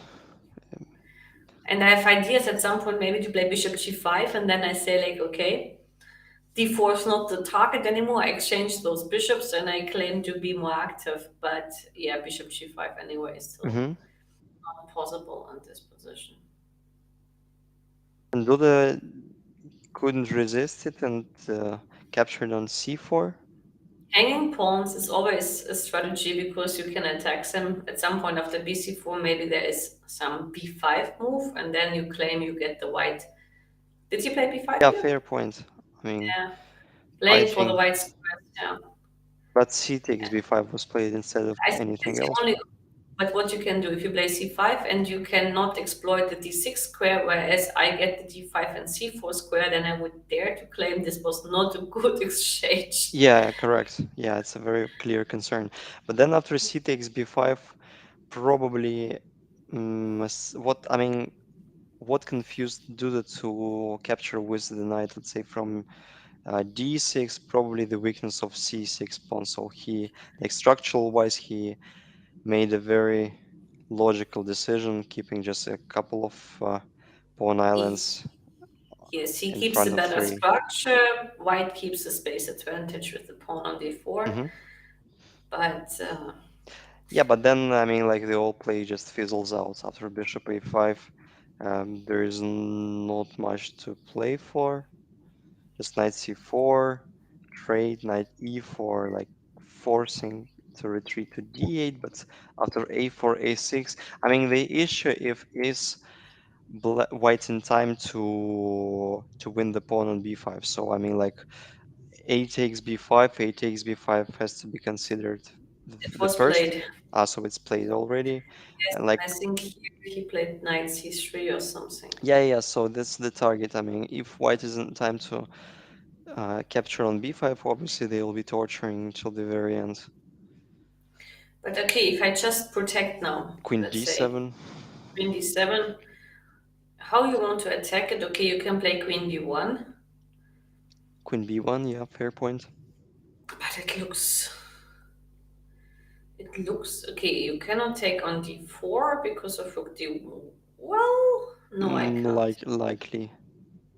And I have ideas at some point maybe to play bishop g5, and then I say, like, okay, d4 is not the target anymore. I exchange those bishops and I claim to be more active. But yeah, bishop g5 anyway is still mhm. not possible in this position. And Duda couldn't resist it and captured on c4. Hanging pawns is always a strategy because you can attack them at some point after bc4. Maybe there is some b5 move, and then you claim you get the white. Did you play b5 Yeah, here? fair point. I mean, Yeah, I playing for the think, white squares. Yeah, but c takes b5 was played instead of I think anything that's the else. only. But what you can do if you play c5 and you cannot exploit the d6 square, whereas I get the d5 and c4 square, then I would dare to claim this was not a good exchange. Yeah, correct. Yeah, it's a very clear concern. But then after c takes b5, probably what I mean, what confused Duda to capture with the knight, let's say from d6, probably the weakness of c6 pawn. So he, like structural wise, he made a very logical decision, keeping just a couple of pawn He, islands yes, he in keeps the front of better three. structure. White keeps the space advantage with the pawn on d4. Hmm. But Yeah, but then I mean, like the whole play just fizzles out after bishop a5. There is not much to play for. Just knight c4, trade, knight e4, like forcing to retreat to d8. But after a4, a6, I mean, the issue if is white in time to win the pawn on b5. So I mean, like a takes b5, a takes b5 has to be considered it the was first. played. Ah, so it's played already. Yes, And like, I think he played knight c3 or something. yeah, yeah, so that's the target. I mean, if white is in time to capture on b5, obviously they will be torturing till the very end. But okay, if I just protect now, Queen let's say d7, queen d7, how you want to attack it? Okay, you can play queen d1, queen b1, yeah, fair point. but it looks okay. You cannot take on d4 because of rook d. Well, no, I can't. Likely.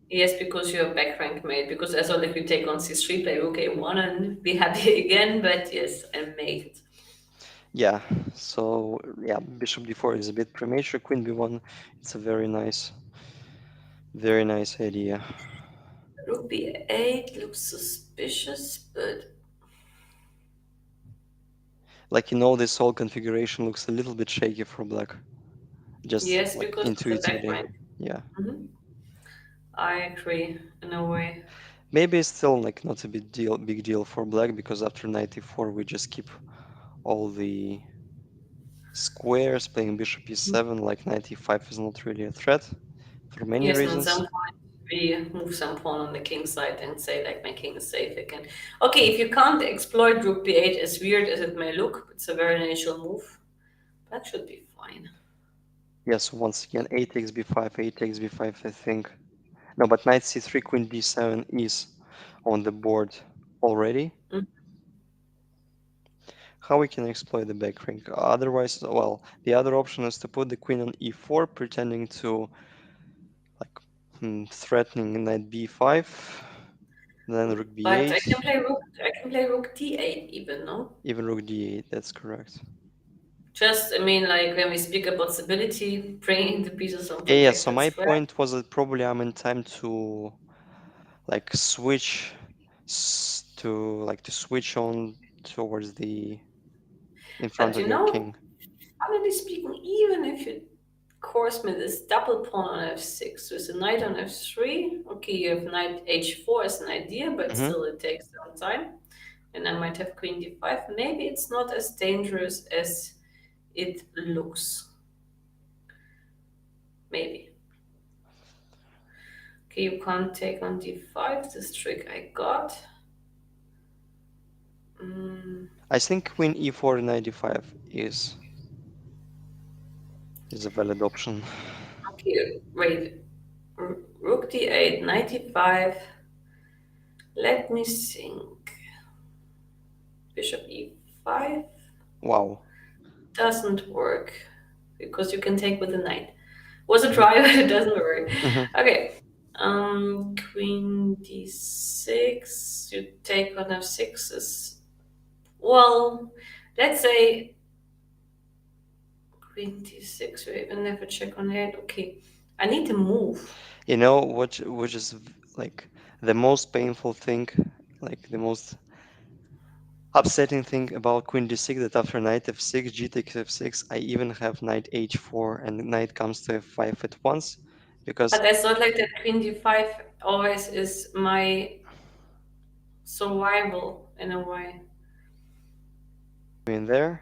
Yes, because you're back rank mate. Because as well, if you take on c3, play rook a1 and be happy again. But yes, I made it. Yeah, so yeah, bishop d4 is a bit premature. Queen b1, it's a very nice idea. Rook b8 looks suspicious, but Like, this whole configuration looks a little bit shaky for black, just yes, like because of the back intuitively. rank. Yeah, Mhm. I agree in a way. maybe it's still like not a big deal for black because after 94 we just keep all the squares. Playing bishop e7 like 95 is not really a threat for many Yes, and at reasons. some point we move some pawn on the king side and say like my king is safe again. Okay, if you can't exploit rook b8, as weird as it may look, it's a very natural move. That should be fine. Yes, once again, a takes b5, a takes b5, I think. No, but knight c3, queen d7 is on the board already. Mm. How we can exploit the back rank? Otherwise, well, the other option is to put the queen on e4, pretending to like threatening knight b5, then rook But I b8, can play rook. I can play rook d8 even, no? even rook d8. That's correct. Just I mean, like when we speak about stability, bringing the pieces of the Yeah, yeah. back. So That's my where. point was that probably I'm in time to like switch to switch on towards the in front But of your king. honestly speaking, even if you course me this double pawn on f6 with a knight on f3, okay, you have knight h4 as an idea, but Hmm. still it takes some time. And I might have queen d5. Maybe it's not as dangerous as it looks. Maybe. Okay, you can't take on d5. This trick I got. Mm, I think queen e4 95 is a valid option. okay, wait. Rook d8, 95. Let me think. Bishop e5 Wow. doesn't work because you can take with the knight. Was a Hmm. try, but it doesn't work. Hmm. Okay. Queen d6. You take on f6 is well. Let's say queen d6. We even never check on it. Okay, I need to move. Which is like the most painful thing, like the most upsetting thing about queen d6 that after knight f6, g takes f6, I even have knight h4 and knight comes to f5 at once because But I thought like that queen d5 always is my survival in a way. in there.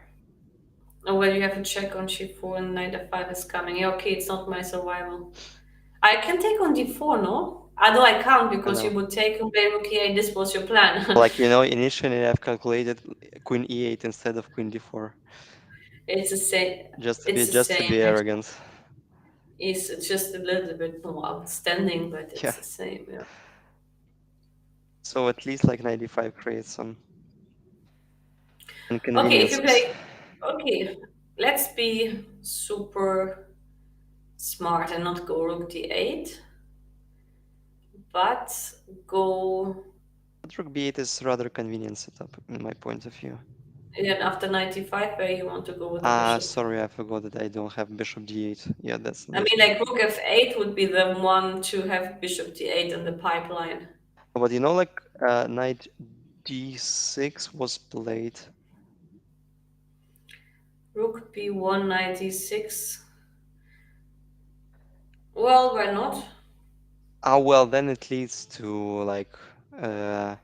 Oh, well, you have a check on c4 and knight f5 is coming. Yeah, okay, it's not my survival. I can take on d4, no? Although I can't I because you know. would take and play rook e8. This was your plan. Like, initially I've calculated queen e8 instead of queen d4, It's the same. just to be It's the just to same. be arrogant. It's just a little bit more outstanding, but Yeah. it's the same. Yeah. So at least like 95 creates some Okay, if you inconveniences. play, okay, let's be super smart and not go rook d8, but go But rook b8 is rather convenient setup in my point of view. then after 95 where you want to go with the bishop. Sorry, I forgot that I don't have bishop d8. Yeah, that's I mean, different. like rook f8 would be the one to have bishop d8 in the pipeline. But like knight d6 was played. Rook b1, knight d6. Well, why not? Well, then it leads to like uh,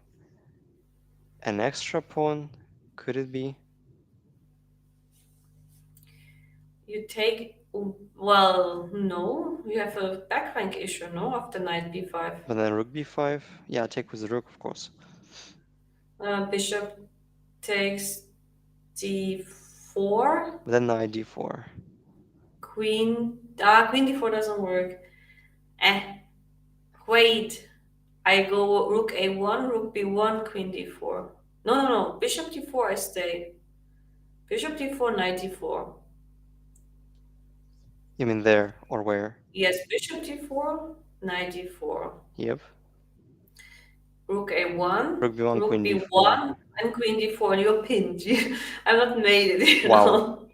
an extra pawn. Could it be? You take, well, no, you have a back rank issue, no, after knight b5. But then rook b5. Yeah, take with the rook, of course. Bishop takes d4, But then knight d4. queen d4 doesn't work. Eh, wait, I go rook a1, rook b1, queen d4. No, no, no, bishop d4 I stay. Bishop d4, knight d4. You mean there or where? Yes, bishop d4, knight d4. Yep. Rook a1, Rook b1, rook queen d4. b1, and queen d4, and you're pinned. I'm not made it, Wow,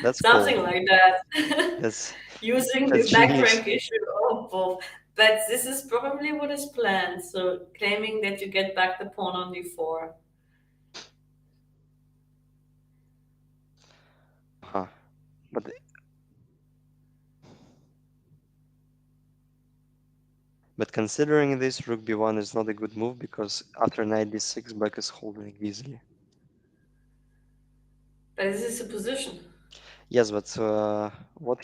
that's cool. Something like that. That's Using that's the back genius. rank issue of both. But this is probably what is planned. So claiming that you get back the pawn on d4. Huh. But considering this, rook b1 is not a good move because after knight d6, black is holding easily. But this is a position. Yes, but what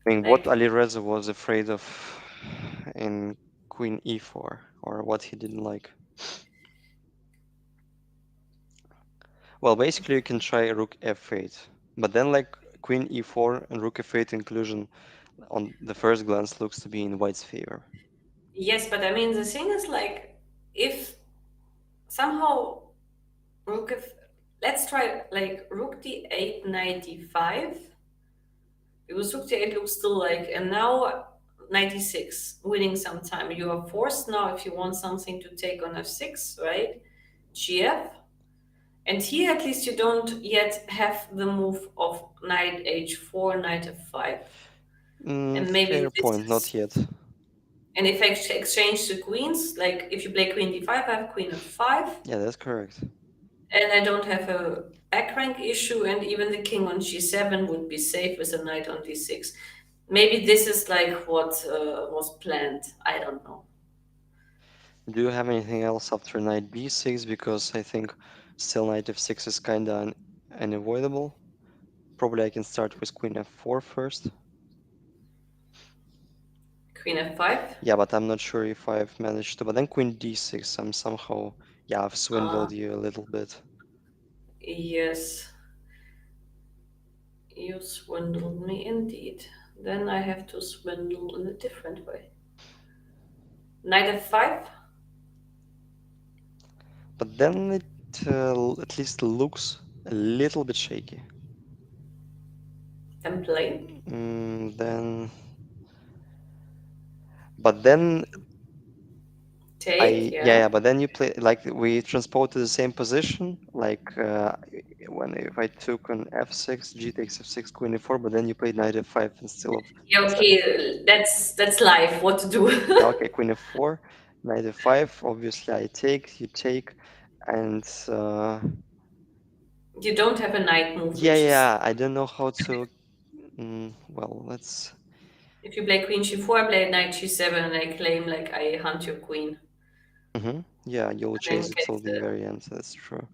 Like, Alireza was afraid of in queen e4, or what he didn't like. Well, basically you can try rook f8, but then like queen e4 and rook f8 inclusion on the first glance looks to be in white's favor. yes, but I mean, the thing is like, if somehow rook f, let's try like rook d8, knight d5. Because rook d8 looks still like, and now 96, winning some time. You are forced now if you want something to take on f6, right? Gf. And here at least you don't yet have the move of knight h4, knight f5. And maybe Fair this point, not is, yet. and if I exchange the queens, like if you play queen d5, I have queen f5, Yeah, that's correct. and I don't have a back rank issue, and even the king on g7 would be safe with a knight on d6. Maybe this is like what was planned. I don't know. Do you have anything else after knight b6? Because I think still knight f6 is kinda unavoidable. Probably I can start with queen f4 first. Queen f5. Yeah, but I'm not sure if I've managed to. But then queen d6, I'm somehow, yeah, I've Uh, swindled you a little bit. yes, you swindled me indeed. Then I have to swindle in a different way. Knight f5. But then it at least looks a little bit shaky. Then play. Then, but then Take. yeah, Yeah. yeah, but then you play like we transport to the same position, like when if I took on f6, g takes f6, queen e4, but then you played knight f5 Yeah. instead. Okay. That's life. What to do? Yeah, okay, queen f4, knight f5. Obviously, I take, you take, and You don't have a knight move, yeah, which is yeah, I don't know how to. Well, let's. if you play queen g4, I play knight g7, and I claim like I hunt your queen, Yeah, you'll and then chase it get till the the. very end. That's true.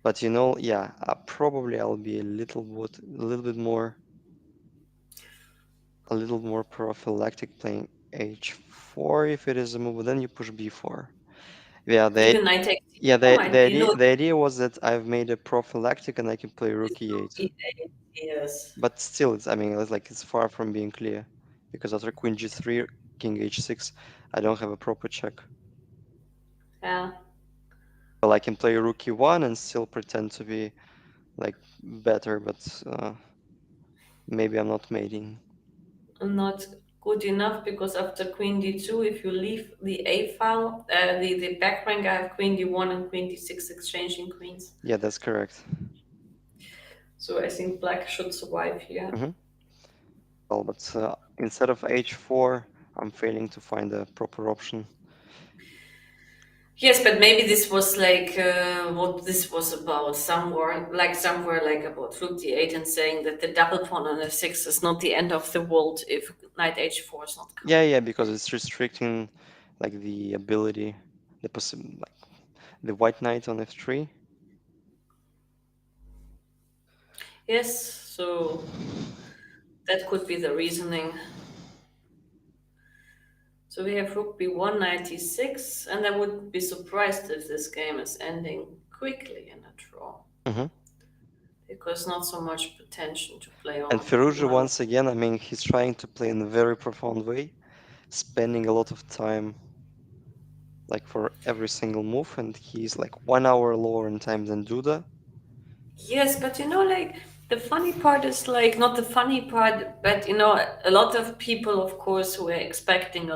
But yeah, probably I'll be a little more prophylactic playing h4 if it is a move. But then you push b4. Yeah, Even knight takes yeah, d4 might, you know, the idea was that I've made a prophylactic and I can play it's rook rook e8. e8. Yes. But still, I mean, it's far from being clear because after queen g3, king h6, I don't have a proper check. Yeah. Well, I can play rook e1 and still pretend to be like better, but maybe I'm not mating. Not good enough because after queen d2, if you leave the a file, the back rank, I have queen d1 and queen d6 exchanging queens. Yeah, that's correct. So I think black should survive here. Hmm. Well, but instead of h4, I'm failing to find a proper option. Yes, but maybe this was like what this was about. Somewhere like about rook d8 and saying that the double pawn on f6 is not the end of the world if knight h4 is not Yeah, coming. yeah, because it's restricting like the ability, like the white knight on f3. Yes, so that could be the reasoning. So we have rook b1, knight e6, and I would be surprised if this game is ending quickly in a draw Hmm. because not so much potential to play And on Firouzja, my. once again, I mean, he's trying to play in a very profound way, spending a lot of time like for every single move, and he's like 1 hour lower in time than Duda. Yes, but like the funny part is like not the funny part, but a lot of people, of course, who were expecting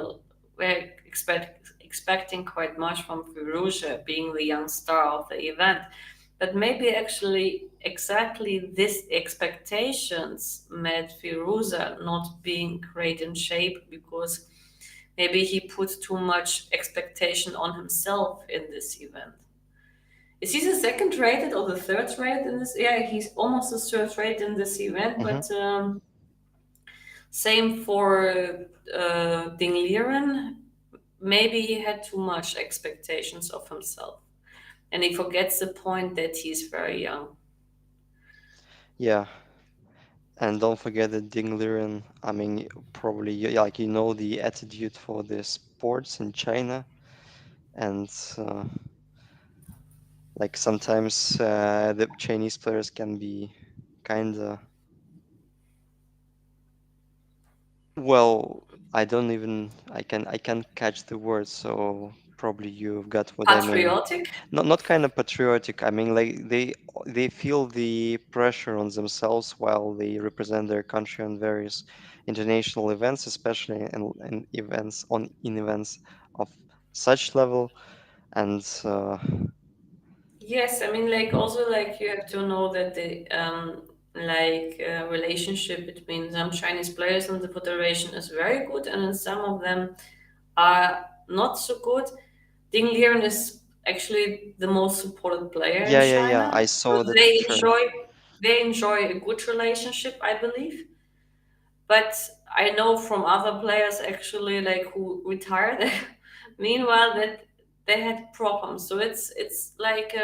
quite much from Firouzja being the young star of the event. But maybe actually exactly this expectations made Firouzja not being great in shape because maybe he put too much expectation on himself in this event. Is he the second rated or the third rated in this? Yeah, he's almost the third rated in this event, Hmm. but same for Ding Liren. Maybe he had too much expectations of himself, and he forgets the point that he's very young. Yeah, and don't forget that Ding Liren, I mean, probably like the attitude for the sports in China, and like sometimes the Chinese players can be kind of well. I can't catch the word, so probably you've got what I mean. Patriotic? Not kind of patriotic. I mean, like they feel the pressure on themselves while they represent their country on various international events, especially in events of such level. And Yes, I mean, like also like you have to know that the relationship between some Chinese players and the federation is very good, and then some of them are not so good. Ding Liren is actually the most supported player in yeah, yeah, yeah. China, I so saw that they trend. enjoy a good relationship, I believe. But I know from other players actually like who retired meanwhile that they had problems. So it's like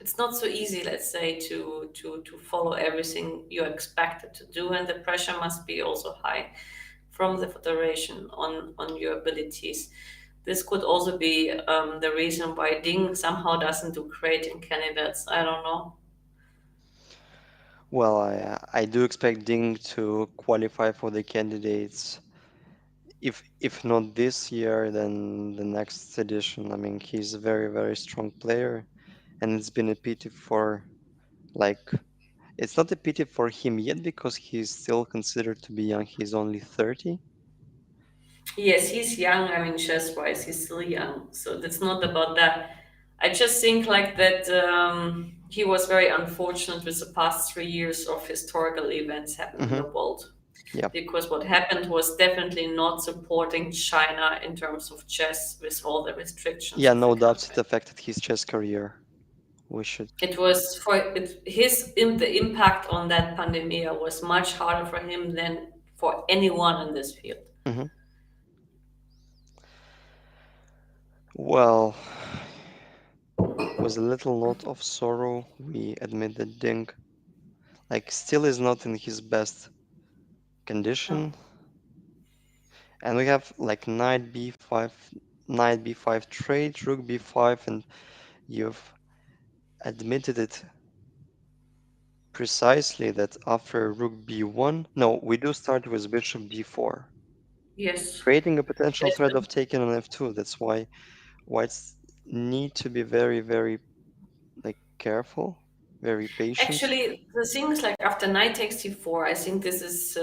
it's not so easy, let's say, to follow everything you're expected to do, and the pressure must be also high from the federation on your abilities. This could also be the reason why Ding somehow doesn't do great in candidates. I don't know. Well, I do expect Ding to qualify for the candidates. If not this year, then the next edition. I mean, he's a very, very strong player, and it's been a pity for like it's not a pity for him yet because he's still considered to be young. He's only 30. Yes, he's young. I mean, chess wise, he's still young. So that's not about that. I just think like that he was very unfortunate with the past 3 years of historical events happening in Hmm. the world. Yeah. Because what happened was definitely not supporting China in terms of chess with all the restrictions Yeah, of the no doubt it country. affected his chess career. We should. It was the impact on that pandemic was much harder for him than for anyone in this field. Hmm. Well, with a little note of sorrow, we admit that Ding still is not in his best No. condition. And we have knight b5 trade, rook b5, and you've admitted it precisely that after rook b1, no, we do start with bishop d4, Yes. creating a potential Yes. threat of taking on f2. That's why whites need to be very, very careful, very patient. Actually, the thing is, like after knight takes c4, I think this is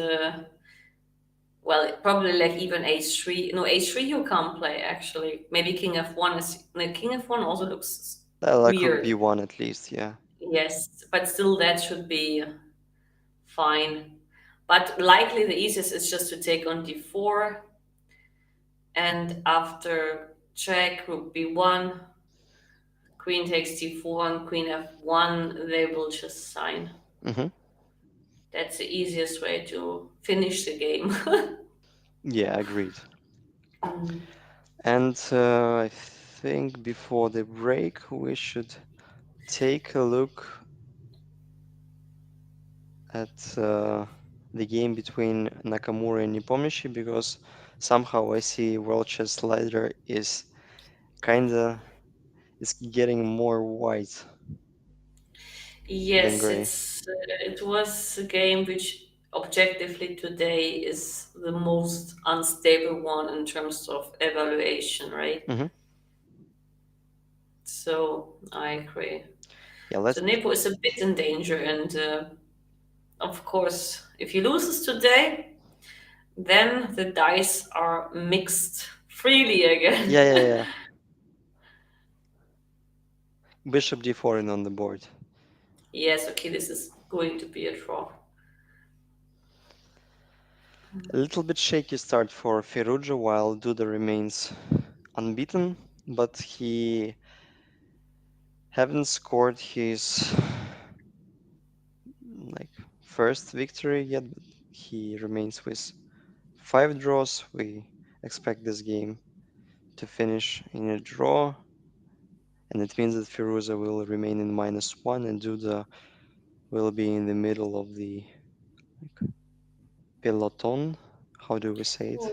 well, probably like even h3. No, h3 you can't play actually. Maybe king f1 is no, king f1 also looks Like rook weird. b1 at least, yeah. Yes, but still that should be fine. But likely the easiest is just to take on d4, and after check rook b1, queen takes d4 and queen f1, they will just sign. hmm That's the easiest way to finish the game. Yeah, agreed. Mm. And I think before the break, we should take a look at the game between Nakamura and Nepomniachtchi because somehow I see World Chess Slider is kinda is getting more white than Yes, gray. it was a game which objectively today is the most unstable one in terms of evaluation, right? hmm So I agree. Yeah, So let's. Nepo is a bit in danger, and of course, if he loses today, then the dice are mixed freely again. Yeah, yeah, yeah. Bishop d4 in on the board. Yes, okay, this is going to be a draw. A little bit shaky start for Firouzja while Duda remains unbeaten, but he haven't scored his like first victory yet. But he remains with 5 draws. We expect this game to finish in a draw, and it means that Firouzja will remain in -1 and Duda will be in the middle of the like, peloton. How do we say it?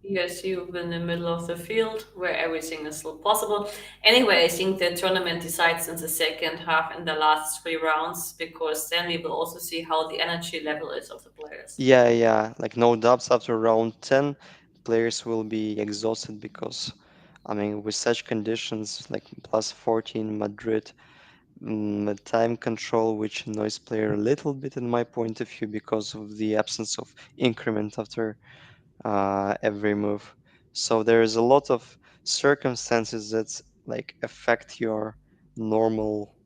Yes, you're in the middle of the field where everything is still possible. Anyway, I think the tournament decides in the second half in the last 3 rounds because then we will also see how the energy level is of the players. Yeah, yeah, like no doubts after round 10, players will be exhausted because, I mean, with such conditions like +14 Madrid, time control, which annoys player a little bit in my point of view because of the absence of increment after every move. So there is a lot of circumstances that affect your normal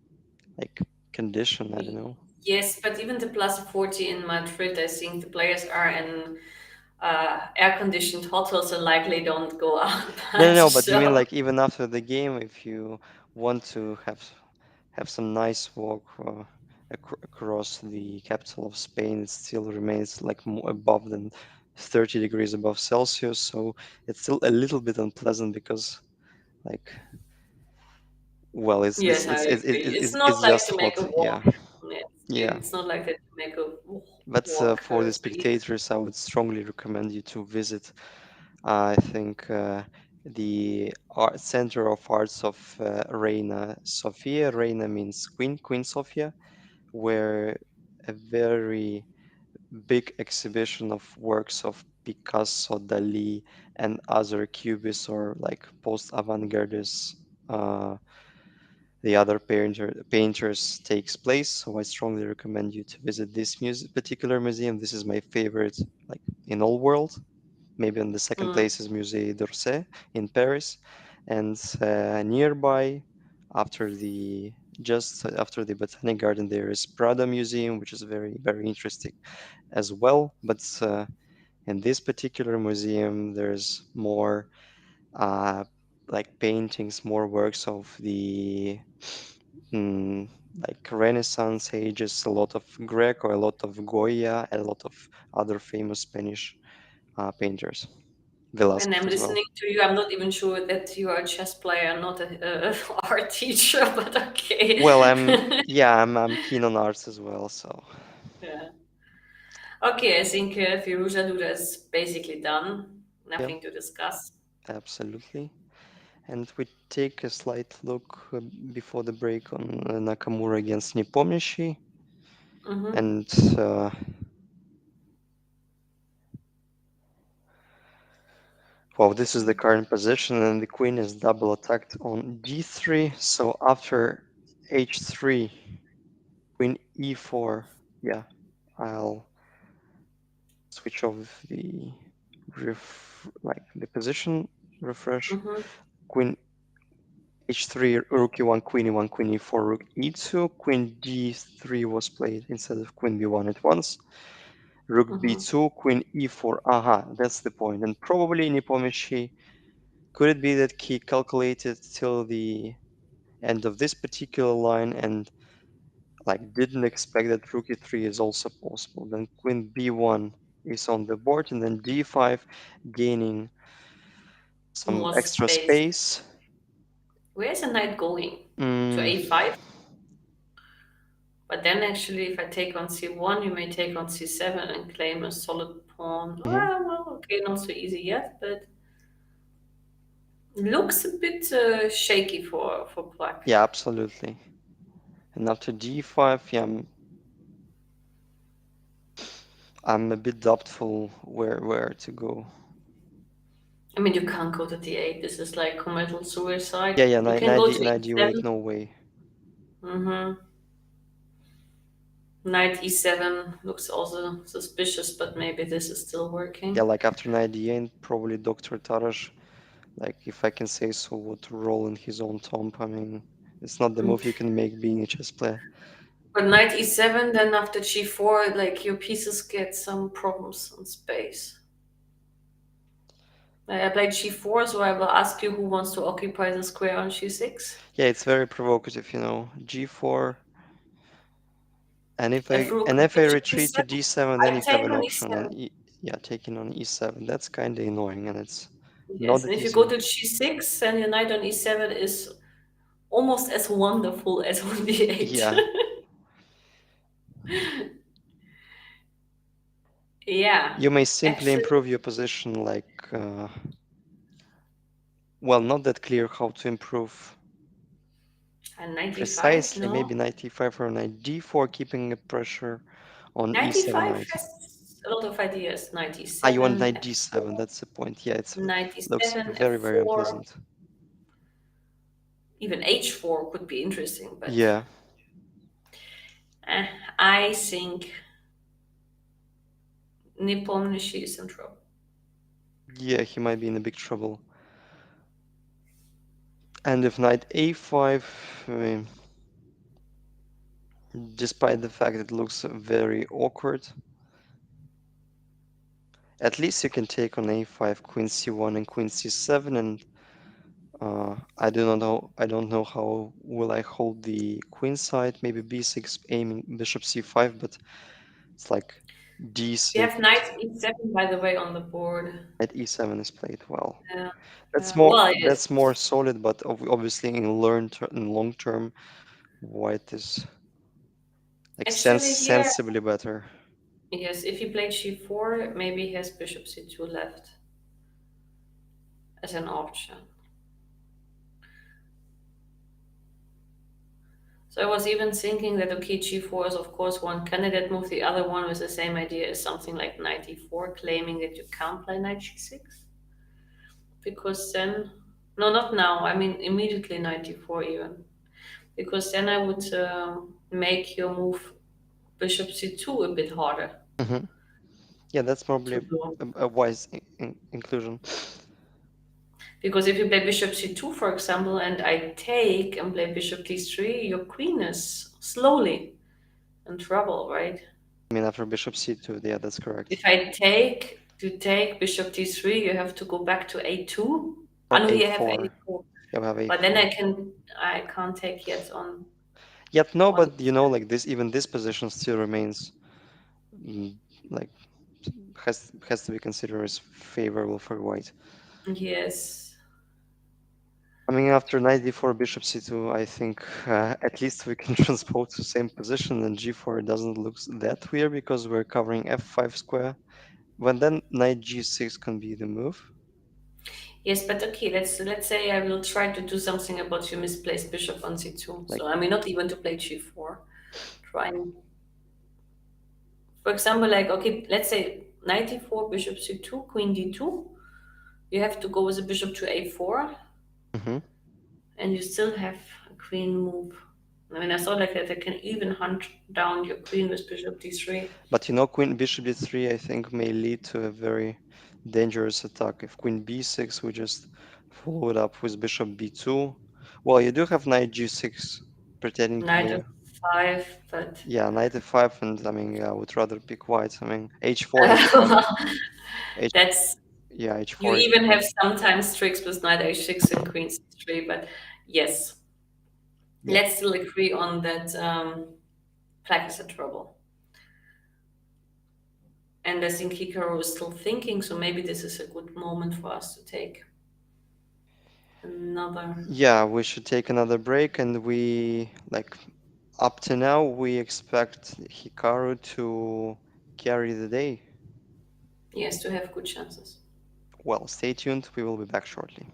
like condition. I don't know. Yes, but even the plus 40 in Madrid, I think the players are in air-conditioned hotels and likely don't go out No, no, much. no. But you mean So like even after the game, if you want to have some nice walk across the capital of Spain, it still remains like above than 30 degrees above Celsius. So it's still a little bit unpleasant because like well, yes, I agree. It's not it's like just to make a hot. walk. Yeah, yeah. It's not like that to make a But walk for the thing. spectators, I would strongly recommend you to visit. I think the art center of arts of Reina Sofia. Reina means Queen, Queen Sofia, where a very big exhibition of works of Picasso, Dali, and other cubists or like post-avant-gardists, uh, the other painters takes place. So I strongly recommend you to visit this particular museum. This is my favorite, like in all world. Maybe on the second Mm. place is Musée d'Orsay in Paris, and nearby, after the just after the Botanic Garden, there is Prado Museum, which is very very interesting as well. But in this particular museum, there's more uh, paintings, more works of the mm, Renaissance ages, a lot of Greco, a lot of Goya, a lot of other famous Spanish painters. When Velasquez I'm as well. listening to you, I'm not even sure that you are a chess player, not a art teacher, but okay. Well, I'm keen on arts as well, so Yeah. Okay, I think Firouzja Duda is basically done. yeah, Nothing to discuss. absolutely. And we take a slight look before the break on Nakamura against Nepomniachtchi, Mm-hmm. and uh, well, this is the current position, and the queen is double attacked on d3. So after h3, queen e4. Yeah, I'll switch off the like the position, refresh. Mm-hmm. Queen h3, rook e1, queen e1, queen e4, rook e2. Queen d3 was played instead of queen b1 at once. Rook Mm-hmm. b2, queen e4. Aha, that's the point. And probably Nepomniachtchi, could it be that he calculated till the end of this particular line and like didn't expect that rook e3 is also possible? Then queen b1 is on the board, and then d5 gaining some More extra space. space. Where is the knight going? To Mm, a5? But then actually, if I take on c1, you may take on c7 and claim a solid pawn. mhm. Well, okay, not so easy yet, but looks a bit shaky for black. Yeah, absolutely. And after d5, yeah, I'm a bit doubtful where to go. I mean, you can't go to d8. This is like committal suicide. Yeah, yeah, You knight, can knight, go D, to knight d8, e7. no way. Mm-hmm. Knight e7 looks also suspicious, but maybe this is still Yeah, working. like after knight d8, probably Dr. Tarash, like if I can say so, would roll in his own tomb. I mean, it's not the Mm. move you can make being a chess player. But knight e7, then after g4, like your pieces get some problems on space. I played g4, so I will ask you who wants to occupy the square on g6. Yeah, it's very provocative, g4, and if If I rook and if I bishop retreat to e7, d7, then I you have take an on option, and e7. yeah, taking on e7. That's kind of annoying, and it's not Yes, and that if you go easy. to g6, then your knight on e7 is almost as wonderful as on d8. Yeah, Yeah, you may simply actually, improve your position, like well, not that clear how to improve and 95, precisely. no. Maybe knight e5 or knight d4, keeping a pressure on e7 95 knight. has a lot of ideas. Ah, you want 97, knight d7, f4, that's the point. Yeah, it looks 97, very, very f4, unpleasant. even h4 could be interesting, but Yeah, eh, I think Nippon Nishi is in trouble. yeah, he might be in a big trouble. And if knight a5, I mean, despite the fact it looks very awkward, at least you can take on a5, queen c1 and queen c7, and I do not know. I don't know how will I hold the queen side. Maybe b6, aiming bishop c5, but it's like We d6. have knight e7, by the way, on the board. At e7 is played well. Yeah, That's yeah. more Well, it is. that's more solid, but obviously in long term, white is like Actually, here, sensibly better. yes, if he played g4, maybe he has bishop c2 left as an option. So I was even thinking that okay, g4 is of course one candidate move. The other one with the same idea is something like knight e4, claiming that you can't play knight g6. Because then, no, not now. I mean immediately knight e4 even. Because then I would make your move bishop c2 a bit harder Hmm. Yeah, that's probably to do. a wise inclusion. Because if you play bishop c2, for example, and I take and play bishop d3, your queen is slowly in trouble, right? I mean, after bishop c2, yeah, that's correct. If I take to take bishop d3, you have to go back to a2. I Or know you have a4. a4, Yeah, we have but then a4. I can't take yet Yet no, on. but like this, even this position still remains mm, like has to be considered as favorable for white. Yes. I mean, after knight d4, bishop c2, I think at least we can transpose to same position, and g4 doesn't look that weird because we're covering f5 square. But then knight g6 can be the move. Yes, but okay, let's say I will try to do something about your misplaced bishop on c2. Like, So I mean not even to play g4. Trying, for example, like okay, let's say knight e4, bishop c2, queen d2. You have to go with a bishop to a4, mhm. and you still have a queen move. I mean, I thought like that I can even hunt down your queen with bishop d3. But you know, queen bishop d3, I think, may lead to a very dangerous attack. If queen b6, we just follow it up with bishop b2. Well, you do have knight g6 pretending to Knight be, f5, but yeah, knight f5, and I mean, I would rather pick white. I mean, h4 is fine. H, that's yeah, you h4 is even fine. have sometimes tricks with knight h6 and queen c3. But yes, Yeah, let's still agree on that. Black is in trouble, and I think Hikaru is still thinking. So maybe this is a good moment for us to take another. yeah, we should take another break, and like, up to now, we expect Hikaru to carry the day. Yes, to have good chances. Well, stay tuned. We will be back shortly.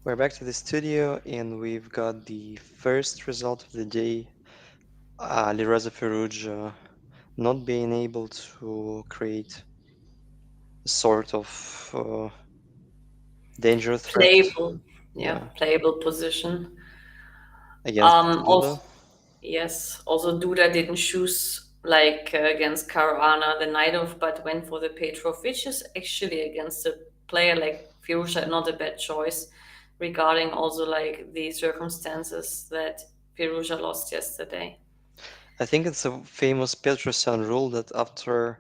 We're back to the studio and we've got the first result of the day. Lireza Firouzja not being able to create a sort of danger threat. Playable, yeah, Yeah, playable position. against Duda. Also, yes, also Duda didn't choose like against Caruana the knight of, but went for the Petrov, which is actually against a player like Firouzja not a bad choice, regarding also like the circumstances that Firouzja lost yesterday. I think it's a famous Petrosian rule that after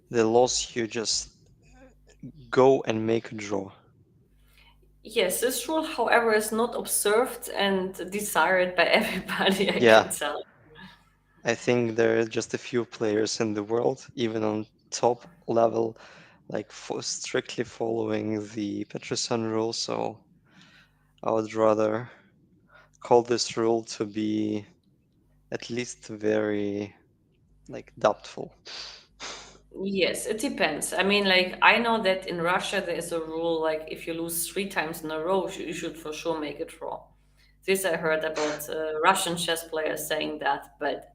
the loss you just go and make a draw. Yes, this rule, however, is not observed and desired by everybody, I Yeah, can tell. I think there are just a few players in the world, even on top level, like strictly following the Petrosian rule. So I would rather call this rule to be at least very like doubtful. Yes, it depends. I mean, like, I know that in Russia there is a rule like if you lose three times in a row, you should for sure make a draw. This I heard about Russian chess players saying that, but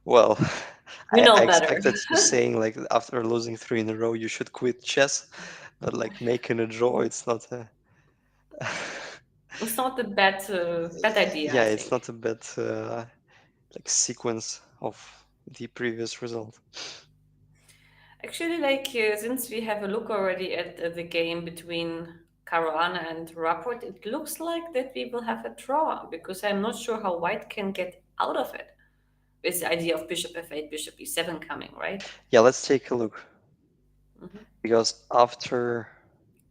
Well, you I know better. expected you saying like after losing three in a row you should quit chess, but like making a draw, it's not a It's not a bad idea, yeah, I it's think. not a bad like sequence of the previous result. Actually, like since we have a look already at the game between Caruana and Rapport, it looks like that we will have a draw because I'm not sure how White can get out of it. With the idea of Bishop F8, Bishop E7 coming, right? Yeah, let's take a look Mhm. because after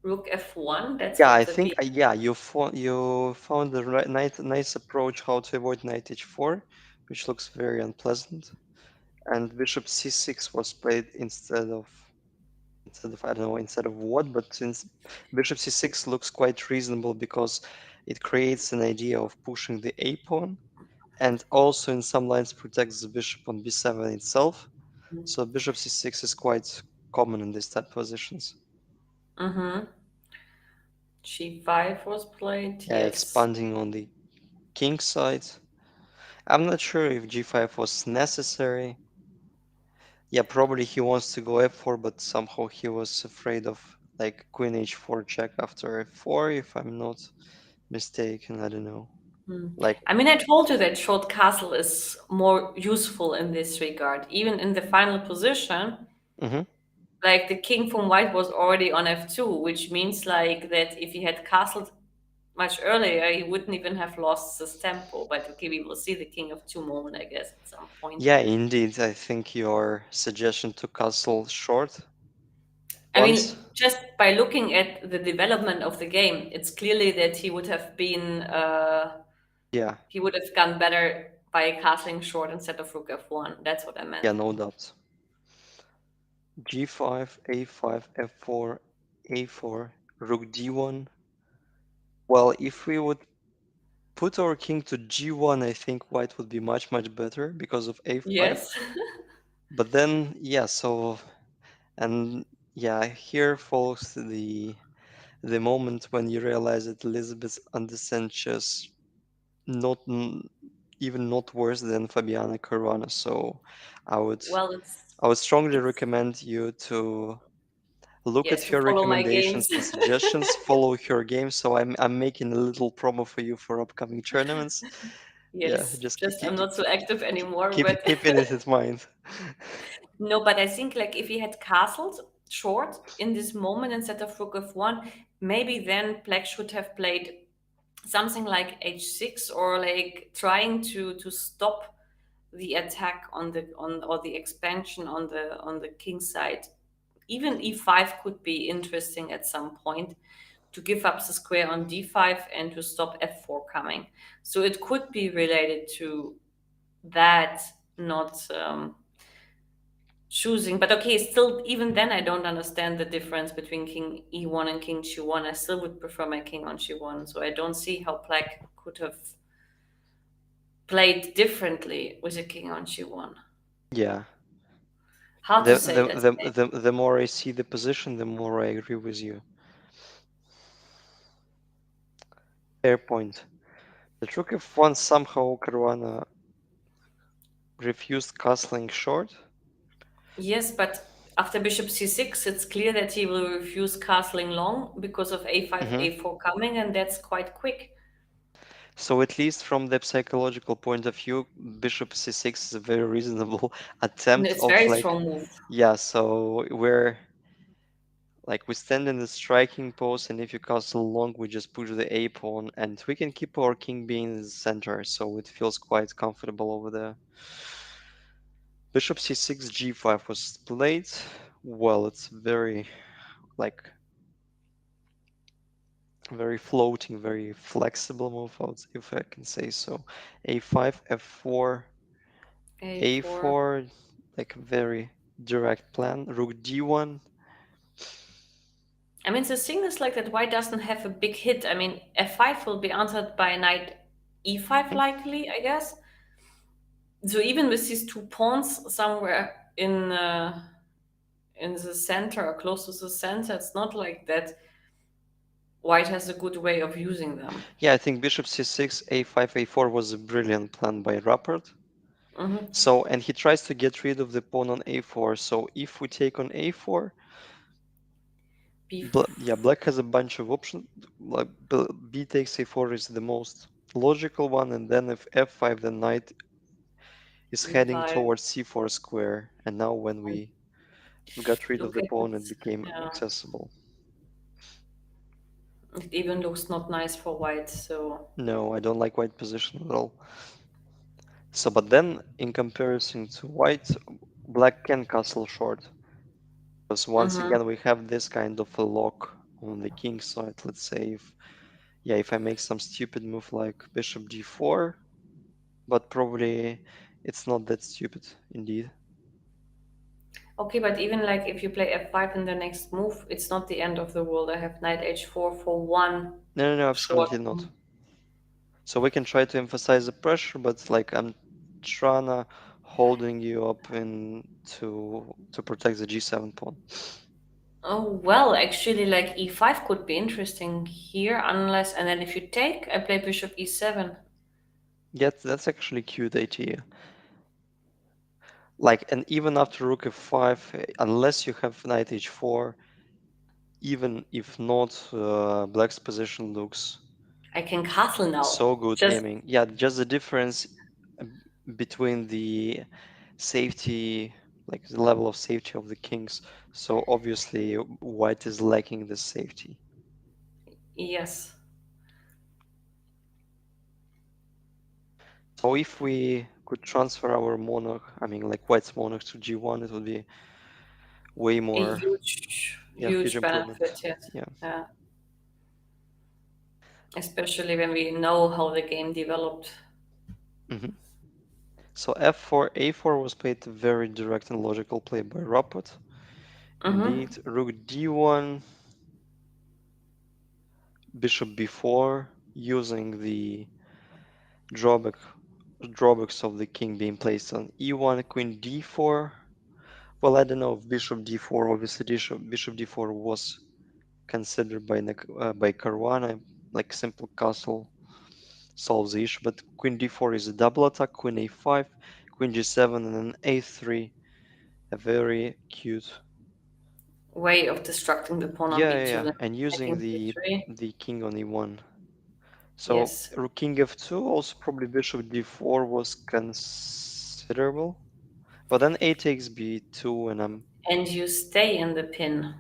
Rook F1, that's yeah, what I the think yeah you found the right nice approach how to avoid knight h4, which looks very unpleasant. And bishop c6 was played instead of I don't know instead of what, but since bishop c6 looks quite reasonable because it creates an idea of pushing the a pawn and also in some lines protects the bishop on b7 itself. So bishop c6 is quite common in these type positions. mm-hmm. G5 was played, Yeah, yes. expanding on the king side. I'm not sure if g5 was necessary. Yeah, probably he wants to go f4, but somehow he was afraid of like queen h4 check after f4, if I'm not mistaken. I don't know. Hmm. Like, I mean, I told you that short castle is more useful in this regard. Even in the final position, hmm like the king from white was already on f2, which means like that if he had castled much earlier, he wouldn't even have lost his tempo. But okay, we will see the king of two moment, I guess, at some point. yeah, indeed, I think your suggestion to castle short I once. mean, just by looking at the development of the game, it's clearly that Yeah, he would have gone better by castling short instead of rook f1. That's what I yeah, meant. no doubt. g5, a5, f4, a4, rook d1. Well, if we would put our king to g1, I think white would be much better because of a5. Yes. But then, yeah, so and yeah, here follows the moment when you realize that Elizabeth understands chess not even not worse than Fabiano Caruana. So I would Well, I would strongly it's recommend you to look at yes to her follow my games. recommendations and suggestions, follow her game. So I'm making a little promo for you for upcoming tournaments. Yeah, Yes, just just I'm not so active anymore. keep But keeping it in mind. no, but I think like if he had castled short in this moment instead of rook f1, maybe then black should have played something like h6 or like trying to stop the attack on the on or the expansion on the king side. Even e5 could be interesting at some point to give up the square on d5 and to stop f4 coming. So it could be related to that, not choosing. But okay, still, even then, I don't understand the difference between king e1 and king g1. I still would prefer my king on g1. So I don't see how black could have played differently with a king on g1. Yeah. Hard to The, say, the let's the say. the more I see the position, the more I agree with you. Fair point. The rook f1 somehow Caruana refused castling short. Yes, but after bishop c6, it's clear that he will refuse castling long because of a5, Hmm. a4 coming, and that's quite quick. So at least from the psychological point of view, bishop c6 is a very reasonable And attempt it's of very like, strong move. yeah, so we're like we stand in the striking pose, and if you castle long, we just push the a pawn, and we can keep our king being in the center, so it feels quite comfortable over there. Bishop c6, g5 was played. Well, it's very like very floating, very flexible move, if I can say so. A5, f4, a4. a4, like very direct plan. Rook d1. I mean, the thing is like that white doesn't have a big hit. I mean, f5 will be answered by knight e5 Mhm. likely, I guess. So even with these two pawns somewhere in the center or close to the center, it's not like that white has a good way of using them. Yeah, I think bishop c6, a5, a4 was a brilliant plan by Rapport. Hmm. So, and he tries to get rid of the pawn on a4. So if we take on a4, yeah, black has a bunch of options. Like b takes a4 is the most logical one, and then if f5, the knight is heading b5. towards c4 square. And now when we got rid of Look the at pawn, it it. became Yeah. accessible. It even looks not nice for white. So. No, I don't like white position at all. So, but then in comparison to white, black can castle short. Because once Hmm. again, we have this kind of a lock on the king side. Let's say if, yeah, if I make some stupid move like bishop d4, but probably it's not that stupid indeed. Okay, but even like if you play f5 in the next move, it's not the end of the world. I have knight h4 for one No, no, no, short. absolutely not. So we can try to emphasize the pressure, but like I'm trying to holding you up in to protect the g7 pawn. Oh, well, actually, like e5 could be interesting here, unless, and then if you take, I play bishop e7. Yeah, that's actually cute idea. Like, and even after rook f5, unless you have knight h4, even if not, black's position looks I can castle now. so good Just, aiming. Yeah, just the difference uh, between the safety, like the level of safety of the kings. So obviously, white is lacking the safety. yes. So if we could transfer our monarch, I mean, like white's monarch to g1, it would be way A more, huge, yeah, huge huge improvement. benefit, yes. Yeah. Yeah. Especially when we know how the game developed. Hmm. So f4, a4 was played a very direct and logical play by Rapport. Mm-hmm. Indeed, rook d1, bishop b4, using the drawback drawbacks of the king being placed on e1, queen d4. Well, I don't know if bishop d4. Obviously, bishop d4 was considered by by Caruana, like simple castle solves the issue. But queen d4 is a double attack. Queen a5, queen g7, and then a3. A very cute. Way of destructing the pawn on Yeah, yeah, b2 yeah. and And using taking b3. the king on e1. So Yes. rook king f2, also probably bishop d4 was considerable. But then a takes b2, and I'm And you stay in the pin.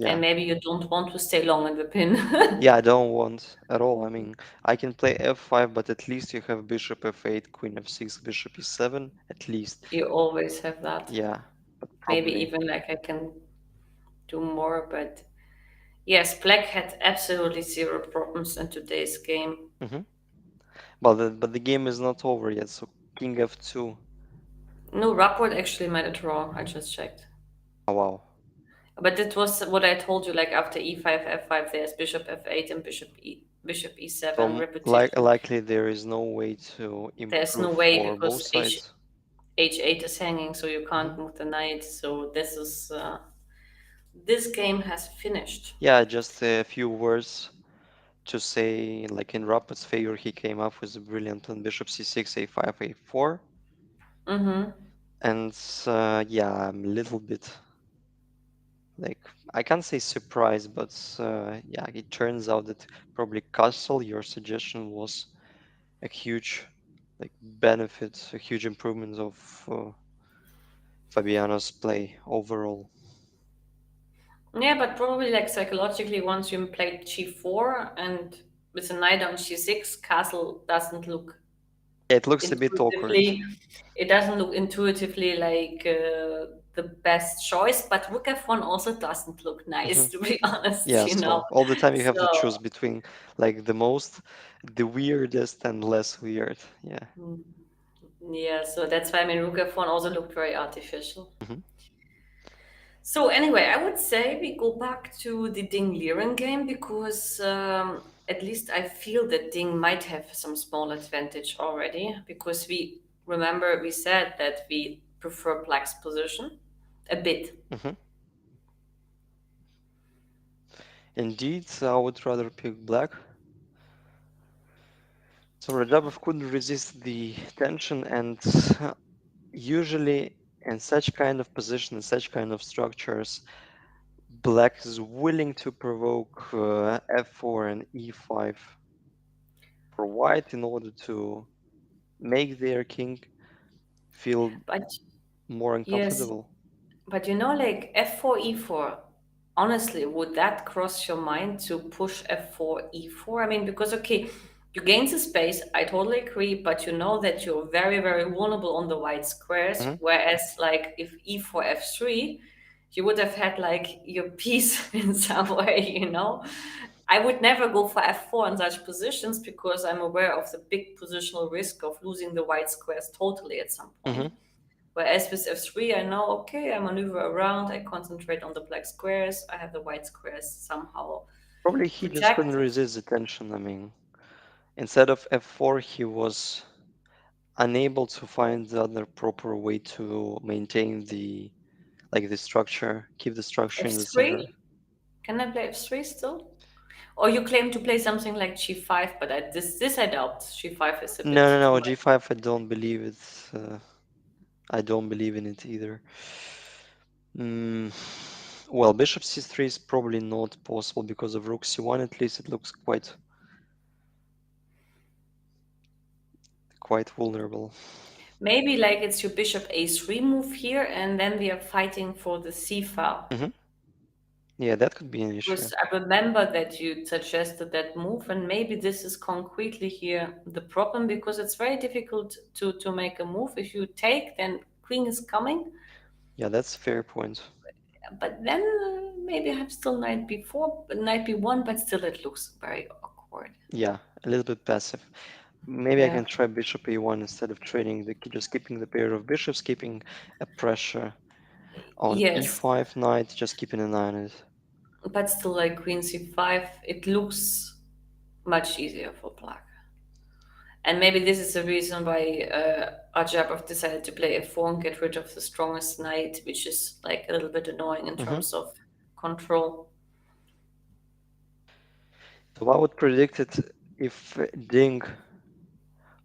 And yeah, maybe you don't want to stay long in the pin. yeah. I don't want at all. I mean, I can play f5, but at least you have bishop f8, queen f6, bishop e7, at least. You always have that. Yeah, but Maybe probably. even like I can do more, but yes, Black had absolutely zero problems in today's game. Hmm. But the game is not over yet. So king f2. No, Rapport actually made a draw. I just checked. Oh, wow. But it was what I told you, like after e5, f5, there's bishop f8 and bishop So e7 like repetition. likely there is no way to There's no improve way for both because sides. h8 is hanging, so you Hmm. can't move the knight. So this game has finished. Yeah, just a few words to say, like in Rapport's favor, he came up with a brilliant plan: bishop c6, a5, a4. Mm-hmm. And yeah, I'm a little bit like, I can't say surprised, but yeah, it turns out that probably castle, your suggestion was a huge like benefit, a huge improvement of Fabiano's play overall. Yeah, but probably like psychologically, once you played g4 and with a knight on g6, castle doesn't look It looks a bit awkward. intuitively. It doesn't look intuitively like the best choice, but rook f1 also doesn't look Hmm. nice, to be honest. Yeah, so all the time you have to So choose between like the weirdest and less weird. Yeah. mm, yeah, so that's why I mean rook f1 also looked very artificial. Hmm. So anyway, I would say we go back to the Ding Liren game because at least I feel that Ding might have some small advantage already because we remember we said that we prefer Black's position a bit. Hmm. Indeed, I would rather pick black. So Radjabov couldn't resist the tension, and usually in such kind of position, in such kind of structures, black is willing to provoke f4 and e5 for white in order to make their king feel But more yes, uncomfortable. but you know, like f4, e4, honestly, would that cross your mind to push f4, e4? I mean, because, okay, you gain the space, I totally agree, but you know that you're very, very vulnerable on the white squares. Hmm. Whereas, like, if e4, f3, you would have had, like, your piece in some way, you know? I would never go for f4 in such positions because I'm aware of the big positional risk of losing the white squares totally at some Hmm. point. Whereas with f3, I know, okay, I maneuver around, I concentrate on the black squares, I have the white squares somehow Probably he just couldn't protected. resist the tension. I mean, instead of f4, he was unable to find the other proper way to maintain the like the structure, keep the structure in the center. f3, can I play f3 still? Or you claim to play something like g5, but this I doubt. G5 is a bit No, no, too no. much. G5, I don't believe it. I don't believe in it either. Mm, well, bishop c3 is probably not possible because of rook c1. At least it looks quite vulnerable. Maybe like it's your bishop a3 move here, and then we are fighting for the c file. Hmm. Yeah, that could be an issue. Because I remember that you suggested that move, and maybe this is concretely here the problem because it's very difficult to make a move. If you take, then queen is coming, Yeah, that's a fair point. but then maybe I have still knight b4, knight b1, but still it looks very awkward. Yeah, a little bit passive. Maybe I Yeah. can try bishop a1 instead of trading just keeping the pair of bishops, keeping a pressure on Yes, e5 knight, just keeping an eye on it. but still like queen c5, it looks much easier for black. And maybe this is the reason why Radjabov decided to play f4 and get rid of the strongest knight, which is like a little bit annoying in Hmm. terms of control. So I would predict it if Ding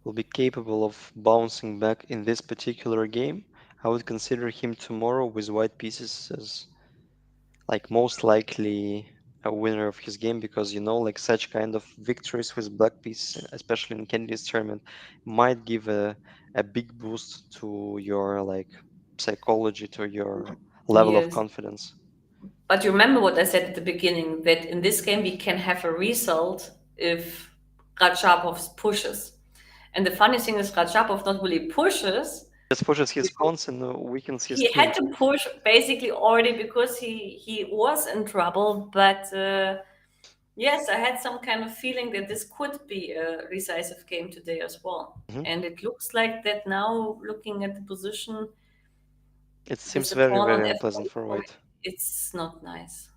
will be capable of bouncing back in this particular game. I would consider him tomorrow with white pieces as like most likely a winner of his game because like such kind of victories with black pieces, especially in Kennedy's tournament, might give a big boost to your like psychology, to your level of Yes. confidence. But you remember what I said at the beginning that in this game we can have a result if Radjabov pushes. And the funny thing is, Radjabov not really pushes. Just pushes his pawns and weakens his He king. had to push basically already because he was in trouble. But yes, I had some kind of feeling that this could be a decisive game today as well. Mhm. And it looks like that now, looking at the position It with seems the very, pawn on very f4, unpleasant for white. it's not nice.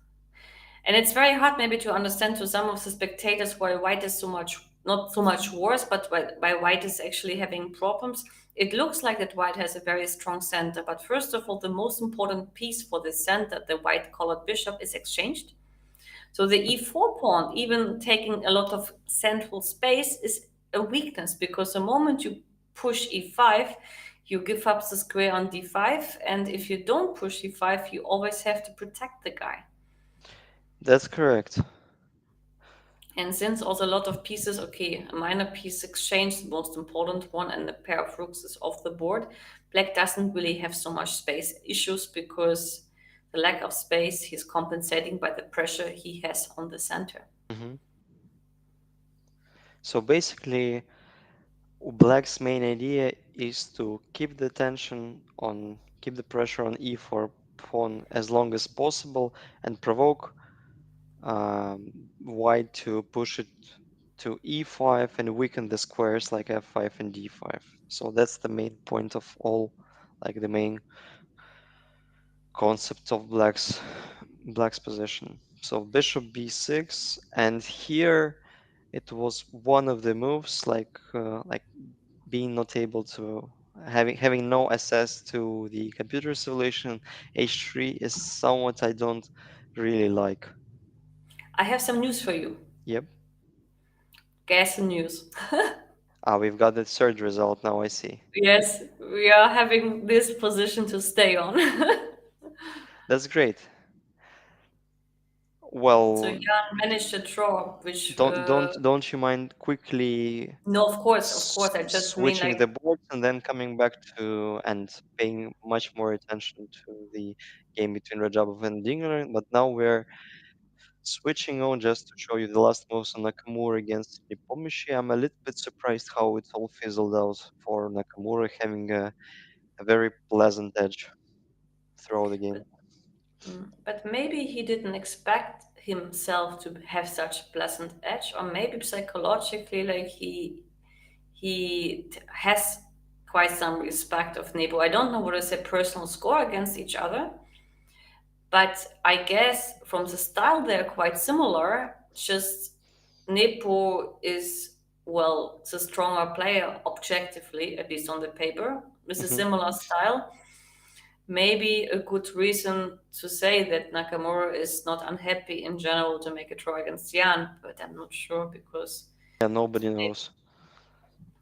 And it's very hard maybe to understand to some of the spectators why white is so much, not so much worse, but why white is actually having problems. It looks like that white has a very strong center, but first of all, the most important piece for the center, the white colored bishop, is exchanged. So the e4 pawn, even taking a lot of central space, is a weakness because the moment you push e5, you give up the square on d5, and if you don't push e5, you always have to protect the guy. That's correct. And since also a lot of pieces, okay, a minor piece exchange, the most important one, and a pair of rooks is off the board, black doesn't really have so much space issues because the lack of space he's compensating by the pressure he has on the center. Hmm. So basically, Black's main idea is to keep the pressure on e4 pawn as long as possible and provoke white to push it to e5 and weaken the squares like f5 and d5. So that's the main point of all, like the main concept of black's position. So bishop b6, and here it was one of the moves like being not able to having no access to the computer simulation. H3 is somewhat I don't really like. I have some news for you. Yep. Gas news. We've got the third result now, I see. Yes, we are having this position to stay on. That's great. So Well, Jan managed to draw, which don't you mind quickly no, of course. I just mean switching like the boards and then coming back to and paying much more attention to the game between Radjabov and Ding Liren, but now we're switching on just to show you the last moves on Nakamura against Nepo. I'm a little bit surprised how it all fizzled out for Nakamura, having a very pleasant edge throughout the game. but maybe he didn't expect himself to have such pleasant edge, or maybe psychologically, like has quite some respect of Nepo. I don't know what is their personal score against each other, but I guess from the style they're quite similar. Just Nepo is well the stronger player objectively, at least on the paper, with a Hmm. similar style. Maybe a good reason to say that Nakamura is not unhappy in general to make a draw against Jan, but I'm not sure because Yeah, nobody knows.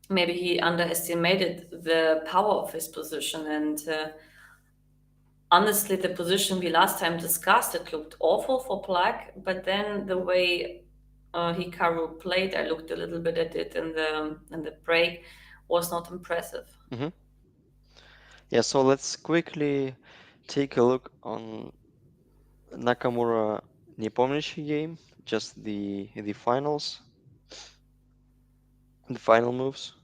maybe he underestimated the power of his position. And honestly, the position we last time discussed, it looked awful for Black, but then the way Hikaru played, I looked a little bit at it in the break, was not impressive. Hmm. Yeah, so let's quickly take a look on Nakamura Nepomniachtchi game, just the finals, the final moves.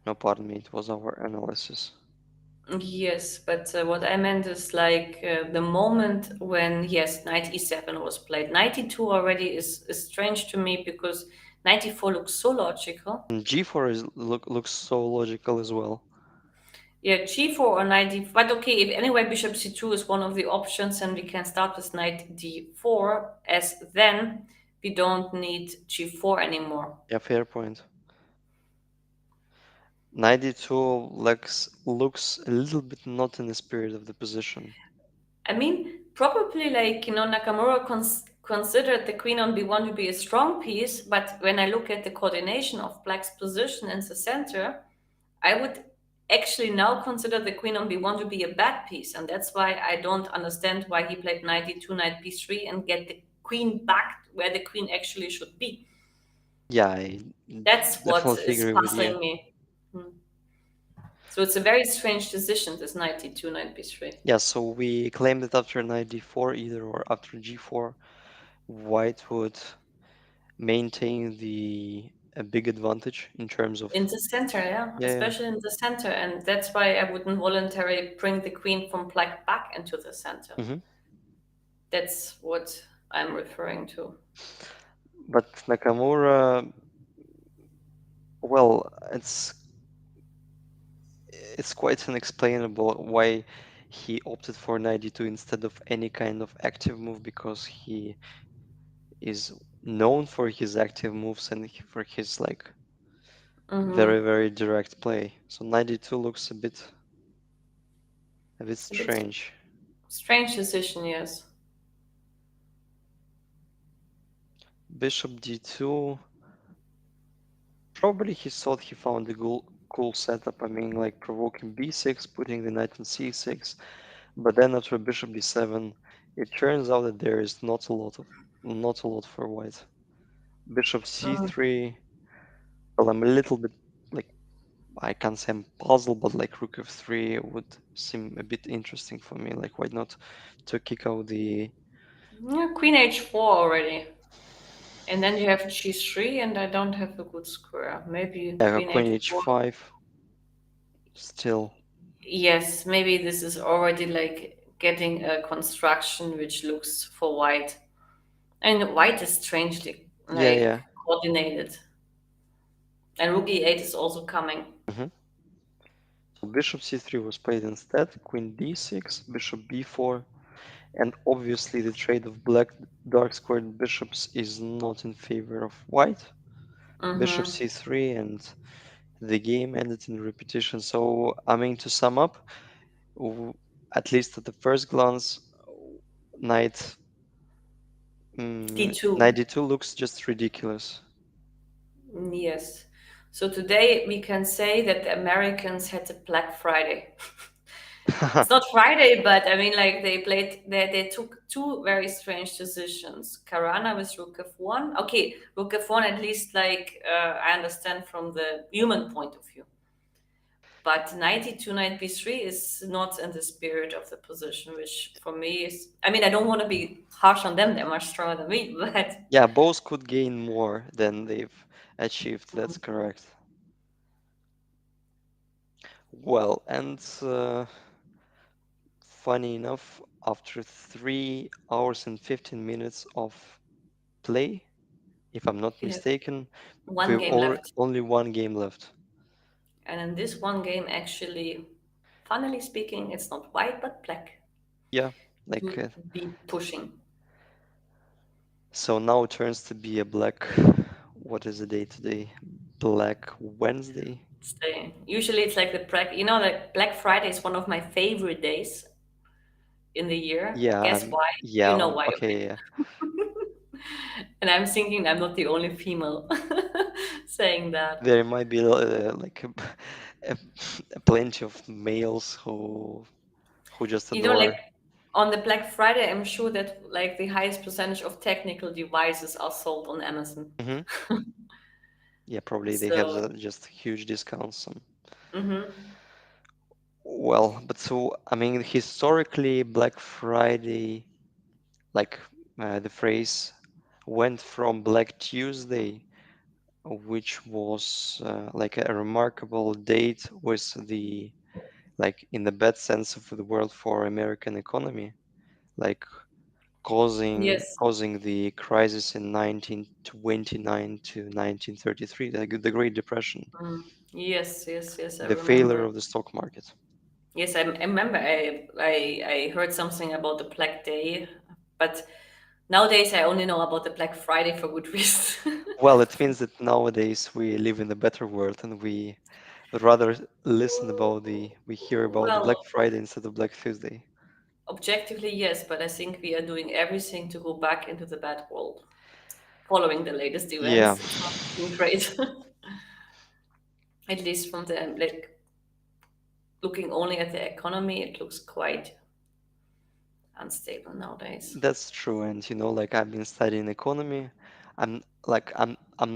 No, pardon me, it was our analysis. Yes, but what I meant is like the moment when, yes, knight e7 was played. 92 already is strange to me because 94 looks so logical. And G4 looks so logical as well. Yeah, g4 or knight d. But okay, if anyway bishop c2 is one of the options, and we can start with knight d4, as then we don't need g4 anymore. Yeah, fair point. 92 looks a little bit not in the spirit of the position. I mean, probably like, Nakamura considered the queen on b1 to be a strong piece, but when I look at the coordination of black's position in the center, I would actually now consider the queen on b1 to be a bad piece. And that's why I don't understand why he played knight d2, knight b3, and get the queen back where the queen actually should be. Yeah, I That's what definitely is agree with you. puzzling me. Hmm. So it's a very strange decision, this knight d2, knight b3. Yeah, so we claim that after knight d4 either or after g4, white would maintain the a big advantage in terms of In the center, yeah, yeah. especially in the center. And that's why I wouldn't voluntarily bring the queen from black back into the center. Hmm. That's what I'm referring to. But Nakamura, well, it's quite unexplainable why he opted for 92 instead of any kind of active move, because he is known for his active moves and for his like very Mm-hmm. very direct play. So 92 looks a bit A bit strange. Strange decision, yes. Bishop d2. Probably he thought he found a cool setup. I mean, like provoking b6, putting the knight on c6. But then after bishop d7, it turns out that there is not a lot for white. Bishop Mm. c3. Well, I'm a little bit like I can't say I'm puzzled, but like rook f3 would seem a bit interesting for me. Like why not to kick out the Yeah, queen h4 already. And then you have g3, and I don't have a good square. Maybe queen queen h4. h5 still. Yes, maybe this is already like getting a construction which looks for white. And white is strangely Yeah, like yeah. coordinated. And rook e8 is also coming. hmm So bishop c3 was played instead. Queen d6, bishop b4, and obviously the trade of black dark squared bishops is not in favor of white. Bishop Mm-hmm. c3, and the game ended in repetition. So I mean to sum up, w- at least at the first glance, knight d2. 92 looks just ridiculous. Yes. So today we can say that the Americans had a Black Friday. It's not Friday, but I mean, like they took two very strange decisions. Caruana with Rook F1. Okay, Rook F1 at least, like I understand from the human point of view. But 92 knight b3 is not in the spirit of the position, which for me is. I mean, I don't want to be harsh on them; they're much stronger than me. But Yeah, both could gain more than they've achieved. That's correct. Well, and funny enough, after 3 hours and 15 minutes of play, if I'm not you have mistaken, one we've game left, only one game left. and in this one game, actually, funnily speaking, it's not white but black Yeah, like to be pushing. so now it turns to be a black. What is the day today? Black Wednesday. Usually it's like the like Black Friday is one of my favorite days in the year. Yeah, Guess why? You know why okay, yeah. already. And I'm thinking I'm not the only female saying that. There might be like a, plenty of males who just Like adore. on the Black Friday, I'm sure that like the highest percentage of technical devices are sold on Amazon. hmm Yeah, probably they have So, just huge discounts. mhm. Well, but so I mean, historically, Black Friday, like the phrase, went from Black Tuesday, which was like a remarkable date with the like in the bad sense of the word for American economy, like Yes. causing the crisis in 1929 to 1933, the Great Depression, Mm. Yes, yes, yes, I the failure remember. of the stock market. Yes, I remember I heard something about the Black Day, but nowadays I only know about the Black Friday for good reason. Well, it means that nowadays we live in a better world and we rather we hear about the Well, Black Friday instead of Black Tuesday. objectively, yes, but I think we are doing everything to go back into the bad world. Following the latest Yeah, events, it's not looking great. At least from the like looking only at the economy, it looks quite unstable nowadays. that's true. And like I've been studying economy. I'm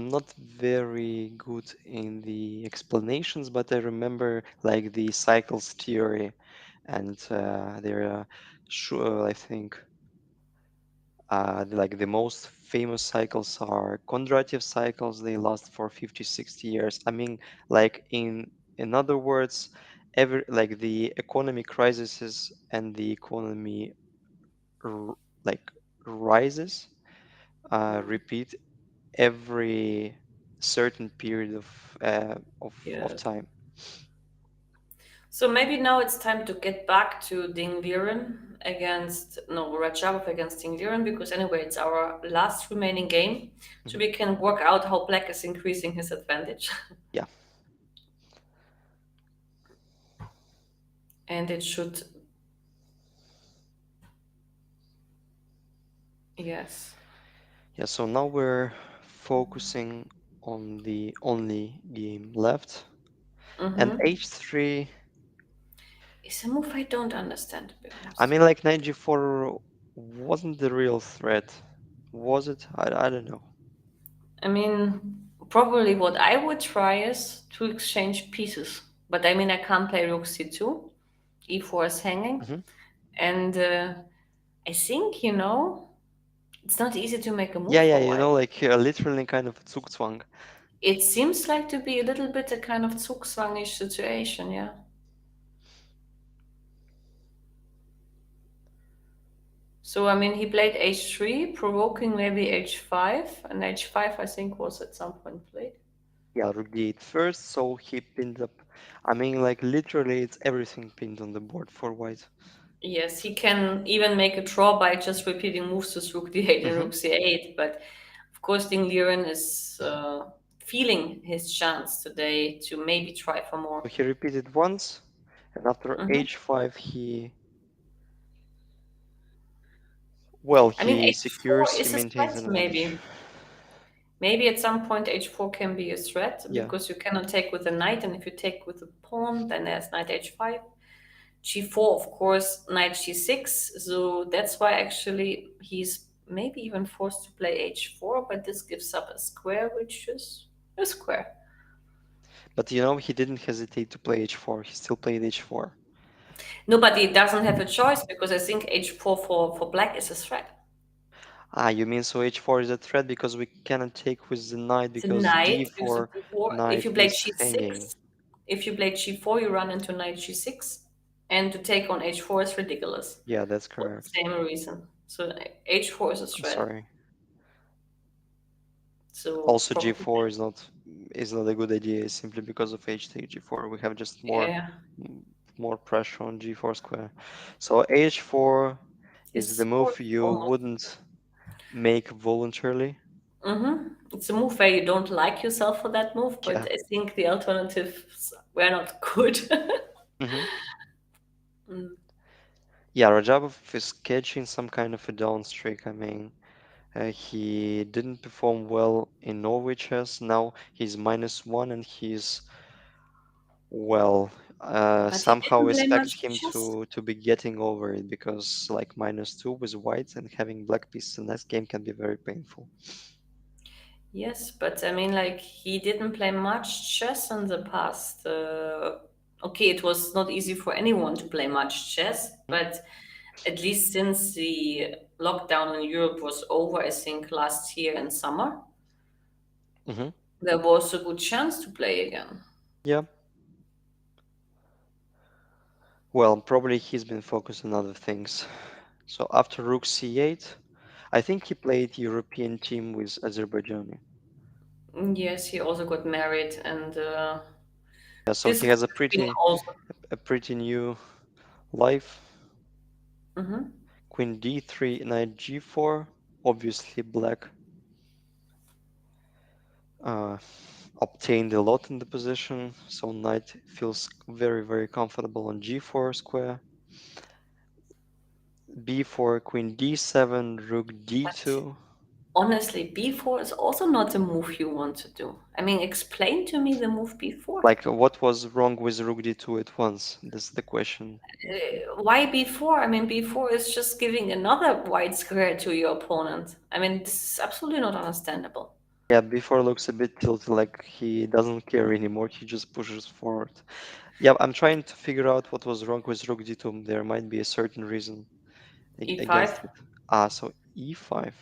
not very good in the explanations, but I remember like the cycles theory, and there are sure I think like the most famous cycles are Kondrativ cycles. They last for 50, 60 years. I mean, like in other words, every like the economy crises and the economy r- like rises Mm. repeat every certain period of Yeah. time. So maybe now it's time to get back to Ding Liren against no Radjabov against Ding Liren because anyway it's our last remaining game, so Mhm. we can work out how Black is increasing his advantage, Yeah, and it should Yes. Yeah, so now we're focusing on the only game left. And Mm-hmm. h3, It's a move I don't understand, to be I honest. mean, like knight g4 wasn't the real threat. Was it? I don't know. I mean, probably what I would try is to exchange pieces. But I mean, I can't play rook c2, e4 is hanging. Hmm. And I think, it's not easy to make a Yeah, move yeah, for white. like literally kind of a Zugzwang. It seems like to be a little bit a kind of Zugzwangish situation, yeah. So, I mean, he played h3, provoking maybe h5, and h5, I think, was at some point played. Yeah, rook d8 first, so he pinned up. I mean, like literally, it's everything pinned on the board for white. Yes, he can even make a draw by just repeating moves to rook d8 and Hmm. rook c8. But of course, Ding Liren is feeling his chance today to maybe try for more. So he repeated once, and after Hmm. h5, well, I mean, he h4 secures, he is a maintains threat, an advantage. maybe. Maybe at some point h4 can be a threat Yeah, because you cannot take with a knight, and if you take with a pawn, then there's knight h5. G4, of course, knight g6. So that's why actually he's maybe even forced to play h4, but this gives up a square, which is a square. but he didn't hesitate to play h4. He still played h4. Nobody doesn't have a choice because I think h4 for black is a threat. Ah, you mean so h4 is a threat because we cannot take with the knight It's a because knight, because d4 before, if knight you play is hanging. g6, if you play g4, you run into knight g6, and to take on h4 is ridiculous Yeah, that's for the correct. same reason. So h4 is a I'm threat. sorry. So Also, probably, g4 is not a good idea simply because of h3 g4. We have just yeah. m- more pressure on g4 square. So h4 is It's the move you almost. wouldn't make voluntarily. It's a move where you don't like yourself for that move, but Yeah. I think the alternatives were not good. Hmm. Mm. Yeah, Radjabov is catching some kind of a down streak. I mean, he didn't perform well in Norway chess. Now he's -1 and he's, well, But he somehow didn't play expect much him chess. to be getting over it because like -2 with white and having black pieces in the next game can be very painful. Yes, but I mean, like, he didn't play much chess in the past. Okay, it was not easy for anyone to play much chess, but at least since the lockdown in Europe was over, I think last year in summer, Hmm. there was a good chance to play again. Yeah. Well, probably he's been focused on other things. So after rook c8, I think he played European team with Azerbaijani. Yes, he also got married, and Yeah, so this he could has a have been pretty also. a pretty new life. Mhm. Queen d3, knight g4. Obviously, black uh, obtained a lot in the position, so knight feels very, very comfortable on g4 square. b4, queen d7, rook But d2. honestly, b4 is also not a move you want to do. I mean, explain to me the move b4. Like, what was wrong with rook d2 at once? This is the question. Why b4? I mean, b4 is just giving another white square to your opponent. I mean, this is absolutely not understandable. Yeah, b4 looks a bit tilted, like he doesn't care anymore, he just pushes forward. Yeah, I'm trying to figure out what was wrong with rook d2. There might be a certain reason against e5. it. Ah, so e5.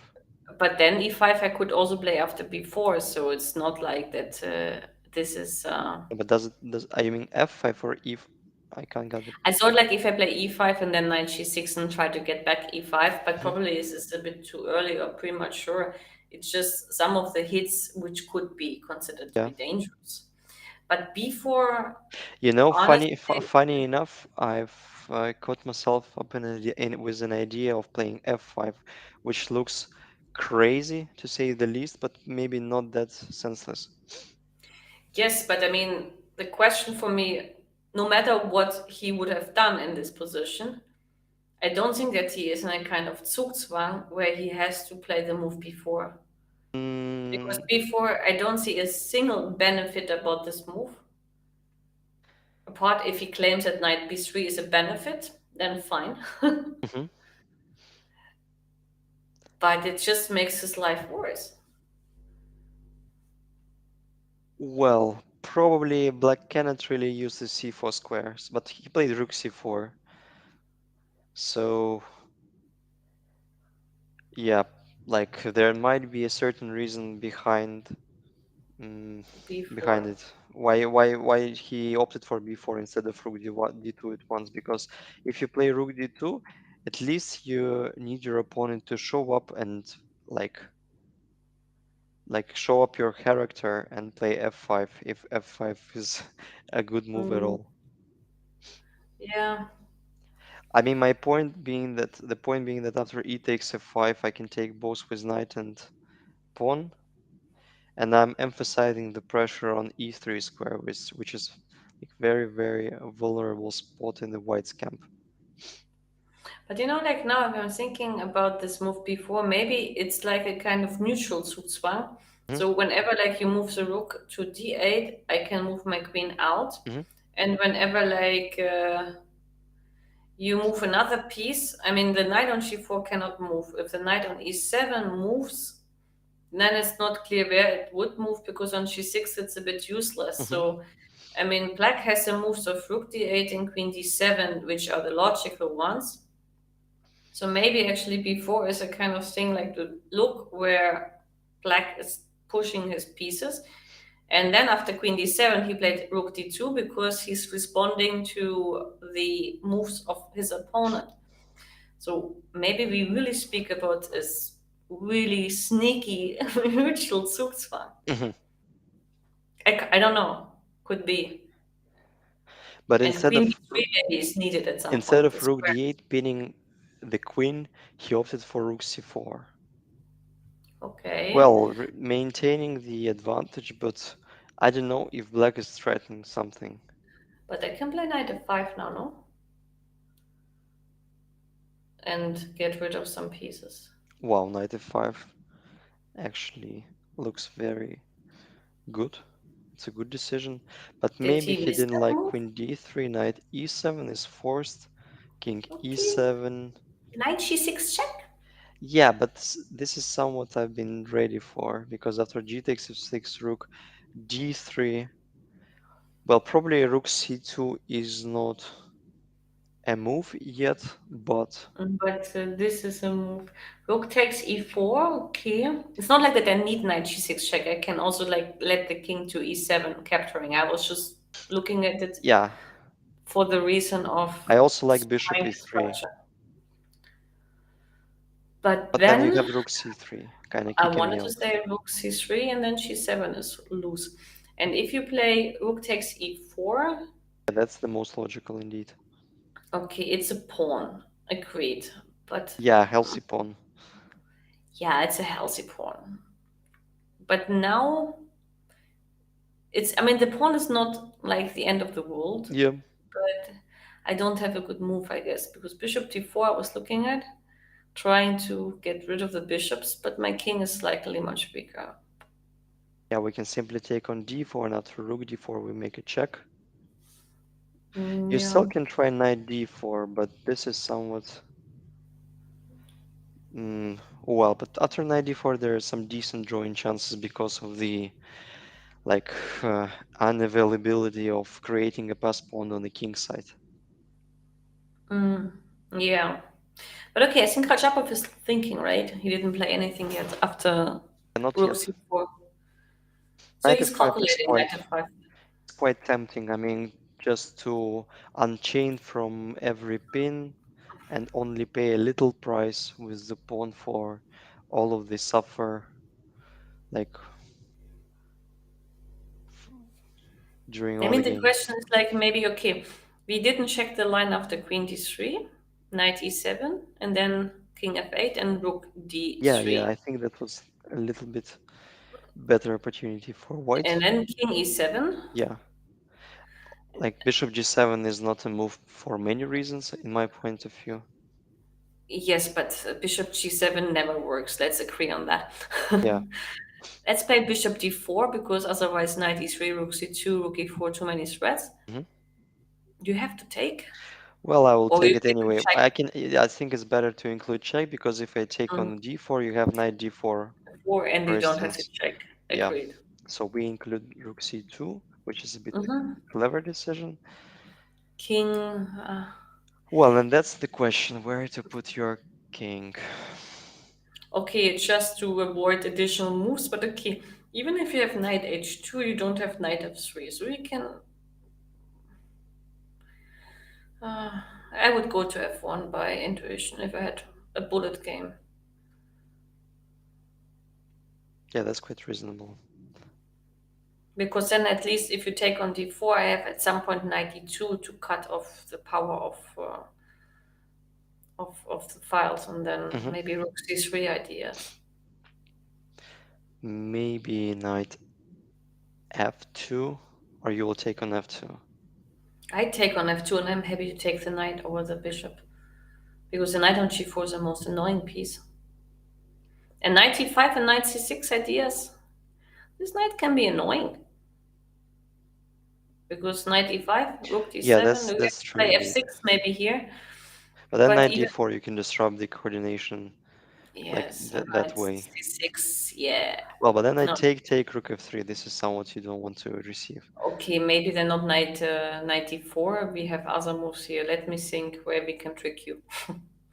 But then e5 I could also play after b4, so it's not like that this is. But does I mean f5 or e? I can't get it. I thought like if I play e5 and then knight g6 and try to get back e5, but Mhm. probably this is a bit too early or premature. It's just some of the hits which could be considered to Yeah. be dangerous. But b4, Funny, honestly, funny enough, I've caught myself up with an idea of playing f5, which looks crazy to say the least, but maybe not that senseless. yes, but I mean, the question for me, no matter what he would have done in this position, I don't think that he is in a kind of Zugzwang where he has to play the move before. Because Mm, before, I don't see a single benefit about this move. Apart if he claims that knight b3 is a benefit, then fine. mhm. But it just makes his life worse. Well, probably black cannot really use the c4 squares, but he played rook c4. So yeah, like there might be a certain reason mm, behind B4. it. Why he opted for b4 instead of rook d2 at once? Because if you play rook d2, at least you need your opponent to show up and like show up your character and play f5 if f5 is a good move at Mm, all. yeah, I mean, the point being that after e takes f5, I can take both with knight and pawn, and I'm emphasizing the pressure on e3 square, which is like very, very vulnerable spot in the white's camp. but like now I'm thinking about this move before, maybe it's like a kind of neutral Zugzwang. Hmm. So whenever like you move the rook to d8, I can move my queen out. Hmm. And whenever like you move another piece, I mean the knight on g4 cannot move. If the knight on e7 moves, then it's not clear where it would move because on g6 it's a bit useless. Hmm. So I mean black has the moves of rook d8 and queen d7, which are the logical ones. So maybe actually before is a kind of thing like the look where black is pushing his pieces. And then after queen d7, he played rook d2 because he's responding to the moves of his opponent. So maybe we really speak about this really sneaky neutral Zugzwang. Hmm. I don't know. Could be. But And queen d3 maybe is needed at some instead point. of The rook square. d8 pinning the queen, he opted for rook c4. Okay. Well, maintaining the advantage, but I don't know if black is threatening something. But I can play knight f5 now, no? And get rid of some pieces. Wow, knight f5 actually looks very good. It's a good decision, but Did maybe he he miss didn't that like move? queen d3, knight e7 is forced, king Okay. e7. Knight c6 check. Yeah, but this is somewhat I've been ready for, because after g takes f6, rook d3, well, probably rook c2 is not a move yet, but But this is a move. Rook takes e4. Okay. It's not like that I need knight g6 check. I can also like let the king to e7 capturing. I was just looking at it yeah, for the reason of I also like bishop trying to e3. structure. But But then you then have rook c3, kind of I kicking me wanted to out. say rook c3 and then g7 is loose. And if you play rook takes e4, Yeah, that's the most logical indeed. okay, it's a pawn. Agreed. But Yeah, healthy pawn. yeah, it's a healthy pawn. But now I mean, the pawn is not like the end of the world, Yeah, but I don't have a good move, I guess, because bishop d4 I was looking at, trying to get rid of the bishops, but my king is slightly much bigger. yeah, we can simply take on d4, and after rook d4 we make a check. You still Yeah. can try knight d4, but this is somewhat well. But after knight d4 there are some decent drawing chances because of the like unavailability of creating a pass pawn on the king side. Mm, yeah. But okay, I think Radjabov is thinking, right? He didn't play anything yet after Not rook yet. c4. So Knight he's f5 is calculating quite knight f5. tempting. I mean, just to unchain from every pin and only pay a little price with the pawn for all of the suffer like f- during I all mean, the the game. question is like maybe, okay, we didn't check the line after queen d3, knight e7, and then king f8 and rook Yeah, d3. I think that was a little bit better opportunity for white. And then king e7. Yeah, like bishop g7 is not a move for many reasons in my point of view. Yes, but bishop g7 never works. Let's agree on that. Yeah. Let's play bishop d4 because otherwise knight e3, rook c2, rook e4, too many threats. Hmm. You have to take, Well, I will or take you it can anyway. check I can. Yeah, I think it's better to include check because if I take on d4, you have knight d4, four, and for you don't have to instance. check. Yeah. Agreed. So we include rook c2, which is a bit Mm-hmm. clever decision. King. Well, and that's the question, where to put your king. Okay, it's just to avoid additional moves, but okay. Even if you have knight h2, you don't have knight f3, so you can. Uh, I would go to f1 by intuition if I had a bullet game. Yeah, that's quite reasonable. Because then at least if you take on d4, I have at some point knight d2 to cut off the power of the files, and then Hmm. maybe rook c3 ideas. Maybe knight f2, or you will take on f2. I take on f2, and I'm happy to take the knight over the bishop because the knight on g4 is the most annoying piece. And knight e5 and knight c6 ideas. This knight can be annoying because knight e5, rook Yeah, d7, we have that's to true play indeed. f6 maybe here. But then But knight even d4, you can disrupt the coordination like yes, and that knight way. c6, yeah. Well, but then I No, take rook f3. This is somewhat you don't want to receive. okay, maybe they're not knight e4. We have other moves here. Let me think where we can trick you.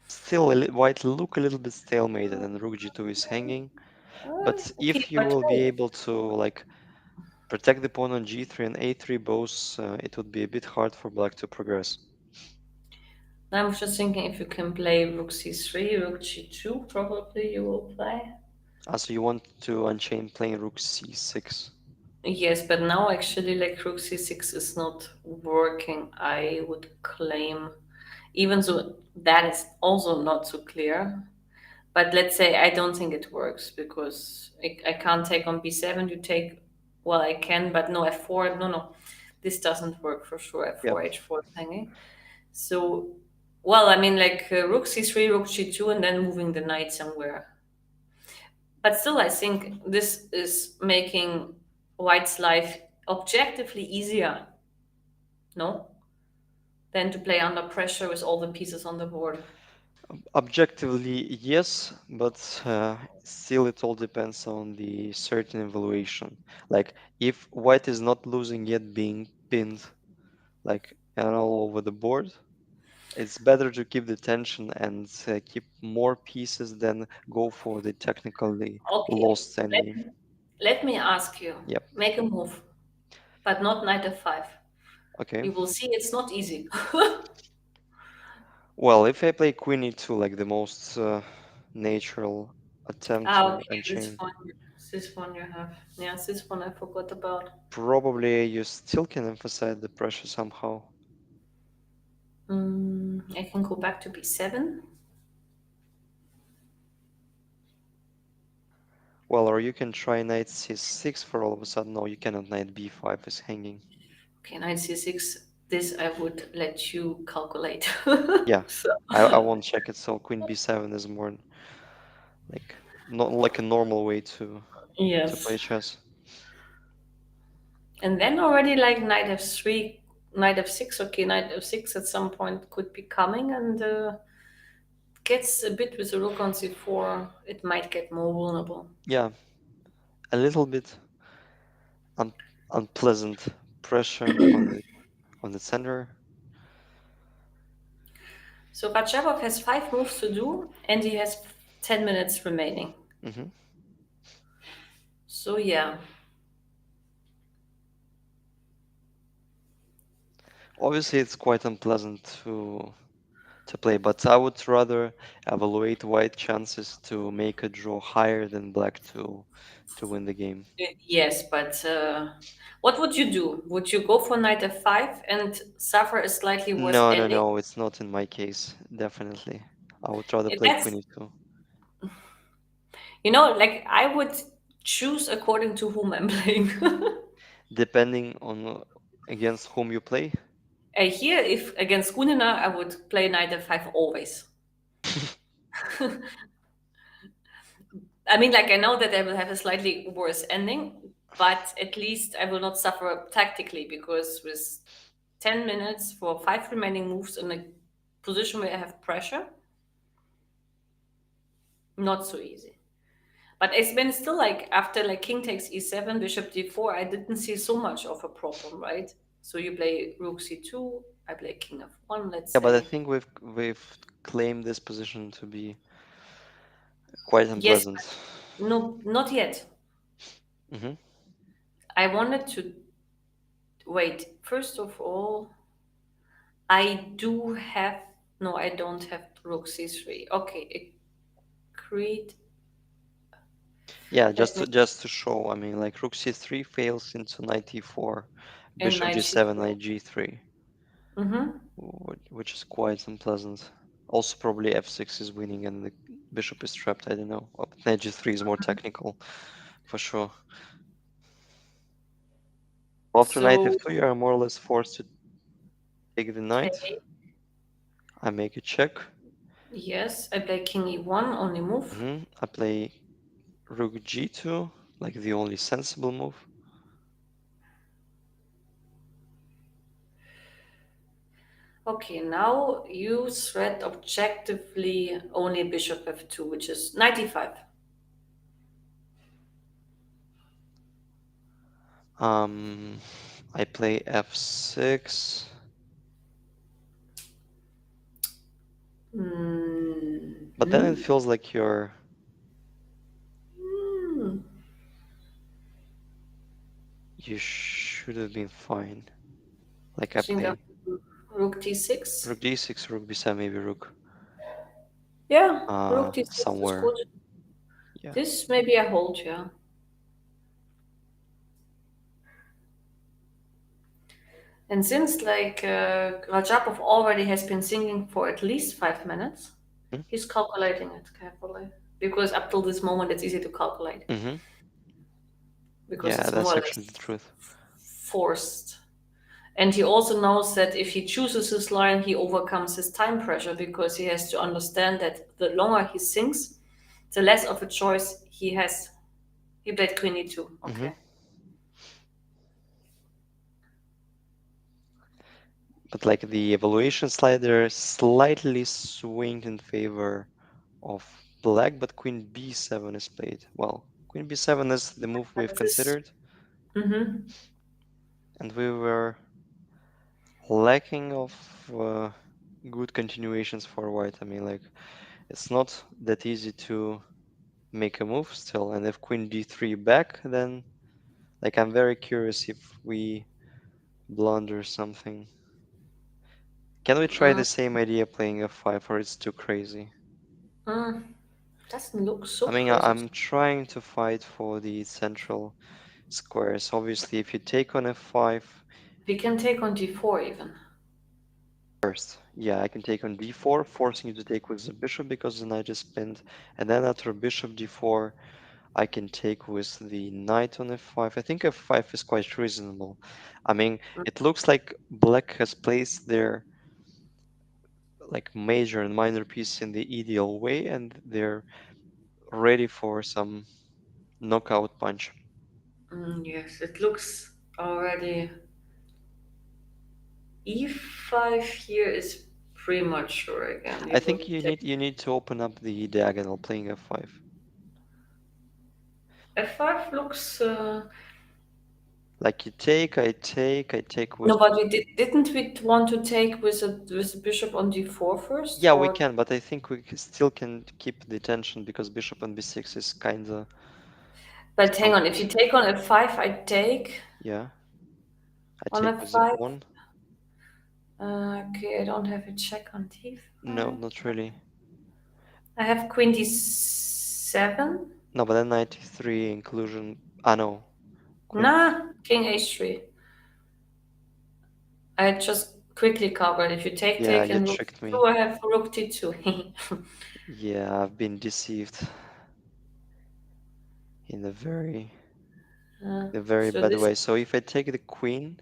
Still, white look a little bit stalemated, and rook g2 is hanging. But Okay, if you but will be wait. able to like protect the pawn on g3 and a3 both, it would be a bit hard for black to progress. Now I'm just thinking if you can play rook c3, rook g2, probably you will play. Also, you want to unchain playing rook c6. Yes, but now actually like rook c6 is not working, I would claim. Even though that is also not so clear. But let's say I don't think it works because I can't take on b7. You take, well, I can, but no f4. No, no, this doesn't work for sure. Yeah. F4, h4 is hanging. So, well, I mean, like rook c3, rook g2, and then moving the knight somewhere. But still, I think this is making White's life objectively easier, no, than to play under pressure with all the pieces on the board. Objectively, yes, but still it all depends on the certain evaluation. Like if white is not losing yet being pinned like and all over the board, it's better to keep the tension and keep more pieces than go for the technically Okay, lost endgame. let me ask you, Yep. make a move, but not knight f5. Okay. You will see it's not easy. Well, if I play queen e2, like the most natural attempt Ah, to okay, unchain, this one you have. Yeah, this one I forgot about. probably you still can emphasize the pressure somehow. I can go back to b7. Well, or you can try knight c6 for all of a sudden. No, you cannot. Knight b5 is hanging. Okay, knight c6. This I would let you calculate. Yeah, So, I won't check it. So queen b7 is more like not like a normal way to yes. play chess. And then already like knight f3, knight f6. Okay, knight f6 at some point could be coming and gets a bit with the rook on c4. It might get more vulnerable. Yeah, a little bit un unpleasant pressure on the center. So Radjabov has 5 moves to do and he has 10 minutes remaining. Hmm. So yeah, Obviously, it's quite unpleasant to play, but I would rather evaluate white chances to make a draw higher than black to win the game. yes, but what would you do? Would you go for knight f5 and suffer a slightly worse No, no, ending? no, it's not in my case, definitely. I would rather play That's, queen e2. like I would choose according to whom I'm playing. Depending on against whom you play. Here, if against Gunina, I would play knight f5 always. I mean, like, I know that I will have a slightly worse ending, but at least I will not suffer tactically because with 10 minutes for five remaining moves in a position where I have pressure, not so easy. But it's been still like after like king takes e7, bishop d4, I didn't see so much of a problem, right? So you play rook c2, I play king f1, let's Yeah, but I say. think we've claimed this position to be quite Yes, unpleasant. but no, not yet. Hmm. I wanted to wait. First of all, I do have no, I don't have rook c3. Okay, it create. Yeah, Let me just to show, I mean, like rook c3 fails into knight e4, in bishop knight g7, g4. knight g3, Mm-hmm. which is quite unpleasant. Also, probably f6 is winning and the bishop is trapped. I don't know. Oh, but knight g3 is more technical for sure. After knight So f2, you are more or less forced to take the knight. okay, I make a check. yes, I play king e1, only move. I play rook g2, like the only sensible move. Okay, now you threat objectively only bishop f2, which is 95. Um, I play f6, but then it Mm-hmm. feels like you should have been fine. Like I I think I'm play rook d6. rook d6, rook b7, maybe rook Yeah, rook d6 is somewhere. good. Yeah. This maybe I hold, yeah. And since like Rajapov already has been singing for at least 5 minutes, he's calculating it carefully. Because up till this moment, it's easy to calculate Mm-hmm. because Yeah, it's more that's or actually the less truth. forced. And he also knows that if he chooses his line, he overcomes his time pressure because he has to understand that the longer he sings, the less of a choice he has. He played queen e2. Mm-hmm. Okay. But like the evaluation slider slightly swinged in favor of black, but queen b7 is played. Well, queen b7 is the move we've This is. considered, Mm-hmm. and we were lacking of good continuations for white. I mean, like it's not that easy to make a move still, and if queen d3 back, then like I'm very curious if we blunder something. Can we try the same idea playing f5, or it's too crazy? Mm, doesn't look so I mean, crazy. I'm trying to fight for the central squares. Obviously, if you take on f5 We can take on d4 even. first, yeah, I can take on d4, forcing you to take with the bishop because the knight is pinned. And then after bishop d4, I can take with the knight on f5. I think f5 is quite reasonable. I mean, it looks like black has placed their like major and minor piece in the ideal way, and they're ready for some knockout punch. Yes, it looks already. e5 here is premature again. I We think would take you need to open up the diagonal playing f5. f5 looks. Like you I take with. No, but didn't we want to take with a bishop on d4 first, Yeah, we or? can, but I think we still can keep the tension because bishop on b6 is kinda But hang on, if you somewhat. take on f5, I take Yeah, I on take with the f5. pawn. Okay, I don't have a check on No, d5. not really. I have queen d7. No, but then knight e3 inclusion. Ah, no, queen. Nah, king h3. I just quickly covered. If you Yeah, take you and rook tricked d2, me. I have rook d2. Yeah, I've been deceived in a very So bad this way. So if I take the queen,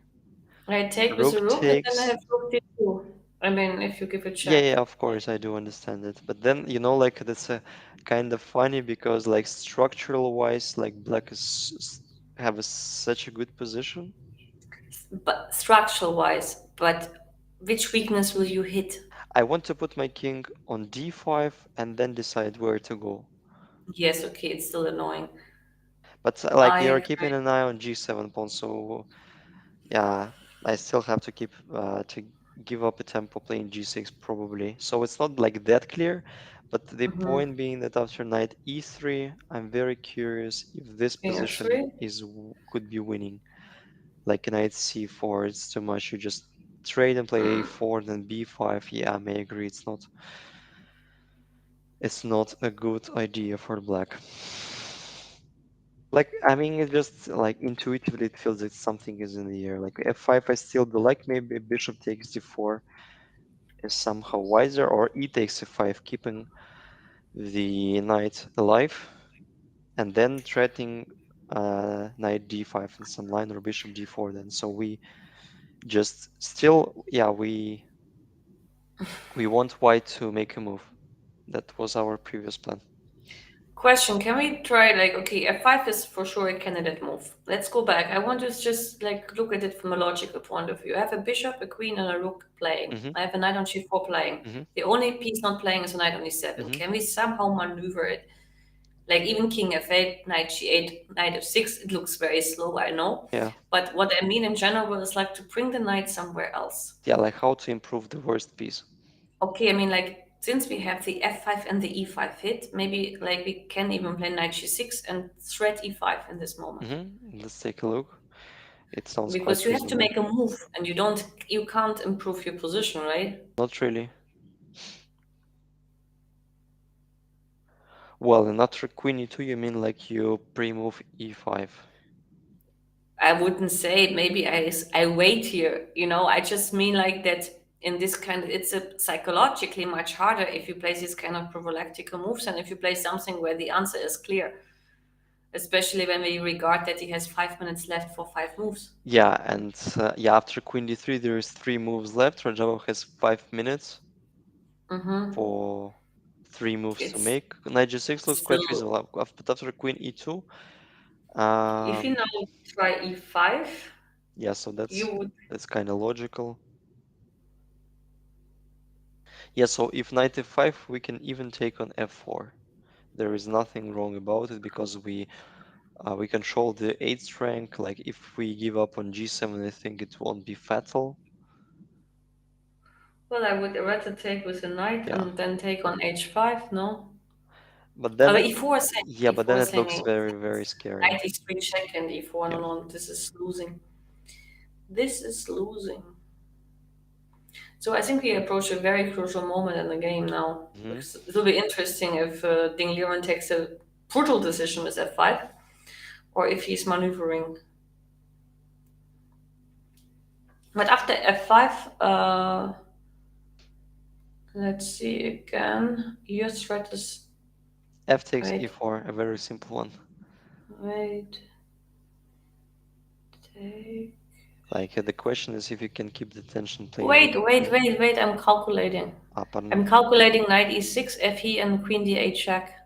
I take with a rook rook, and then I takes. have rook d2. I mean, if you give a Yeah, check. yeah, of course, I do understand it. But then, like that's a kind of funny because like structural wise, like black have such a good position. But structural wise, but which weakness will you hit? I want to put my king on d5 and then decide where to go. Yes, okay, it's still annoying. But like I you're agree. keeping an eye on g7 pawn, so yeah, I still have to keep to give up a tempo playing g6 probably. So it's not like that clear, but the Mm-hmm. point being that after knight e3, I'm very curious if this King position f3. could be winning. Like knight c4, it's too much. You just trade and play a4, then b5. Yeah, I may agree. It's not a good idea for black. Like, I mean, it just like intuitively it feels like something is in the air. Like f5, I still do like maybe bishop takes d4 is somehow wiser, or e takes f5, keeping the knight alive, and then threatening knight d5 in some line or bishop d4. Then so we just still, yeah, we want white to make a move. That was our previous plan. Question, can we try like okay, f5 is for sure a candidate move. Let's go back. I want to just like look at it from a logical point of view. I have a bishop, a queen, and a rook playing. Mm-hmm. I have a knight on g4 playing. Mm-hmm. The only piece not playing is a knight on e7. Mm-hmm. Can we somehow maneuver it? Like even king f8, knight g8, knight f6, it looks very slow, I know. Yeah. But what I mean in general is like to bring the knight somewhere else. Yeah, like how to improve the worst piece. Okay, I mean, like, since we have the f5 and the e5 hit, maybe like we can even play knight g6 and threat e5 in this moment. Mm-hmm. Let's take a look. It sounds Because quite you have to reasonable. make a move and you can't improve your position, right? Not really. Well, and after queen e2, you mean like you pre-move e5? I wouldn't say it. Maybe I wait here. I just mean like that in this kind of, it's a psychologically much harder if you play these kind of prophylactical moves than if you play something where the answer is clear, especially when we regard that he has 5 minutes left for five moves. Yeah, and yeah, after queen d3, there is 3 moves left. Radjabov has 5 minutes Mm-hmm. for 3 moves to It's make. Knight g6 looks quite still, reasonable, but after queen e2, if you um, now try e5, yeah, so that's you would. that's kind of logical. Yeah, so if knight f5, we can even take on f4. There is nothing wrong about it because we control the 8th rank. Like if we give up on g7, I think it won't be fatal. Well, I would rather take with a knight Yeah, and then take on h5, no? but then E4 is yeah, hanging, but E4 then is it looks hanging. very, very scary. Knight is 3 check and E4, no, Yeah. no, this is losing. This is losing. So I think we approach a very crucial moment in the game now. Hmm. Because it'll be interesting if Ding Liren takes a brutal decision with f5 or if he's maneuvering. But after f5, let's see again. Your threat is. F takes Wait, e4, a very simple one. wait, take. Like the question is if you can keep the tension playing rook Wait, wait, e3. wait, wait. I'm calculating. Ah, pardon. I'm calculating knight e6, fe, and queen d8 check.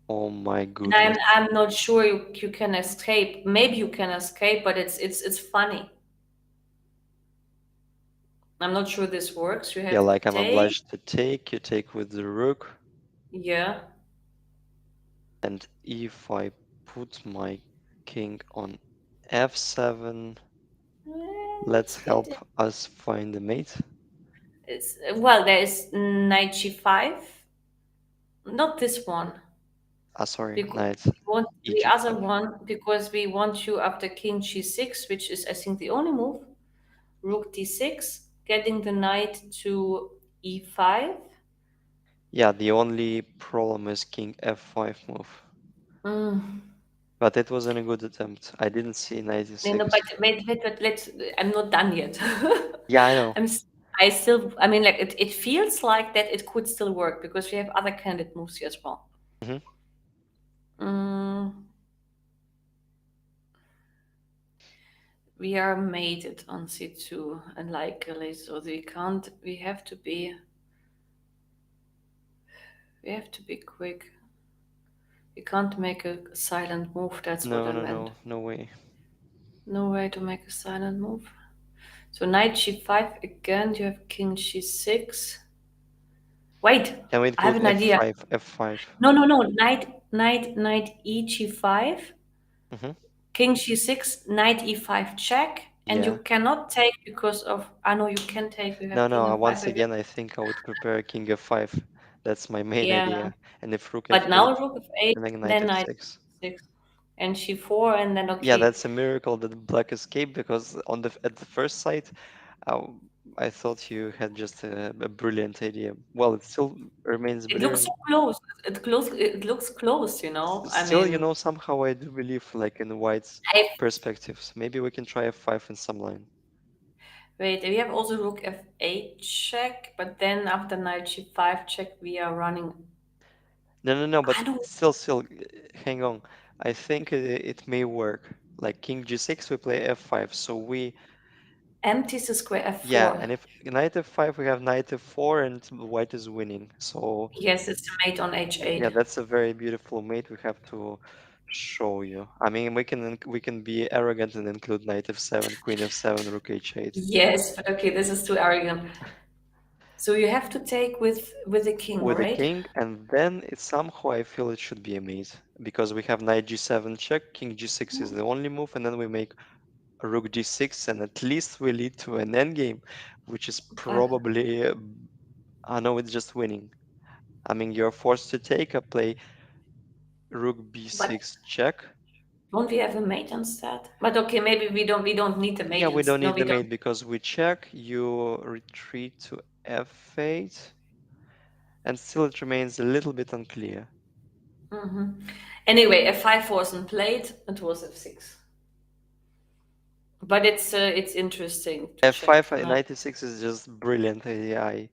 Oh my And goodness. I'm not sure you can escape. Maybe you can escape, but it's funny. I'm not sure this works. You Yeah, have to like I'm take. obliged to take. You take with the rook, Yeah. and if I put my king on f7, let's It's getting. help us find a mate. Well, there is knight g5. Not this one. Ah, sorry, Because knight we want the other eg5. one because we want you after king g6, which is I think the only move. Rook d6, getting the knight to e5. Yeah, the only problem is king f5 move. Mm. But it wasn't a good attempt. I didn't see knight No, no, but e6. wait, let's. I'm not done yet. Yeah, I know. I'm. I still. I mean, like it feels like that it could still work because we have other candidate moves here as well. Hmm. Mm, we are mated on c2 unlikely, so we can't. We have to be quick. We can't make a silent move. That's what No, I no, meant. no, no way. No way to make a silent move. So knight g5 again. You have king g6. Wait, Can we I have include an idea. f5? F5. No, no, no. Knight e g5. Mm-hmm. King g6, knight e5 check, and you Yeah. cannot take because of. I know you can take. You have No, king no. f5 Once again. again, I think I would prepare king f5. That's my main Yeah, idea. And if rook but f8, now rook f8, and then knight then knight f6. f6, and g4, and then Yeah, okay. that's a miracle that black escaped because on the at the first sight, uh, I thought you had just a brilliant idea. Well, it still remains It looks so brilliant. close. It close. It looks close. I Still, mean, somehow I do believe like in white's I perspectives. Maybe we can try f5 in some line. wait. We have also rook f8 check, but then after knight g5 check, we are running. No, no, no, but I don't. still, hang on. I think it may work. Like king g6, we play f5. So we, Empties the square yeah, f4. and if knight f5, we have knight f4 and white is winning. So Yes, it's the mate on h8. yeah, that's a very beautiful mate we have to show you. I mean, we can be arrogant and include knight f7, queen f7, rook h8 Yes, but okay, this is too arrogant. So you have to take with the king, with a right? king, and then it somehow I feel it should be a mate because we have knight g7 check, king g6 is the only move, and then we make rook d6, and at least we lead to an endgame, which is But probably, I know it's just winning. I mean, you're forced to take a play rook but b6 check. don't we have a mate instead? But okay, maybe we don't need the Yeah, mate. we don't No, need we the don't. mate because we check, you retreat to f8, and still it remains a little bit unclear. Anyway, f5 wasn't played. It was f6. But it's interesting to check. f5 at 96 is just brilliant idea.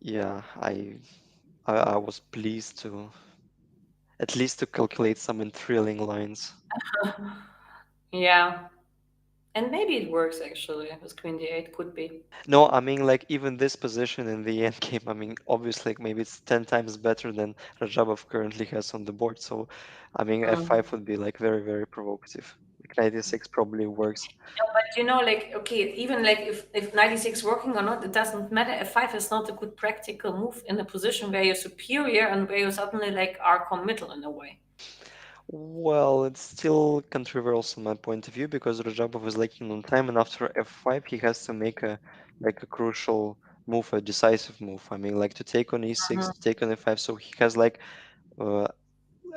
Yeah, I was pleased to at least to calculate some thrilling lines. Yeah, and maybe it works actually. With queen d8 could be. No, I mean like even this position in the end game, I mean obviously like, maybe it's 10 times better than Radjabov currently has on the board. So I mean Mm. f5 would be like very, very provocative. Like 96 probably works. Yeah, but like okay, even like if 96 working or not, it doesn't matter. F5 is not a good practical move in a position where you're superior and where you suddenly like are committal in a way. Well, it's still controversial from my point of view because Radjabov is lacking on time, and after f5 he has to make a crucial move, a decisive move. I mean, like to take on e6, to take on f5. So he has like uh,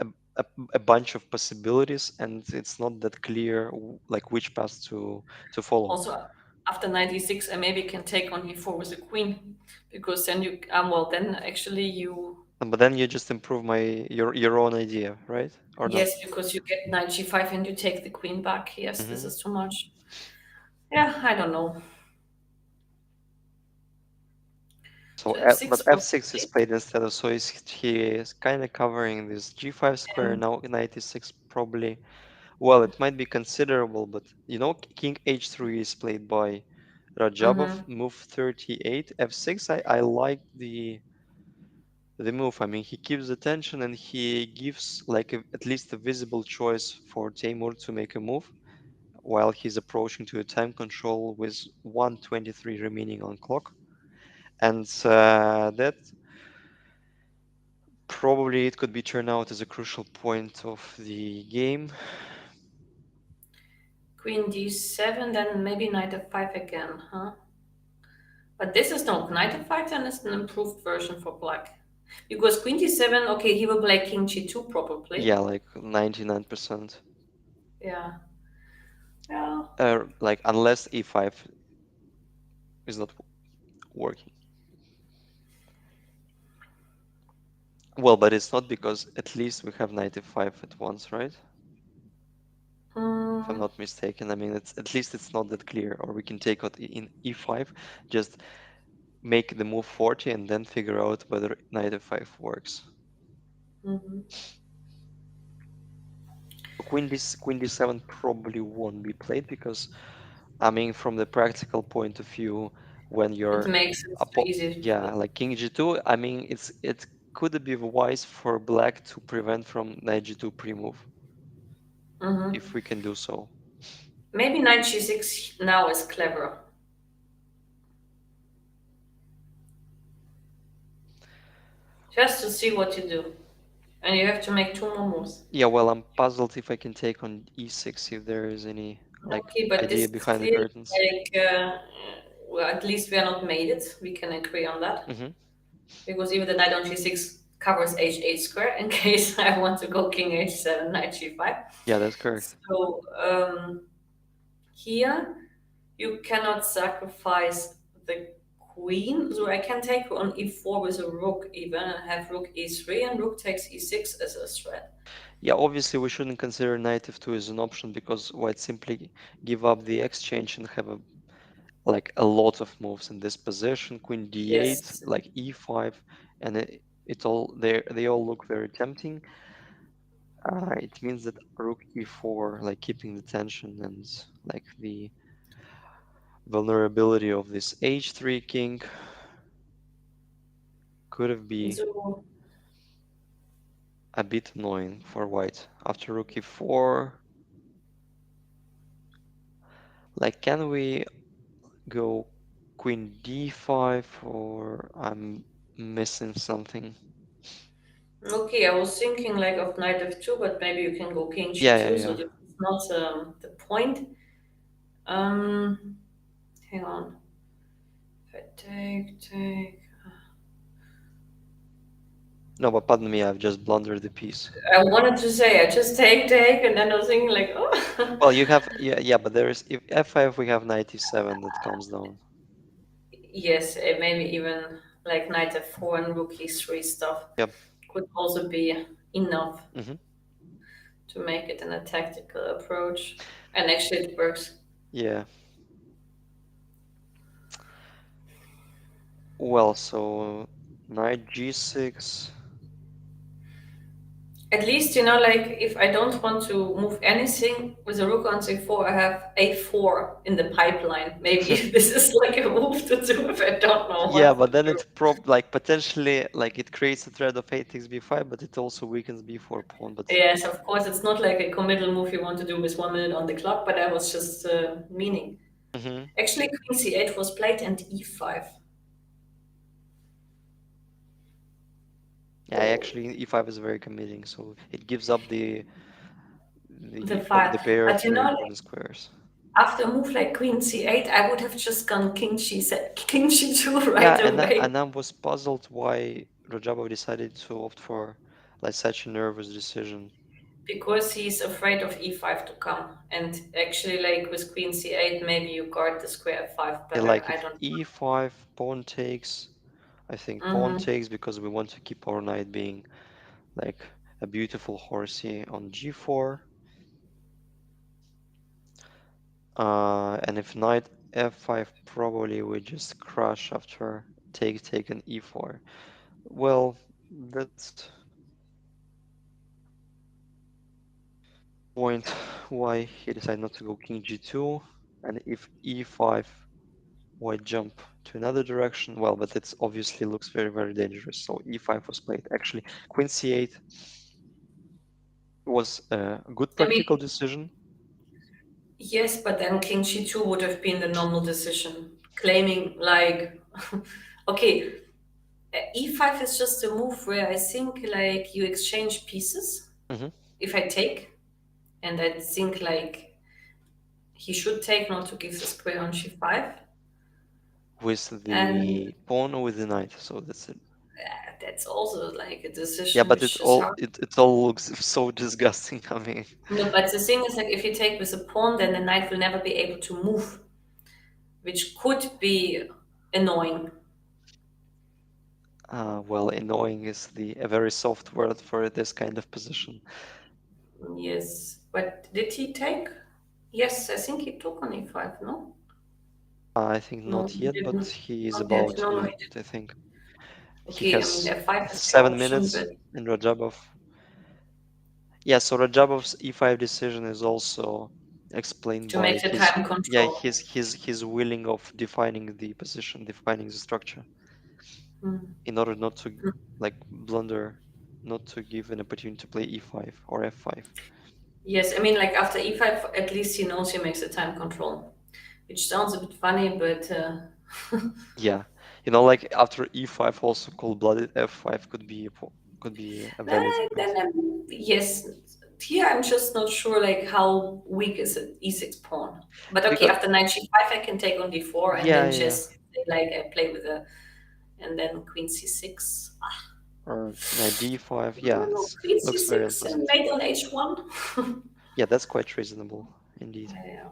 a, a, a bunch of possibilities, and it's not that clear like which path to follow. Also, after 96, I maybe can take on e4 with the queen, because then you well then actually you But then you just improve your own idea, right? Or not? yes, because you get knight g5 and you take the queen back. Yes, this Hmm. is too much. Yeah, I don't know. So, So but f6 was f6 is played. played instead of, so he is kind of covering this g5 square And now. 96 probably. Well, it might be considerable, but king h3 is played by Radjabov. mhm. Move 38, f6. I like the move. I mean, he keeps the tension and he gives like at least a visible choice for Teimour to make a move while he's approaching to a time control with 123 remaining on clock. And that probably it could be turned out as a crucial point of the game. Queen d7, then maybe knight f5 again, huh? But this is no knight f5, then is an improved version for black. Because queen d7, okay, he will play king g2 probably. Yeah, like 99%. Yeah. Yeah. Like unless e5 is not working. Well, but it's not because at least we have knight f5 at once, right? If I'm Mm, not mistaken. I mean, it's at least it's not that clear. Or we can take out in e5, just make the move 40 and then figure out whether knight f5 works. mhm. Queen d7 probably won't be played because, I mean, from the practical point of view, when It you're makes it easy to yeah, play. like king g2, I mean, it could be wise for black to prevent from knight g2 pre-move Hmm. if we can do so. Maybe knight g6 now is clever, just to see what you do. And you have to make two more moves. Yeah, well, I'm puzzled if I can take on e6 if there is any like Okay, but idea this is behind the clearly curtains. well, at least we are not made it. We can agree on that. Hmm. Because even the knight on g6 covers h8 square in case I want to go king h7, knight g5. Yeah, that's correct. So here you cannot sacrifice the queen. So I can take on e4 with a rook even and have rook e3 and rook takes e6 as a threat. Yeah, obviously we shouldn't consider knight f2 as an option because white simply give up the exchange and have like a lot of moves in this position. Queen d8, Yes. like e5, and it all they all look very tempting. It means that rook e4, like keeping the tension and like the vulnerability of this h3 king could have be So a bit annoying for white. After rook e4, like can we go queen d5 or I'm missing something? okay, I was thinking like of knight f2, but maybe you can go king Yeah, yeah, g2, so yeah. this is not the point. Um, hang on. If I take. No, but pardon me, I've just blundered the piece. I wanted to say I just take, and then I was thinking like, oh, Well, you have yeah, but there is if f5 we have knight e7 that comes down. yes, maybe even like knight f4 and rook e3 stuff Yep. could also be enough Hmm. to make it in a tactical approach, and actually it works. Yeah. Well, so knight g6. At least, like if I don't want to move anything with a rook on c4, I have a4 in the pipeline. Maybe this is like a move to do if I don't know Yeah, what but to then do. it like potentially like it creates a threat of a takes b5, but it also weakens b4 pawn. But Yes, of course, it's not like a committal move you want to do with 1 minute on the clock, but I was just meaning. hmm, Actually, queen c8 was played and e5. yeah, Oh, actually e5 is very committing, so it gives up the file. the pair of But very important squares. after a move like queen c8, I would have just gone king g2 Yeah, right away and I was puzzled why Radjabov decided to opt for like such a nervous decision. because he's afraid of e5 to come. And actually, like with queen c8, maybe you guard the square f5 Yeah, better. like I if don't e5 pawn takes, I think know. pawn Hmm. takes because we want to keep our knight being like a beautiful horsey on g4. And if knight f5, probably we just crush after take an e4. Well, that's point why he decided not to go king g2. And if e5, white jump to another direction. Well, but it obviously looks very, very dangerous. So e5 was played. Actually, queen c8 was a good I mean, practical decision. yes, but then king g2 would have been the normal decision, claiming like, okay, e5 is just a move where I think like you exchange pieces Hmm. if I take, and I think like he should take not to give the square on g5, With and the pawn or with the knight. So that's it. that's also like a Yeah, decision but which is hard. it all looks so disgusting. I mean, No, but the thing is like if you take with a pawn, then the knight will never be able to move, which could be annoying. well, annoying is the a very soft word for this kind of position. Yes, but did he take? Yes, I think he took on e5. No, I think no, not he yet, but didn't. he is Not yet. about to No, do no, he it. I didn't. think he Okay, I mean has f5 is the 7 option, minutes but in Radjabov. Yeah, so Radjabov's e5 decision is also explained to by make the his, time yeah, control. his willing of defining the position, defining the structure, Mm. in order not to like blunder, not to give an opportunity to play e5 or f5. Yes, I mean, like after e5, at least he knows he makes the time control, which sounds a bit funny, but Yeah, like after e5, also cold-blooded f5 could be a valid then point. yes, here I'm just not sure like how weak is an e6 pawn. But okay, Because after knight g5, I can take on d4 and yeah, then yeah, yeah. just like I play with a and then queen c6. Or knight d5. I Yeah, don't know, it queen looks very c6 and unpleasant. mate on h1. Yeah, that's quite reasonable indeed. Yeah.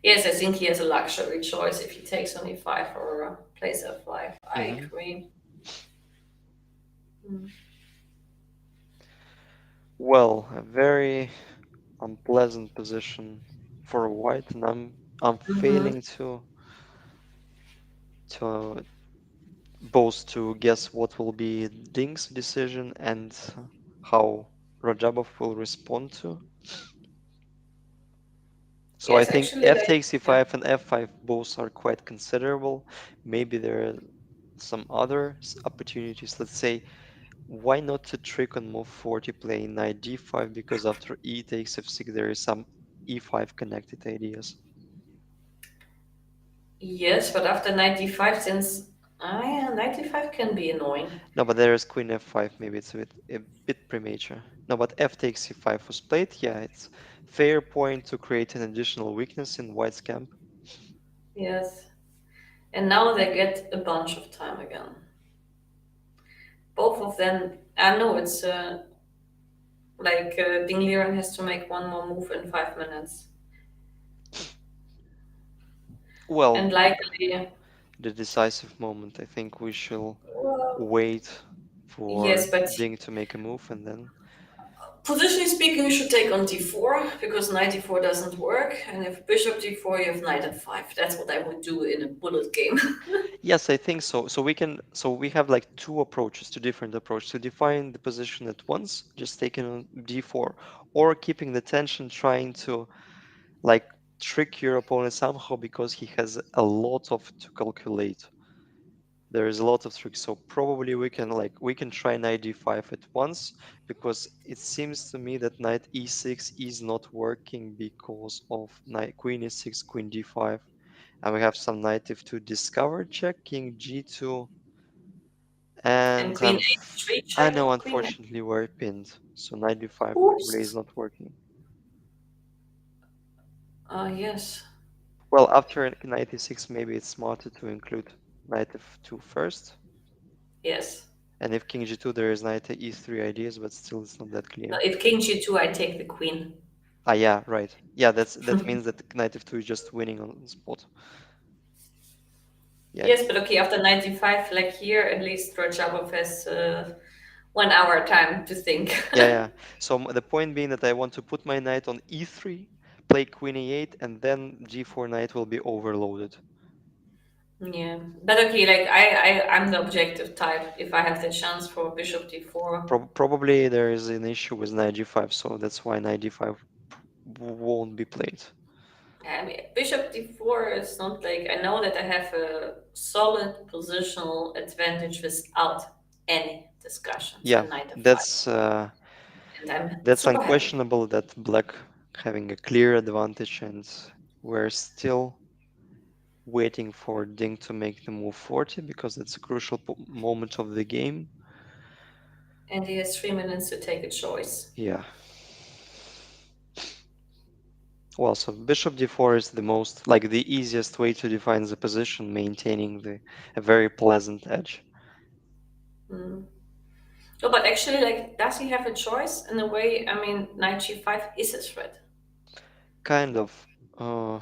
Yes, I think he has a luxury choice if he takes on e5 or plays f5. I Hmm. agree. Mm. Well, a very unpleasant position for white, and I'm Mm-hmm. failing to both to guess what will be Ding's decision and how Rajabov will respond to. So I Yes, think actually, f like, takes yeah. e5 and f5 both are quite considerable. Maybe there are some other opportunities. Let's say, why not to trick on move 40 playing knight d5, because after e takes f6 there is some e5 connected ideas. Yes, but after 95, since yeah, 95 can be annoying. No, but there is queen f5. Maybe it's a bit premature. No, but f takes c5 was played. Yeah, it's fair point to create an additional weakness in white's camp. Yes. And now they get a bunch of time again. Both of them, I know it's like Ding Liren has to make one more move in 5 minutes. Well, And likely, the decisive moment. I think we shall well, wait yes, for but Ding to make a move and then. positionally speaking, you should take on d4 because knight d4 doesn't work. And if bishop d4, you have knight f5. That's what I would do in a bullet game. Yes, I think so. So we have like two approaches, two different approaches to define the position at once, just taking on d4, or keeping the tension, trying to like trick your opponent somehow because he has a lot of to calculate. There is a lot of tricks, so probably we can try knight d5 at once, because it seems to me that knight e6 is not working because of knight queen e6, queen d5, and we have some knight f2 discover check, king g2, And and queen h3 I know check, queen. unfortunately we're pinned, so knight d5 probably is Oops. not working. Yes. Well, after knight e6, maybe it's smarter to include knight f2 first. Yes. And if king g2, there is knight e3 ideas, but still it's not that No, clear. if king g2, I take the queen. Ah, yeah, right. Yeah, that means that knight f2 is just winning on the spot. Yeah, Yes, but okay, after 95, like here, at least Radjabov has 1 hour time to think. yeah, yeah. So the point being that I want to put my knight on e3, play queen e8, and then g4 knight will be overloaded. Yeah, but okay, like I'm the objective type. If I have the chance for bishop d4, Probably there is an issue with knight g5, so that's why knight d5 won't be played. I mean, bishop d4 is not like I know that I have a solid positional advantage without any discussions Yeah, in knight f5, that's and I'm that's super happy. unquestionable that black having a clear advantage, and we're still waiting for Ding to make the move 40 because it's a crucial moment of the game. And he has 3 minutes to take a choice. Yeah. Well, so bishop d4 is the most, like the easiest way to define the position, maintaining the a very pleasant edge. Mm. No, but actually, like, does he have a choice in a way? I mean, knight g5 is a threat. Kind of. Uh,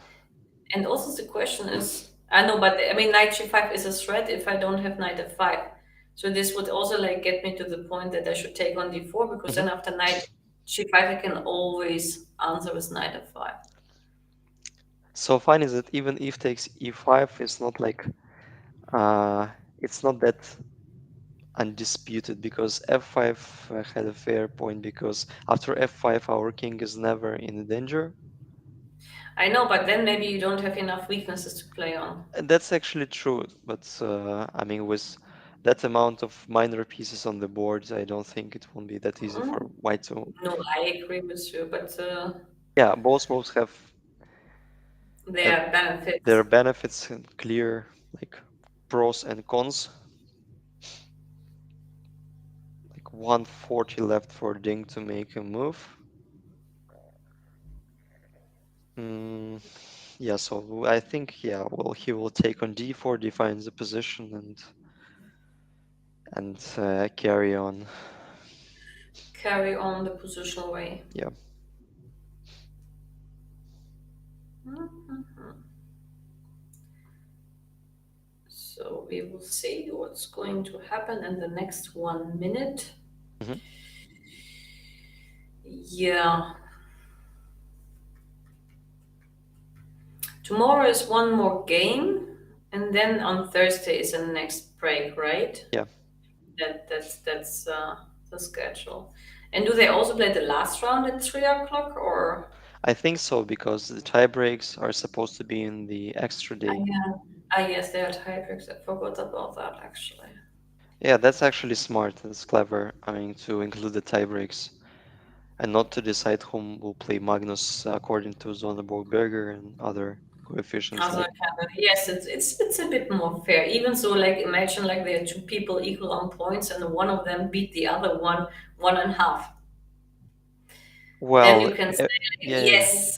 And also the question is, I know, but I mean, knight g5 is a threat if I don't have knight f5. So this would also like get me to the point that I should take on d4 because mhm. then after knight g5 I can always answer with knight f5. So fine is that even if takes e5 is not like it's not that undisputed because f5 had a fair point because after f5 our king is never in danger. I know, but then maybe you don't have enough weaknesses to play on. And that's actually true, but I mean, with that amount of minor pieces on the board, I don't think it won't be that easy for Mm, white to. no, I agree with you, but Yeah, both moves have uh, there are benefits. their benefits and clear, like pros and cons. Like 140 left for Ding to make a move. Mm, yeah, so I think, yeah, well, he will take on d4, defines the position, and carry on. Carry on the positional way. Yeah. Mhm. So we will see what's going to happen in the next 1 minute. Hmm. Yeah. Tomorrow is one more game, and then on Thursday is the next break, right? Yeah, That's the schedule. And do they also play the last round at 3 o'clock, or? I think so because the tie breaks are supposed to be in the extra day. Yeah. Ah, yes, they are tiebreaks. I forgot about that actually. Yeah, that's actually smart. That's clever. I mean, to include the tie breaks and not to decide whom will play Magnus according to Zonneborg Berger and other coefficients. Also, Like, kind of, yes, it's a bit more fair. Even so, like imagine like there are two people equal on points, and one of them beat the other one 1.5. Then well, you can say, like, yeah, yeah. yes,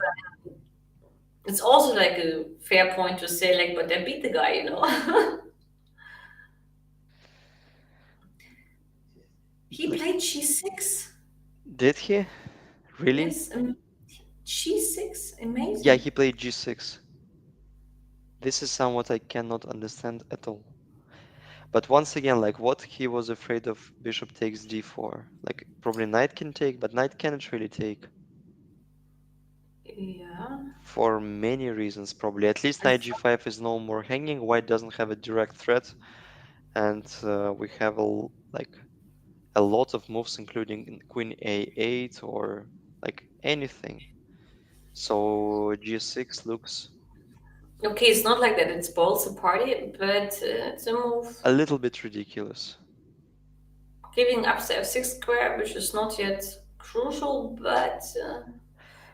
it's also like a fair point to say, like, but they beat the guy, you know. He Like, played G6. did he really? Yes, G6, Yeah, amazing. he played g6. This is somewhat I cannot understand at all. But once again, like what he was afraid of bishop takes d4. Like probably knight can take, but knight cannot really take Yeah. for many reasons probably. At least knight g5 is no more hanging. White doesn't have a direct threat, and we have like a lot of moves, including queen a8 or like anything. So g6 looks Okay, it's not like that it spoils the party, but it's a move a little bit ridiculous. giving up the f6 square, which is not yet crucial, but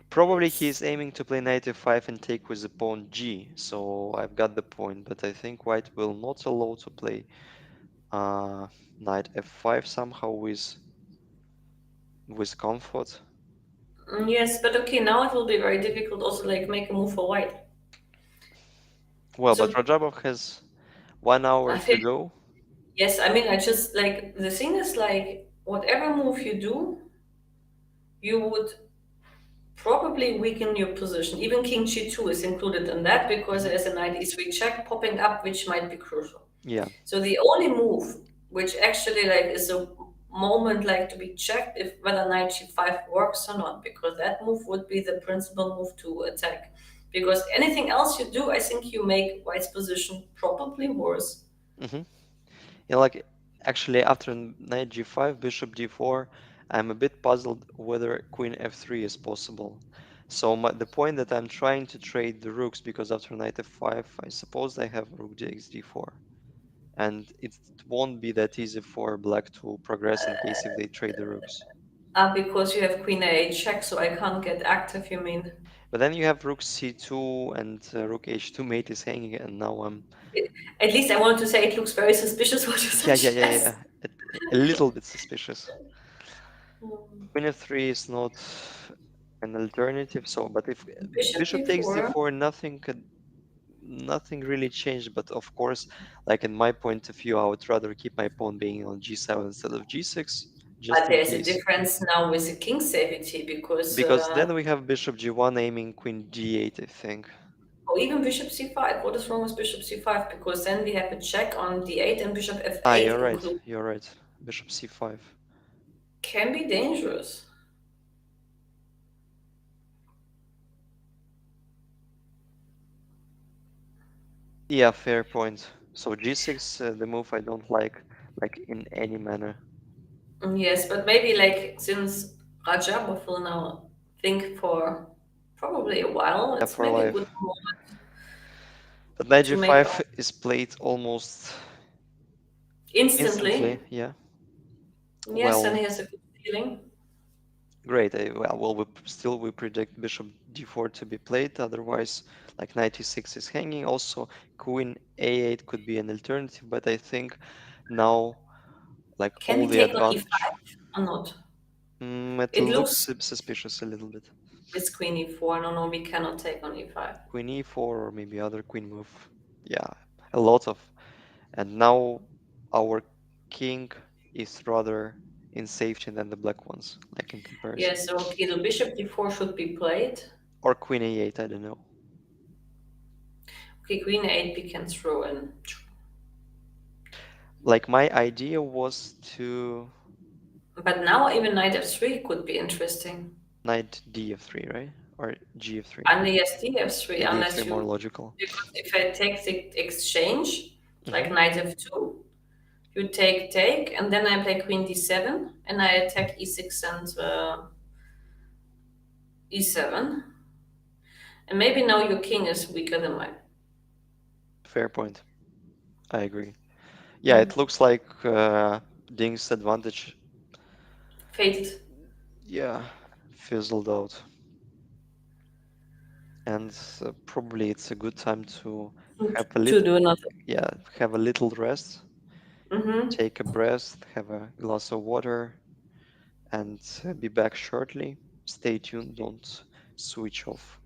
Probably it's he's aiming to play knight f5 and take with the pawn g, so I've got the point, but I think white will not allow to play uh, knight f5 somehow with comfort. yes, but okay, now it will be very difficult also like make a move for white. Well, but So Radjabov has 1 hour I to think go. yes, I mean I just like the thing is like whatever move you do, you would probably weaken your position. Even king g2 is included in that because Hmm. there's a knight e3 check popping up, which might be crucial. Yeah. So the only move which actually like is a moment like to be checked if whether knight g5 works or not, because that move would be the principal move to attack. Because anything else you do, I think you make white's position probably worse. Hmm. Yeah, like actually after knight g5, bishop d4, I'm a bit puzzled whether queen f3 is possible. So the point that I'm trying to trade the rooks because after knight f5, I suppose I have rook takes d4. And it won't be that easy for black to progress in case if they trade the rooks. Because you have queen a8 check, so I can't get active, you mean? But then you have rook c2 and rook h2 mate is hanging, and now I'm At least I wanted to say it looks very suspicious what you yeah, yeah, yeah, suggest. yeah, a little bit suspicious. Hmm. Queen f3 is not an alternative. So, but if Bishop bishop takes d4. d4, nothing really changed. But of course, like in my point of view, I would rather keep my pawn being on g7 instead of g6, just But in there's a case. difference now with the king safety because, Because then we have bishop g1 aiming queen g8, I think. or even bishop c5. What is wrong with bishop c5? Because then we have a check on d8 and bishop Ah, f8 you're right. include. You're right. Bishop c5. Can be dangerous. Yeah, fair point. So g6, the move I don't like. like in any manner. Yes, but maybe like since Rajabov will now think for probably a while, Yeah, it's for maybe a good life. moment But knight to make g5 is played almost instantly. instantly. Yeah. Yes, and Well, he has a good feeling. great. Well, we predict bishop d4 to be played. Otherwise, like knight e6 is hanging. Also, queen a8 could be an alternative. But I think now, like Can all he the take on advantage, e5 or not? it It looks looks suspicious a little bit. with queen e4. No, no, we cannot take on e5. Queen e4 or maybe other queen move. Yeah, a lot of. And now our king is rather in safety than the black ones, like in comparison. Yes, so okay, the bishop d4 should be played. Or queen a8, I don't know. Okay, queen 8 we can throw in. Like my idea was to But now even knight f3 could be interesting. knight df3, right? Or gf3. And yes, d f3, Yeah, unless df3 more you, logical. because if I take the exchange, Hmm. like knight f2, you take, and then I play queen d7, and I attack e6 and e7. And maybe now your king is weaker than mine. Fair point. I agree. Yeah, it looks like Ding's advantage, Faded yeah, fizzled out. And probably it's a good time to have a to little, do another. yeah, have a little rest, Mm-hmm. take a breath, have a glass of water, and be back shortly. Stay tuned, don't switch off.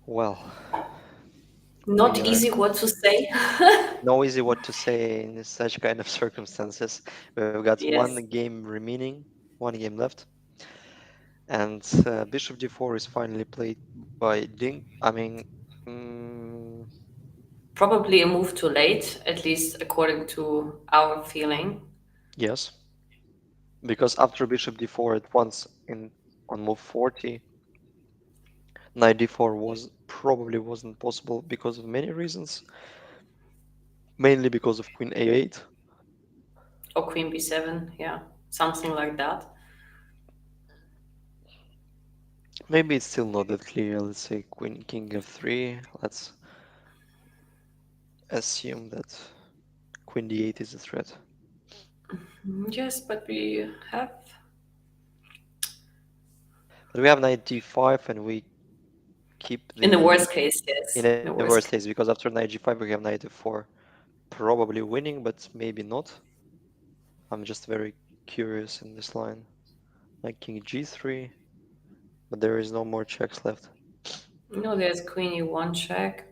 Well, we Not are easy what to say. no easy what to say in such kind of circumstances. We've got one Yes, game remaining, one game left, and bishop d4 is finally played by Ding. I mean, mm, probably a move too late, at least according to our feeling. yes, because after bishop d4 at once in on move 40, knight d4 was probably wasn't possible because of many reasons, mainly because of queen a8. Or queen b7, yeah, something like that. Maybe it's still not that clear. Let's say queen king f3. Let's assume that queen d8 is a threat. Yes, but we have But we have knight d5 and we keep in the the worst case, in yes, the in the worst case worst case. because after knight g5 we have knight f4, probably winning, but maybe not. I'm just very curious in this line. Like king g3, but there is no more checks left. No, there's queen e1 check,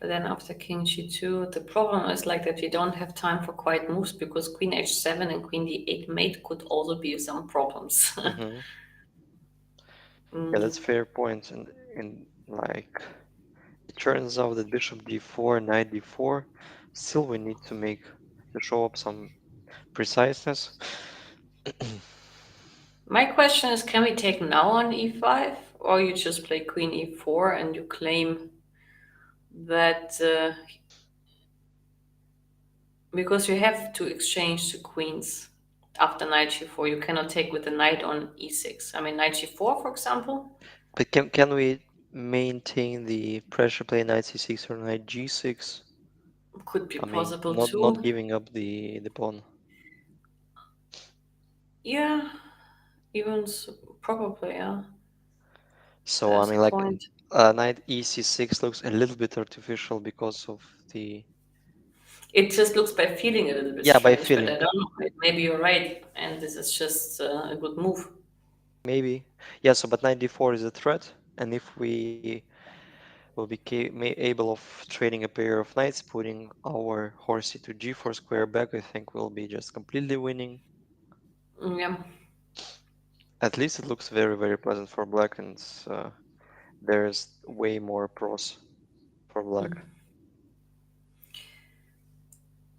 but then after king g2, the problem is like that we don't have time for quiet moves because queen h7 and queen d8 mate could also be some problems. Hmm. Yeah, Mm, that's fair point. And like it turns out that bishop d4, knight d4, still we need to show up some preciseness. My question is, can we take now on e5, or you just play queen e4 and you claim that because you have to exchange the queens after knight g4, you cannot take with the knight on e6. I mean, knight g4, for example, But can we maintain the pressure play knight c6 or knight g6? could be I mean, possible not too. giving up the pawn. Yeah, even so, probably, yeah. So I There's a mean, like point. knight ec6 looks a little bit artificial because of the It just looks by feeling a little bit yeah by strange, but I feeling don't know. Maybe you're right, and this is just a good move. maybe yeah. So but knight d4 is a threat, and if we will be able of trading a pair of knights, putting our horsey to g4 square back, I think we'll be just completely winning. Yeah. At least it looks very very pleasant for black, and there's way more pros for black.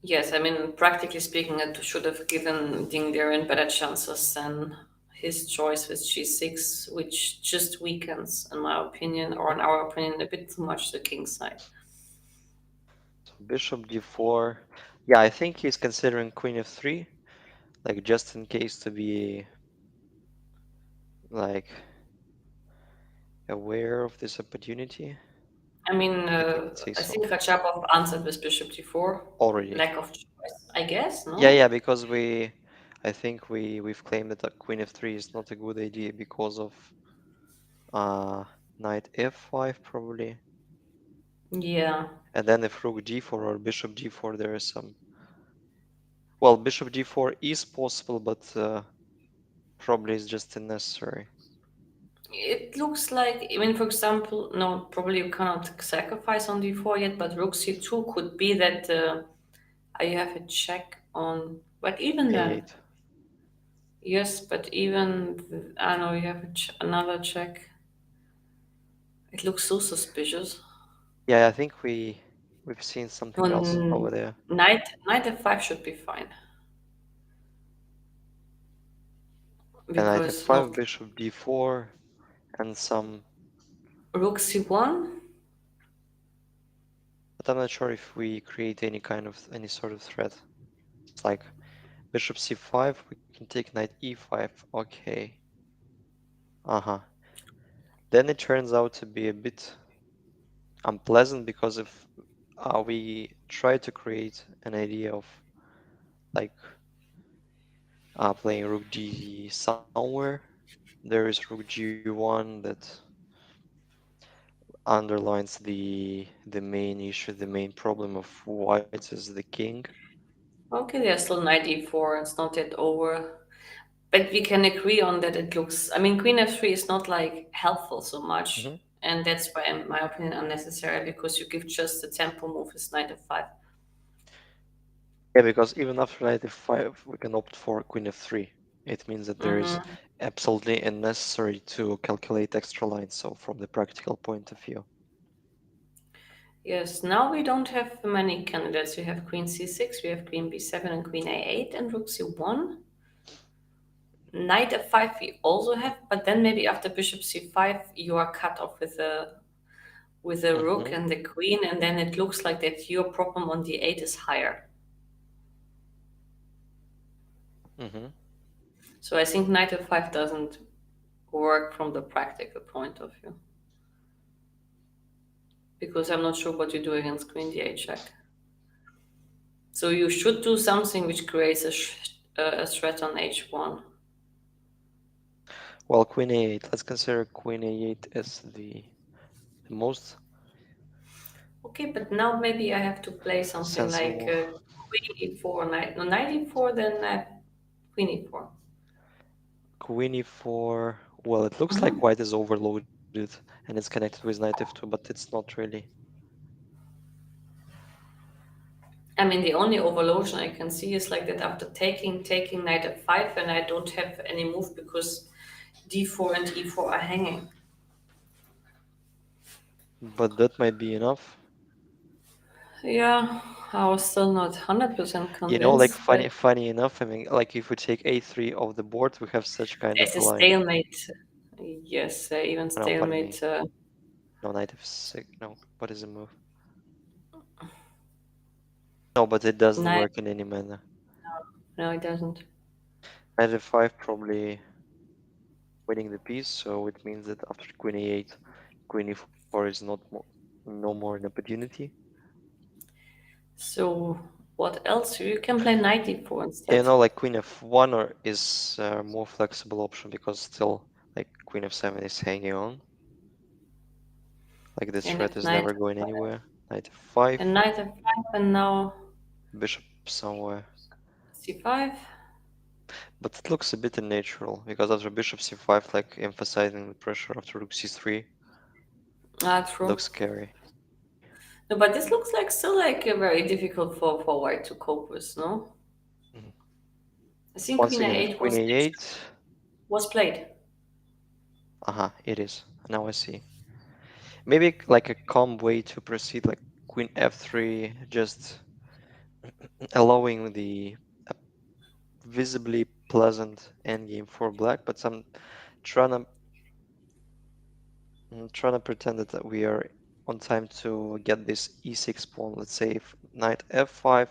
Yes, I mean, practically speaking, it should have given Ding Liren better chances than his choice with g6, which just weakens, in my opinion, or in our opinion, a bit too much the king side. So bishop d4. Yeah, I think he's considering queen f3, like just in case to be like aware of this opportunity. I mean, I can say I so think Radjabov answered with bishop d4. already. Lack of choice, I guess, Yeah, no? yeah, because I think we've claimed that queen f3 is not a good idea because of uh knight f5 probably, Yeah. and then if rook g4 or bishop g4, there is some. Well, bishop g4 is possible, but probably is just unnecessary. It looks like, I mean, for example, no, probably you cannot sacrifice on d4 yet, but rook c2 could be that you have a check on. But even then, a8. yes, but even, I know you have another check. It looks so suspicious. Yeah, I think we've seen something else over On there. knight f5 should be fine And knight because f5, not bishop d4, and some. rook c1. But I'm not sure if we create any sort of threat. It's like bishop c5, we can take knight e5. Okay. Uh-huh. Then it turns out to be a bit unpleasant because if we try to create an idea of like playing rook g somewhere, there is rook g1 that underlines the main issue, the main problem of whites is the king. Okay, there's still knight e4. It's not yet over. But we can agree on that it looks. I mean, Queen F3 is not like helpful so much, Hmm. and that's why, in my opinion, unnecessary because you give just the tempo move is knight f5. Yeah, because even after knight f5, we can opt for queen f3. It means that there is Mm-hmm. absolutely unnecessary to calculate extra lines. So from the practical point of view. Yes. Now we don't have many candidates. We have Queen c6, we have Queen b7, and Queen a8, and Rook c1. Knight f5 we also have, but then maybe after Bishop c5 you are cut off with the rook Hmm. and the queen, and then it looks like that your problem on d8 is higher. Hmm. So I think knight f5 doesn't work from the practical point of view because I'm not sure what you do against queen d8 check. So you should do something which creates a threat on h1. Well, queen a8. Let's consider queen a8 as the most Okay, but now maybe I have to play something sensible like move. queen e4, knight, no, knight e4, then queen e4. Queen e4. Well, it looks like Mhm. white is overloaded and it's connected with knight f2, but it's not really. I mean, the only overload I can see is like that after taking knight f5, and I don't have any move because d4 and e4 are hanging. But that might be enough. Yeah, I was still not 100% Like convinced, but funny enough, I mean, like if we take a3 off the board, we have such kind there's of a a line. stalemate. Yes, even No, pardon me. stalemate. No, knight f6. No, what is the move? No, but it doesn't Knight. work in any manner. No, it doesn't. Knight f5 probably winning the piece, so it means that after queen a8, queen e4 is no more an opportunity. So what else? You can play knight e4 instead. Like queen f1 is a more flexible option because still like queen f7 is hanging on. Like this And threat if is knight never going anywhere. Knight f5, and knight f5, and now bishop somewhere. c5. But it looks a bit unnatural because after bishop c5, like emphasizing the pressure after rook c3, Ah, true. looks scary. No, but this looks like still like very difficult for white to cope with. No, Mhm. I think Once queen again, with a8 queen a8, was played. it is. Now I see. Maybe like a calm way to proceed, like queen f3, just allowing the visibly pleasant endgame for black, but I'm trying to trying to pretend that we are on time to get this e6 pawn. Let's say if knight f5,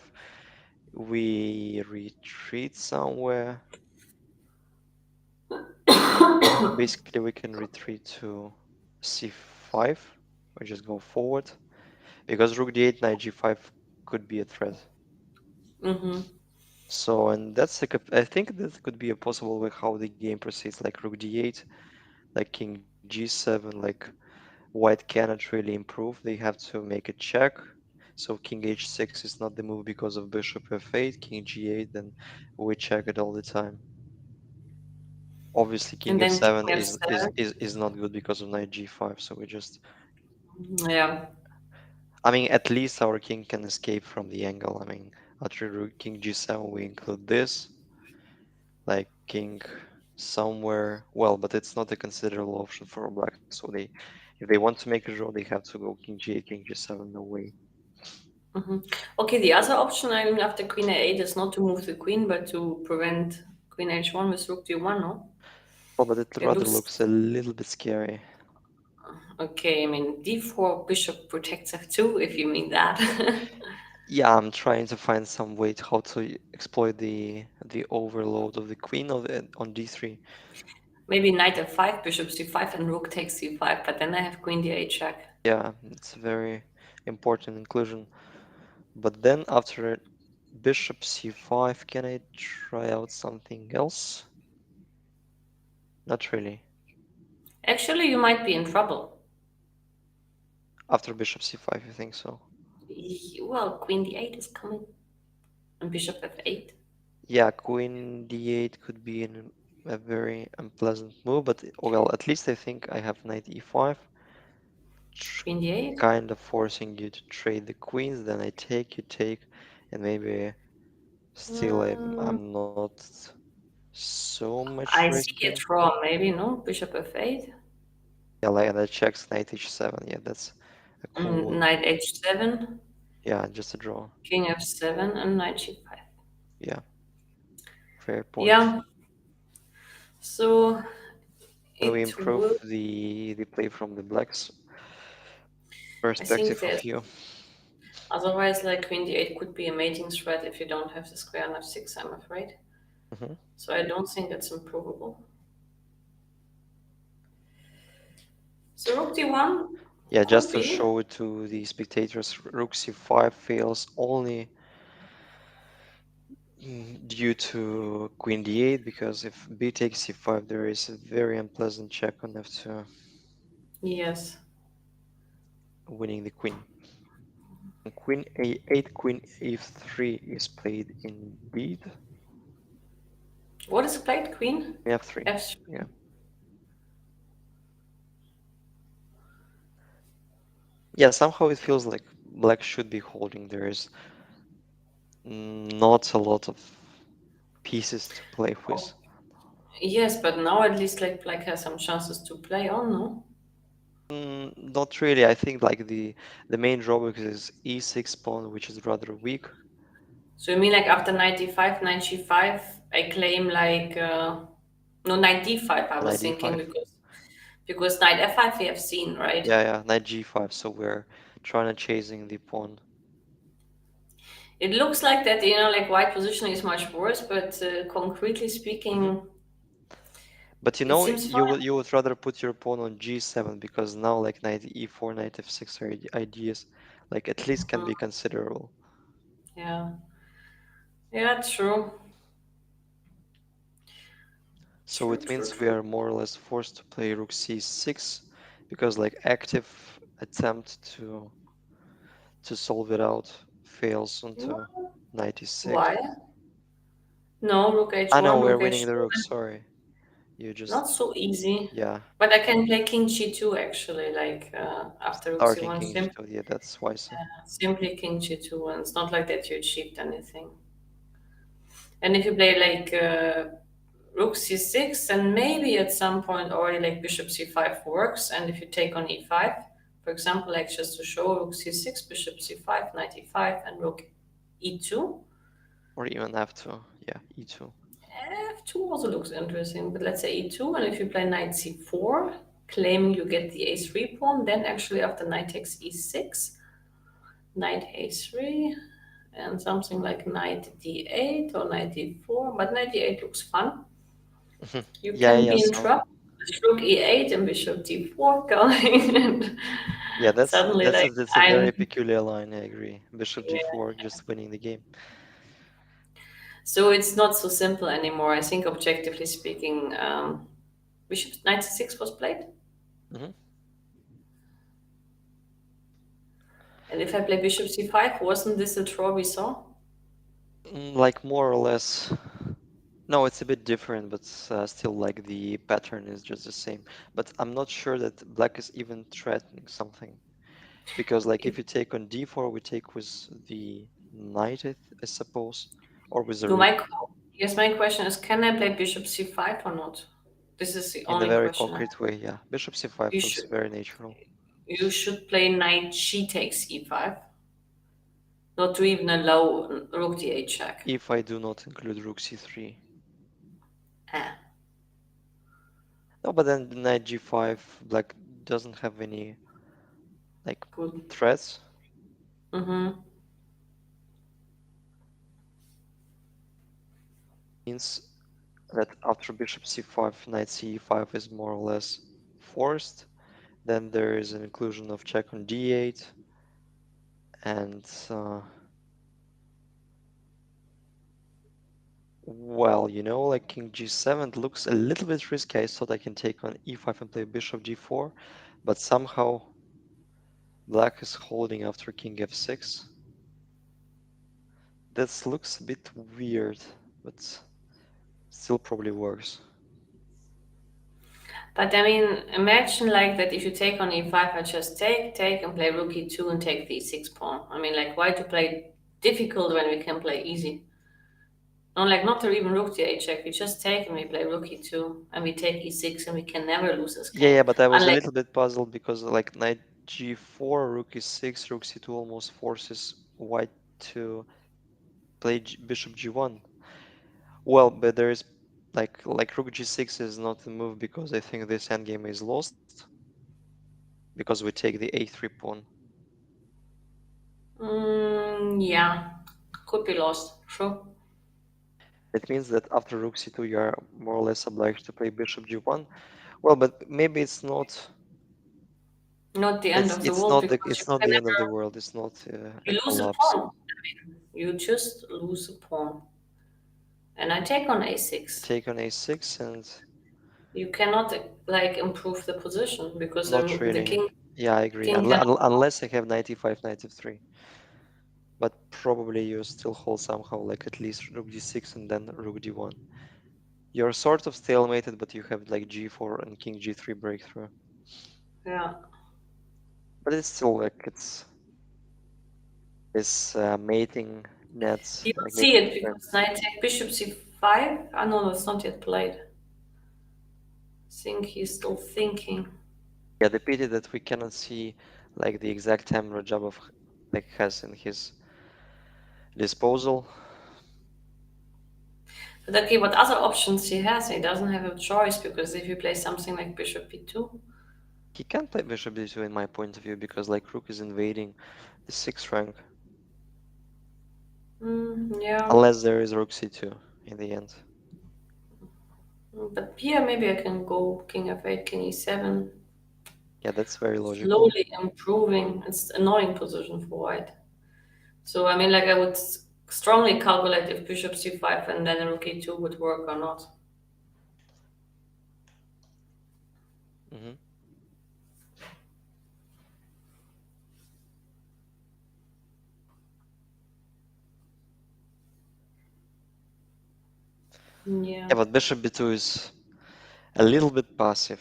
we retreat somewhere. Basically, we can retreat to c5 or just go forward because rook d8, knight g5 could be a threat. Mm-hmm. So, and that's like I think that could be a possible way how the game proceeds, like rook d8, like king g7, like white cannot really improve. They have to make a check. So king h6 is not the move because of bishop f8, king g8, then we check it all the time. Obviously, king And then f7 king f7. is not good because of knight g5. So we just, Yeah. I mean, at least our king can escape from the angle. I mean, after king g7, we include this, like king somewhere. Well, but it's not a considerable option for black. So if they want to make a draw, they have to go king g8, king g7. No way. Hmm. Okay, the other option, I mean, after queen a8 is not to move the queen, but to prevent queen h1 with rook d1, no? Well, but it It rather looks looks a little bit scary. okay. I mean, d4 bishop protects f2, if you mean that. Yeah, I'm trying to find some way to how to exploit the overload of the queen on d3. Maybe knight f5, bishop c5, and rook takes c5, but then I have queen d8 check. Yeah, it's a very important inclusion. But then after bishop c5, can I try out something else? Not really. Actually, you might be in trouble. After bishop c5, you think so? Well, queen d8 is coming, and bishop f8. Yeah, queen d8 could be in. a very unpleasant move, but well, at least I think I have knight e5, tr- Queen d8. kind of forcing you to trade the queens. Then I take, you take, and maybe still Mm, I'm not so much I see a risking. draw, maybe, no? Bishop f8. Yeah, like and that checks knight h7. Yeah, that's a cool one. Knight h7, Yeah, just a draw. king f7, and knight g5. Yeah, fair point. Yeah, so When we it improve will. the play from the blacks I think perspective of there's you. otherwise like queen d8 could be a mating threat if you don't have the square on f6, I'm afraid. Hmm. So I don't think it's improvable. So rook d1 Yeah, could just to be. show it to the spectators, rook c5 fails only due to queen d8 because if b takes c5, there is a very unpleasant check on f2, Yes. winning the queen. And queen a8, queen e3 is played indeed. What is played? Queen F3. f3. Yeah. Yeah, somehow it feels like black should be holding. There is not a lot of pieces to play with. Oh, yes, but now at least like black has some chances to play on, no? Not really. I think like the main drawback is e6 pawn, which is rather weak. So you mean like after knight d5, knight g5, I claim like no knight d5 I was Knight thinking e5. because knight f5 we have seen, right? Yeah, yeah, knight g5. So we're trying to chasing the pawn. It looks like that, like white positioning is much worse, but concretely Hmm. speaking, But it seems fine. you would rather put your pawn on g7 because now like knight e4, knight f6 are ideas like at least can be considerable. Yeah, yeah, true, So true, it true, means we true. are more or less forced to play rook c6 because like active attempt to solve it out fails onto knight e6. Why? No, rook I know h1, we're rook winning the h2. rook, sorry. You just, Not so easy. yeah, But I can play king g2 actually, like after rook starting c1, king g2, yeah, that's wiser. simply king g2, and it's not like that you achieved anything. And if you play like rook c6, then maybe at some point already like bishop c5 works. And if you take on e5, for example, like just to show rook c6, bishop c5, knight e5, and rook e2. Or even f2, yeah, e2. F2 also looks interesting, but let's say e2, and if you play knight c4, claiming you get the a3 pawn, then actually after knight takes e6, knight a3, and something like knight d8 or knight d4, but knight d8 looks fun. You Yeah, can yeah, be in so trouble with rook e8 and bishop d4 going, and yeah, suddenly like that's a I'm very peculiar line, I agree. Bishop yeah. d4 just winning the game. So it's not so simple anymore. I think objectively speaking, bishop knight c6 was played. Hmm. And if I play bishop c5, wasn't this a draw we saw? Like more or less. No, it's a bit different, but still like the pattern is just the same. But I'm not sure that black is even threatening something. Because like if It, you take on d4, we take with the knight, I suppose, or with the no, rook yes, my question is, can I play bishop c5 or not? This is the in a only very question. concrete way. Yeah, bishop c5 You looks should very natural. you should play knight g takes e5, not to even allow rook d8 check. If I do not include rook c3. Ah, No, but then knight g5, black doesn't have any like good. threats. Mm-hmm. Means that after bishop c5, knight ce5 is more or less forced. Then there is an inclusion of check on d8, and well, like king g7 looks a little bit risky. I thought I can take on e5 and play bishop d4, but somehow black is holding after king f6. This looks a bit weird, but still probably works. But I mean, imagine like that if you take on e5, I just take, and play rook e2 and take the e6 pawn. I mean, like, why to play difficult when we can play easy? No, like, not to even rook the a check. We just take and we play rook e2, and we take e6, and we can never lose this Yeah, game. yeah, but I was a Unlike, little bit puzzled because like knight g4, rook e6, rook c2 almost forces white to play bishop g1. Well, but there is like rook g6 is not the move because I think this endgame is lost because we take the a3 pawn. yeah, could be lost. Sure. It means that after rook c2 you are more or less obliged to play bishop g1. Well, but maybe Not the end of the world because it's you not can the end of the never, world. It's not a you lose a collapse. pawn. You just lose a pawn. And I take on You a6. take on a6 and You cannot like improve the position because not the really. Yeah, I agree. king cannot. Unless I have knight e5, knight f3. But probably you still hold somehow like at least rook d6 and then rook d1. You're sort of stalemated, but you have like g4 and king g3 breakthrough. Yeah, But it's still like it's this mating nets you don't like see making it sure. because knight take bishop c5. I know it's not yet played. I think he's still thinking. Yeah, the pity that we cannot see like the exact time Radjabov like has in his disposal. But okay, what other options he has? He doesn't have a choice because if you play something like bishop b2, He can't play bishop d2 in my point of view because like rook is invading the sixth rank yeah. unless there is rook c2 in the end. But here maybe I can go king f8, king e7. Yeah, that's very logical. Slowly improving. It's annoying position for white. So I mean, like I would strongly calculate if bishop c5 and then rook e2 would work or not. Hmm. Yeah. Yeah, but bishop b2 is a little bit passive.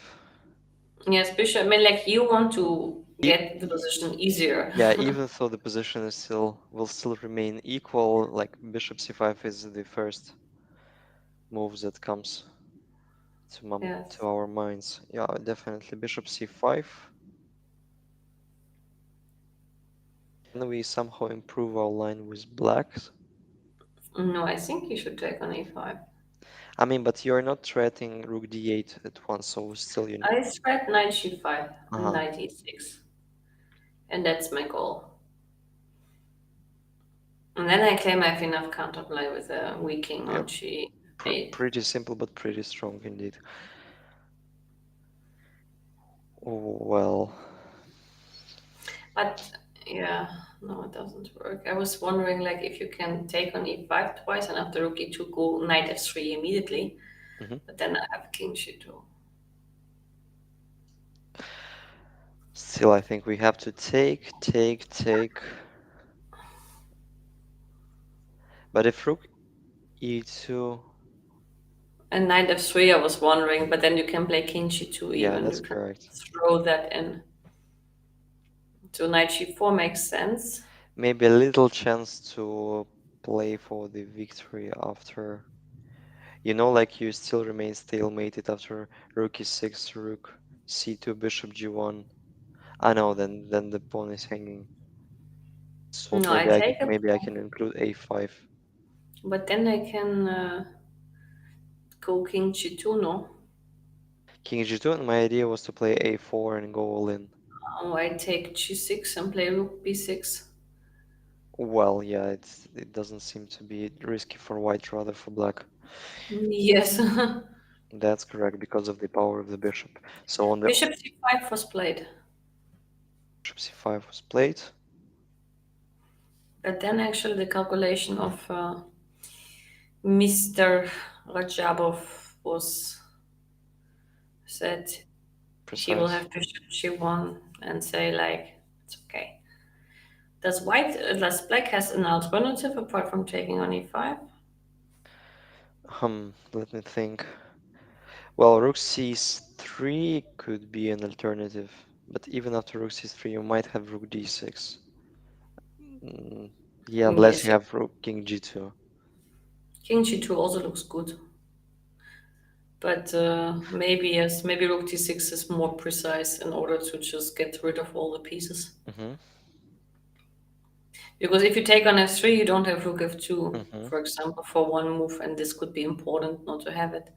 Yes, bishop. I mean, like you want to E- get the position easier. yeah, even though the position is still will still remain equal, like bishop c5 is the first move that comes to Yes. our minds. Yeah, definitely bishop c5. Can we somehow improve our line with blacks? No, I think you should take on a5. I mean, but you're not threatening rook d8 at once, so still you. I threat knight g5 and Uh-huh. knight e6, and that's my goal. And then I claim I have enough counterplay with a weak king Yeah, on g8. pretty simple, but pretty strong indeed. Well, But yeah, no, it doesn't work. I was wondering, like, if you can take on e5 twice and after rook e2 go knight f3 immediately, mhm. but then I have king g2. Still, I think we have to take. But if rook e2, And knight f3, I was wondering, but then you can play king g2 yeah, even. that's You can correct. throw that in. So knight g4 makes sense. Maybe a little chance to play for the victory after. Like you still remain stalemated after rook e6, rook c2, bishop g1. I know, then the pawn is hanging. So No, I take a maybe I pawn, can include a5. but then I can go king g2, no? King g2, and my idea was to play a4 and go all in. Oh, I take g6 and play rook b6. Well, yeah, it doesn't seem to be risky for white, rather for black. Yes. That's correct because of the power of the bishop. So on the Bishop c5 was played. bishop c5 was played. But then actually the calculation of Mr. Radjabov was said he will Precise. have bishop g1 and say like it's okay. Does black has an alternative apart from taking on e5? Let me think. Well, rook c3 could be an alternative, but even after rook c3, you might have rook d6. Mm, yeah, unless Yes, you have rook king g2. king g2 also looks good. But maybe, yes, maybe rook d6 is more precise in order to just get rid of all the pieces. Hmm. Because if you take on f3, you don't have rook f2, Hmm. for example, for one move, and this could be important not to have it.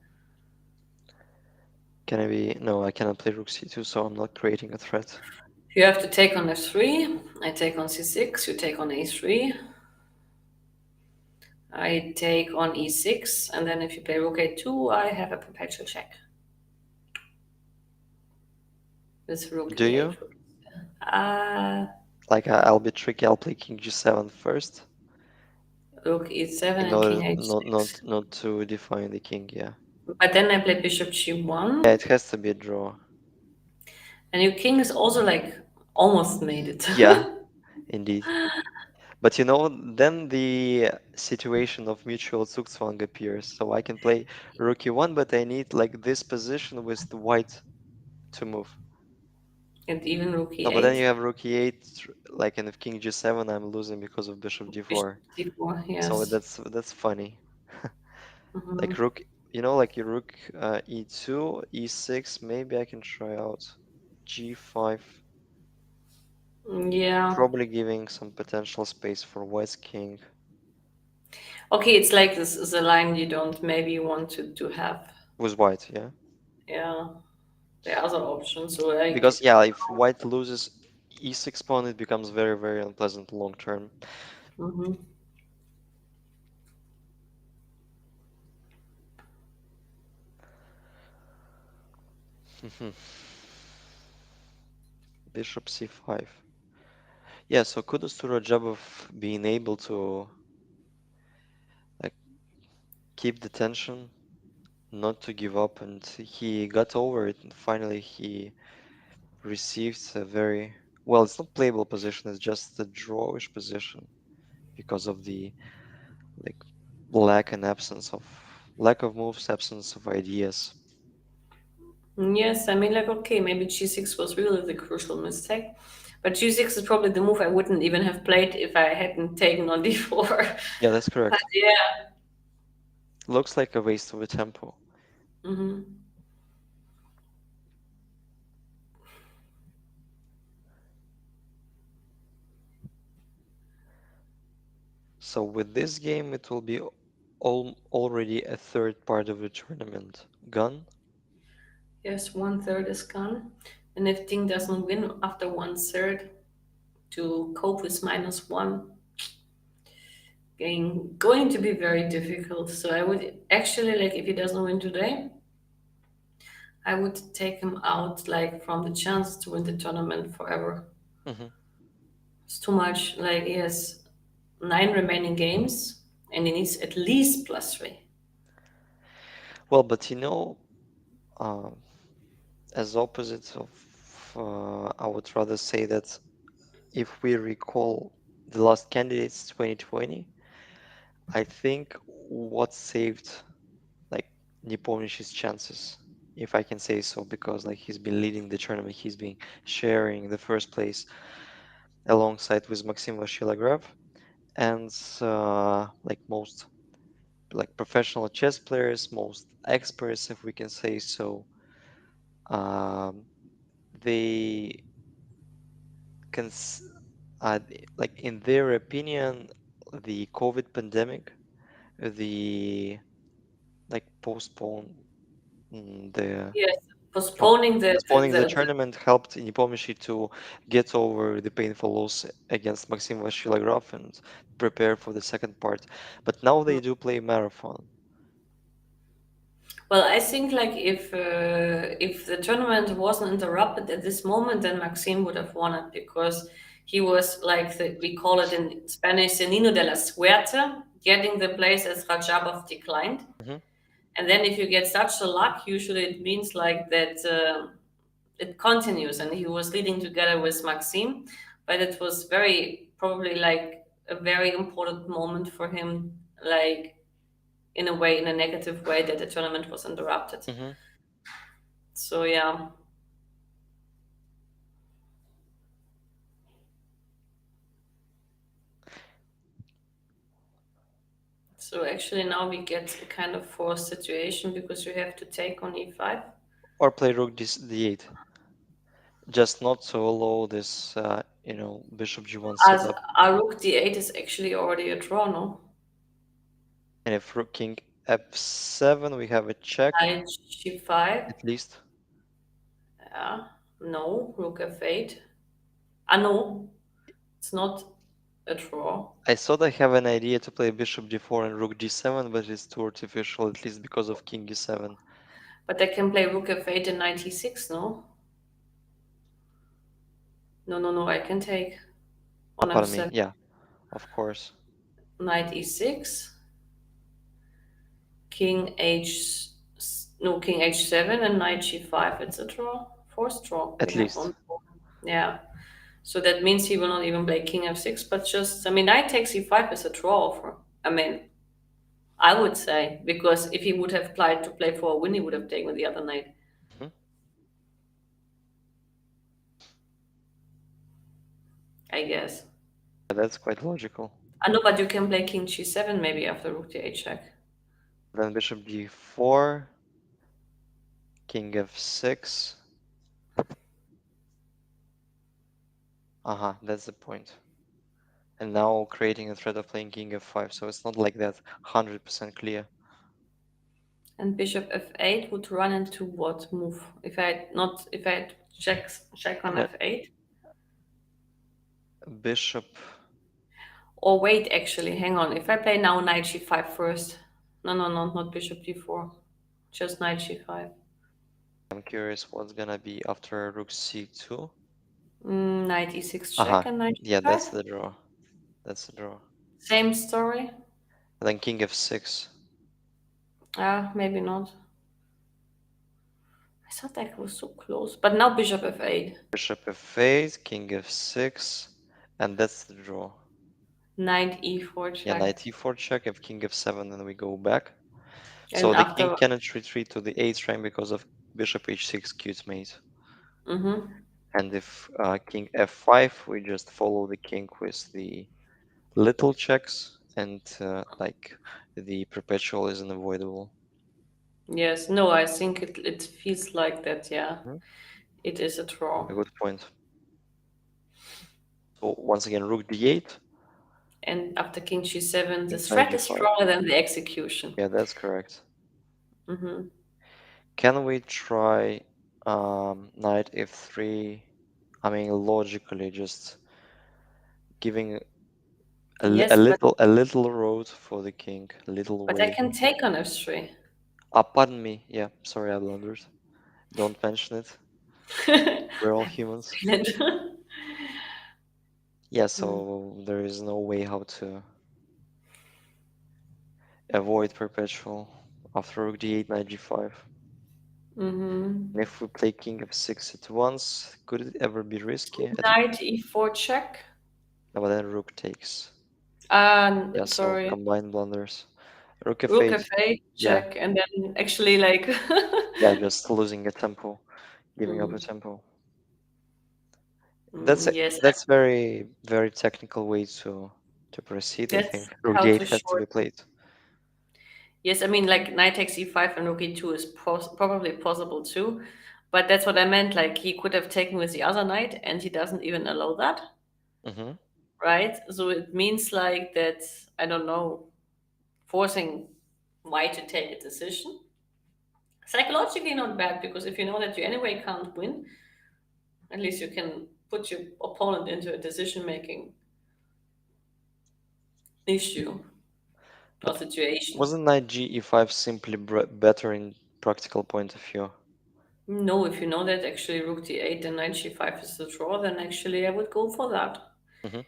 Can I be? No, I cannot play rook c2, so I'm not creating a threat. You have to take on f3, I take on c6, you take on a3, I take on e6, and then if you play rook a2, I have a perpetual check with rook Do you? e8. Uh, Like, I'll be tricky. I'll play king g7 first rook e7 in and king order not h6. not not to define the king. Yeah. But then I play bishop Yeah, g1, it has to be a draw. and your king is also like almost made it. Yeah, indeed. But then the situation of mutual Zugzwang appears. So I can play rook e1, but I need like this position with the white to move. And even rook No, but then you e8, have rook e8, like, and if king g7, I'm losing because of bishop bishop d4. d4, So yes. that's funny. Hmm. Like rook, like your rook e2, e6. Maybe I can try out g5, Yeah. probably giving some potential space for white's king. Okay, it's like this is a line you don't maybe want to have. With white, yeah. Yeah. The other option. So like, Because yeah, if white loses e6 pawn, it becomes very, very unpleasant long term. mhm. Bishop c5. Yeah, so kudos to Radjabov being able to like keep the tension, not to give up, and he got over it. And finally, he received a very well. It's not playable position; it's just a drawish position because of the like lack of moves, absence of ideas. Yes, I mean like okay, maybe g6 was really the crucial mistake. But g6 is probably the move I wouldn't even have played if I hadn't taken on d4. Yeah, that's But correct. yeah. Looks like a waste of a tempo. Hmm. So with this game, it will be already a third part of the tournament gone. Yes, one third is gone. And if Ding doesn't win after one third to cope with -1, going to be very difficult. So I would actually like if he doesn't win today, I would take him out like from the chance to win the tournament forever. Hmm. It's too much. Like he has 9 remaining games and he needs at least +3. Well, but uh, as opposite of, I would rather say that if we recall the last candidates 2020, I think what saved like Nepomuc's chances, if I can say so, because like he's been leading the tournament, he's been sharing the first place alongside with Maxim Vachilagrov, and like most like professional chess players, most experts, if we can say so, um, they can like in their opinion, the COVID pandemic, the like the Yes, no, postponing postponing the tournament helped Nepomuchy to get over the painful loss against Maxim Vachilagrov and prepare for the second part. But now they do play marathon. well, I think like if the tournament wasn't interrupted at this moment, then Maxime would have won it because he was like we call it in Spanish, the Nino de la Suerte, getting the place as Radjabov declined. Hmm. And then if you get such a luck, usually it means like that it continues. And he was leading together with Maxime, but it was very probably like a very important moment for him, like in a way, in a negative way, that the tournament was interrupted. Hmm. So yeah. So actually now we get a kind of forced situation because you have to take on e5. Or play rook d8. Just not to allow this, bishop g1 As setup. our rook d8 is actually already a draw, no? And if rook king f7, we have a check, Knight g5. at least. Yeah. No, rook f8. Ah, no, it's not a draw. I thought I have an idea to play bishop d4 and rook g7, but it's too artificial, at least because of king e7. But I can play rook f8 and knight e6, no? No, no, no, I can take on Pardon me, f7. yeah, of course. Knight e6, king h, no, king h7 and knight g5. It's a draw, forced draw we At have least. on. Yeah. So that means he will not even play king f6, but just, I mean, knight takes e5 is a draw for, I mean, I would say, because if he would have applied to play for a win, he would have taken the other knight, Mhm. I guess. Yeah, that's quite logical. I know, but you can play king g7 maybe after rook to h check. Then bishop d4, king f6. That's the point. And now creating a threat of playing king f5, so it's not like that 100% clear. And bishop f8 would run into what move? If I check on Yeah, f8. bishop. Or wait, actually, hang on. If I play now knight g5 first. No, no, no, not bishop d4. Just knight g5. I'm curious what's gonna be after rook c2. Knight e6 check and knight Yeah, g5. that's the draw. That's the draw. Same story. And then king f6. Ah, maybe not. I thought that was so close. But now bishop f8. Bishop f8, king f6, and that's the draw. Knight e4 Yeah, check. knight e4 check. If king f7, then we go back. So And the king after. cannot retreat to the 8th rank because of bishop h6 cute mate. Mm-hmm. And if king f5, we just follow the king with the little checks, and like the perpetual is unavoidable. Yes, no, I think it feels like that, yeah. Mhm. It is a draw. A good point. So once again, rook d8, And after king g7, the knight threat is g5. stronger than the execution. Yeah, that's correct. Mm-hmm. Can we try knight f3? I mean, logically, just giving Yes, a little road for the king, a little but I way. can take on f3. Pardon me. Yeah, sorry, I blundered. Don't mention it. We're all humans. Silent. Yeah, so there is no way how to avoid perpetual after rook d8, knight g5. Mm-hmm. And if we play king f6 at once, could it ever be risky? Knight e4 check. No, but then rook takes. Yeah, so Sorry. combined blunders. Rook Rook f8. f8 Yeah, check, and then actually like. yeah, just losing a tempo, giving up a Mm, tempo. That's yes, that's very technical way to proceed. I that's think rook how d8 to has to short. be played. Yes, I mean like knight takes e5 and rook e2 is probably possible too, but that's what I meant. Like he could have taken with the other knight, and he doesn't even allow that, Hmm. right? So it means like that. I don't know, forcing white to take a decision. Psychologically not bad because if you know that you anyway can't win, at least you can put your opponent into a decision making issue or But situation. wasn't knight g e5 simply better in practical point of view? No, if you know that actually rook d8 and knight g5 is the draw, then actually I would go for that. Hmm.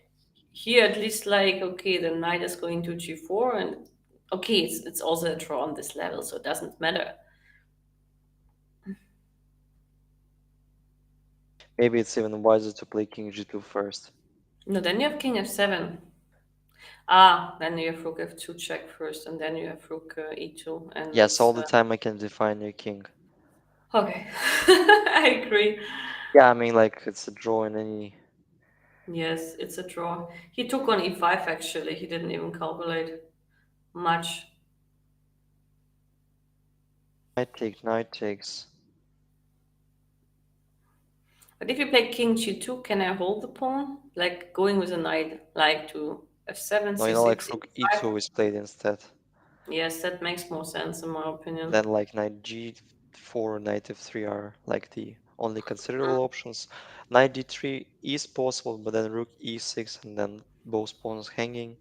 Here, at least, like, okay, the knight is going to g4, and okay, it's also a draw on this level, so it doesn't matter. Maybe it's even wiser to play king g2 first. No, then you have king f7. Ah, then you have rook f2 check first, and then you have rook e2, and Yes, it's all the time I can define your king. Okay, I agree. Yeah, I mean, like it's a draw in any Yes, it's a draw. He took on e5 actually. He didn't even calculate much. knight takes. But if you play king g2, can I hold the pawn? Like going with a knight, like to f7, No, you know, like c6, rook e5? e2 is played instead. Yes, that makes more sense in my opinion. Then like knight g4, knight f3 are like the only considerable options. Knight d3 is possible, but then rook e6 and then both pawns hanging.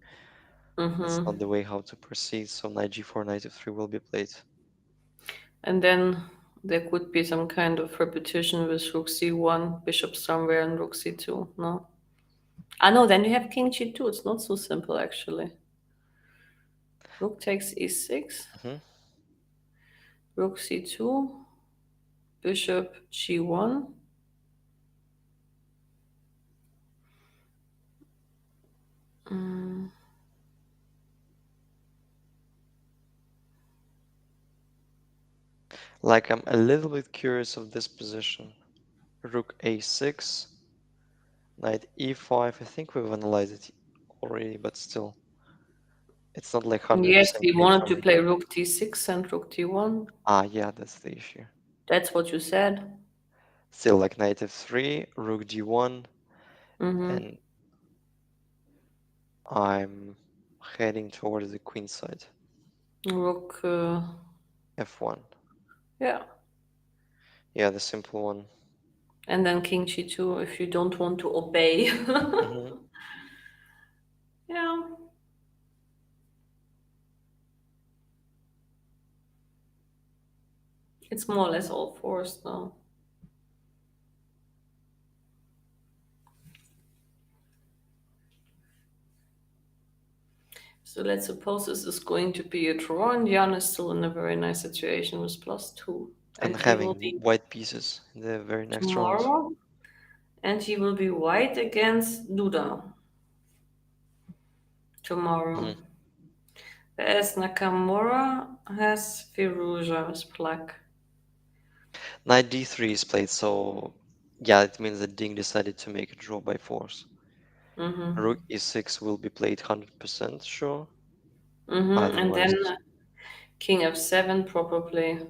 That's not Mm-hmm. the way how to proceed. So knight g4, knight f3 will be played. And then there could be some kind of repetition with rook c1, bishop somewhere, and rook c2. No? Ah, no, then you have king g2. It's not so simple actually. Rook takes e6, Hmm. rook c2, bishop g1. Like I'm a little bit curious of this position. Rook a6, knight e5. I think we've analyzed it already, but still, it's not like Yes, 100% we clear wanted for to me. play rook d6 and rook d1. Ah, yeah, that's the issue. That's what you said. Still, like knight f3, rook d1, Mm-hmm. and I'm heading towards the queen side. Rook, F1. yeah. Yeah, the simple one. And then king g2 if you don't want to obey. Hmm. Yeah, it's more or less all forced now. So let's suppose this is going to be a draw, and Jan is still in a very nice situation with +2. And And he will having be white pieces in the very next round. tomorrow, and he will be white against Duda tomorrow. Hmm. Whereas Nakamura has Firouzja as black. Knight d3 is played, so yeah, it means that Ding decided to make a draw by force. Mm-hmm. Rook e6 will be played 100% sure. Mm-hmm. And then Otherwise, King f7 probably.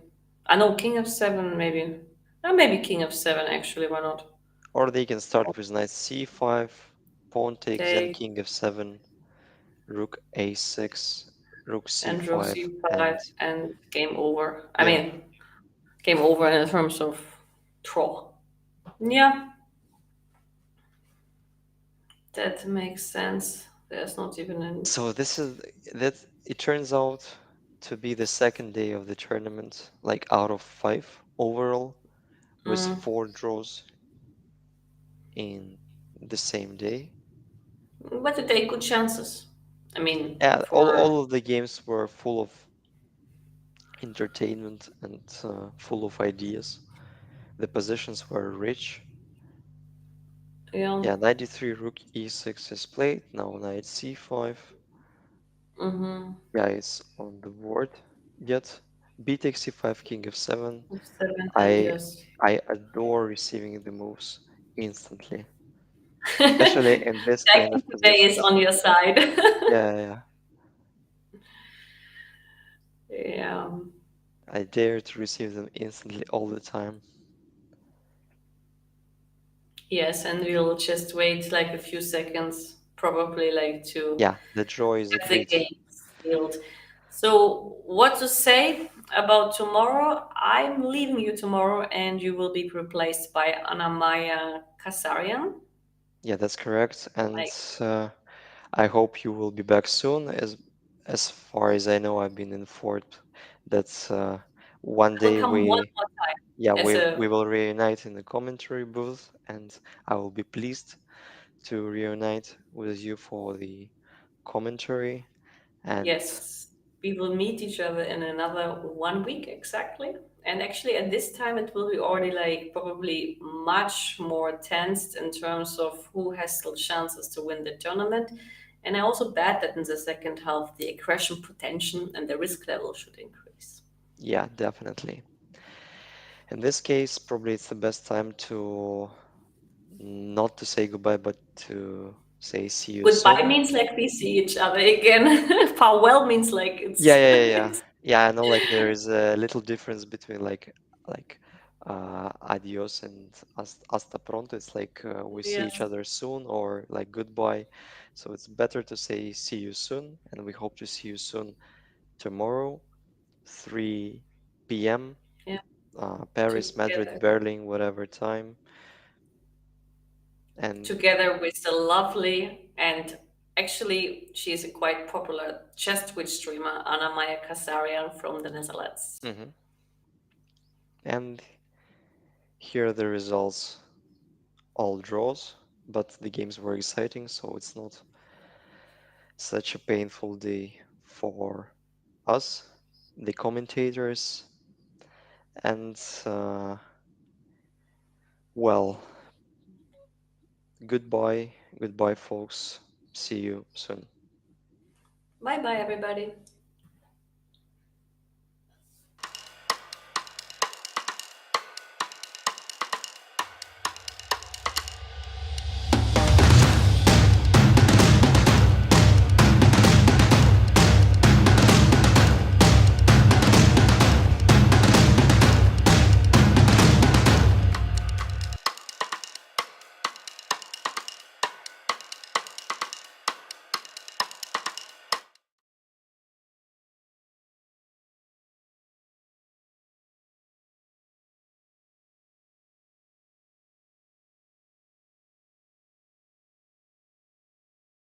I know King f7 maybe. Maybe King f7 actually. Why not? or they can start with knight c5, pawn takes, then Take king f7, rook a6, rook and rook c5, c5 and and game over. I yeah. mean, game over in terms of draw. Yeah, that makes sense. There's not even an. So this is that it turns out to be the second day of the tournament, like out of five overall, with Mm, four draws in the same day. but to take good chances. I mean, Yeah, for all of the games were full of entertainment and full of ideas. The positions were rich. yeah. Yeah, 93 rook e6 is played. Now knight c5. Mm-hmm. Yeah, it's on the board yet. B takes c5, king f7. F7 and I yes. I adore receiving the moves instantly, especially in this kind Jackie of today is positions. on your side. Yeah, yeah. Yeah. I dare to receive them instantly all the time. Yes, and we'll just wait like a few seconds, probably like to Yeah, the draw is have the agreed. game sealed. So, what to say about tomorrow? I'm leaving you tomorrow, and you will be replaced by Anna Maya Kasarian. Yeah, that's correct. And Like, I hope you will be back soon. As far as I know, I've been informed that one I will day come one more time as a we will reunite in the commentary booth, and I will be pleased to reunite with you for the commentary. And yes. We will meet each other in another 1 week exactly. And actually, at this time, it will be already like probably much more tensed in terms of who has still chances to win the tournament. And I also bet that in the second half, the aggression potential and the risk level should increase. yeah, definitely. In this case, probably it's the best time to not to say goodbye, but to say see you Goodbye soon. means like we see each other again. Farewell means like Yeah, it's, yeah, yeah, yeah. it's Yeah, I know like there is a little difference between like adios and hasta pronto. It's like we see each yes, other soon or like goodbye. So it's better to say see you soon, and we hope to see you soon tomorrow, 3 p.m. yeah, Paris, Madrid, together. Berlin, whatever time. And Together with the lovely and actually she is a quite popular chess Twitch streamer Anna Maya Kasarian from the Netherlands. mhm. And here are the results, all draws, but the games were exciting, so it's not such a painful day for us, the commentators, and well, goodbye, goodbye, folks. See you soon. Bye bye, everybody.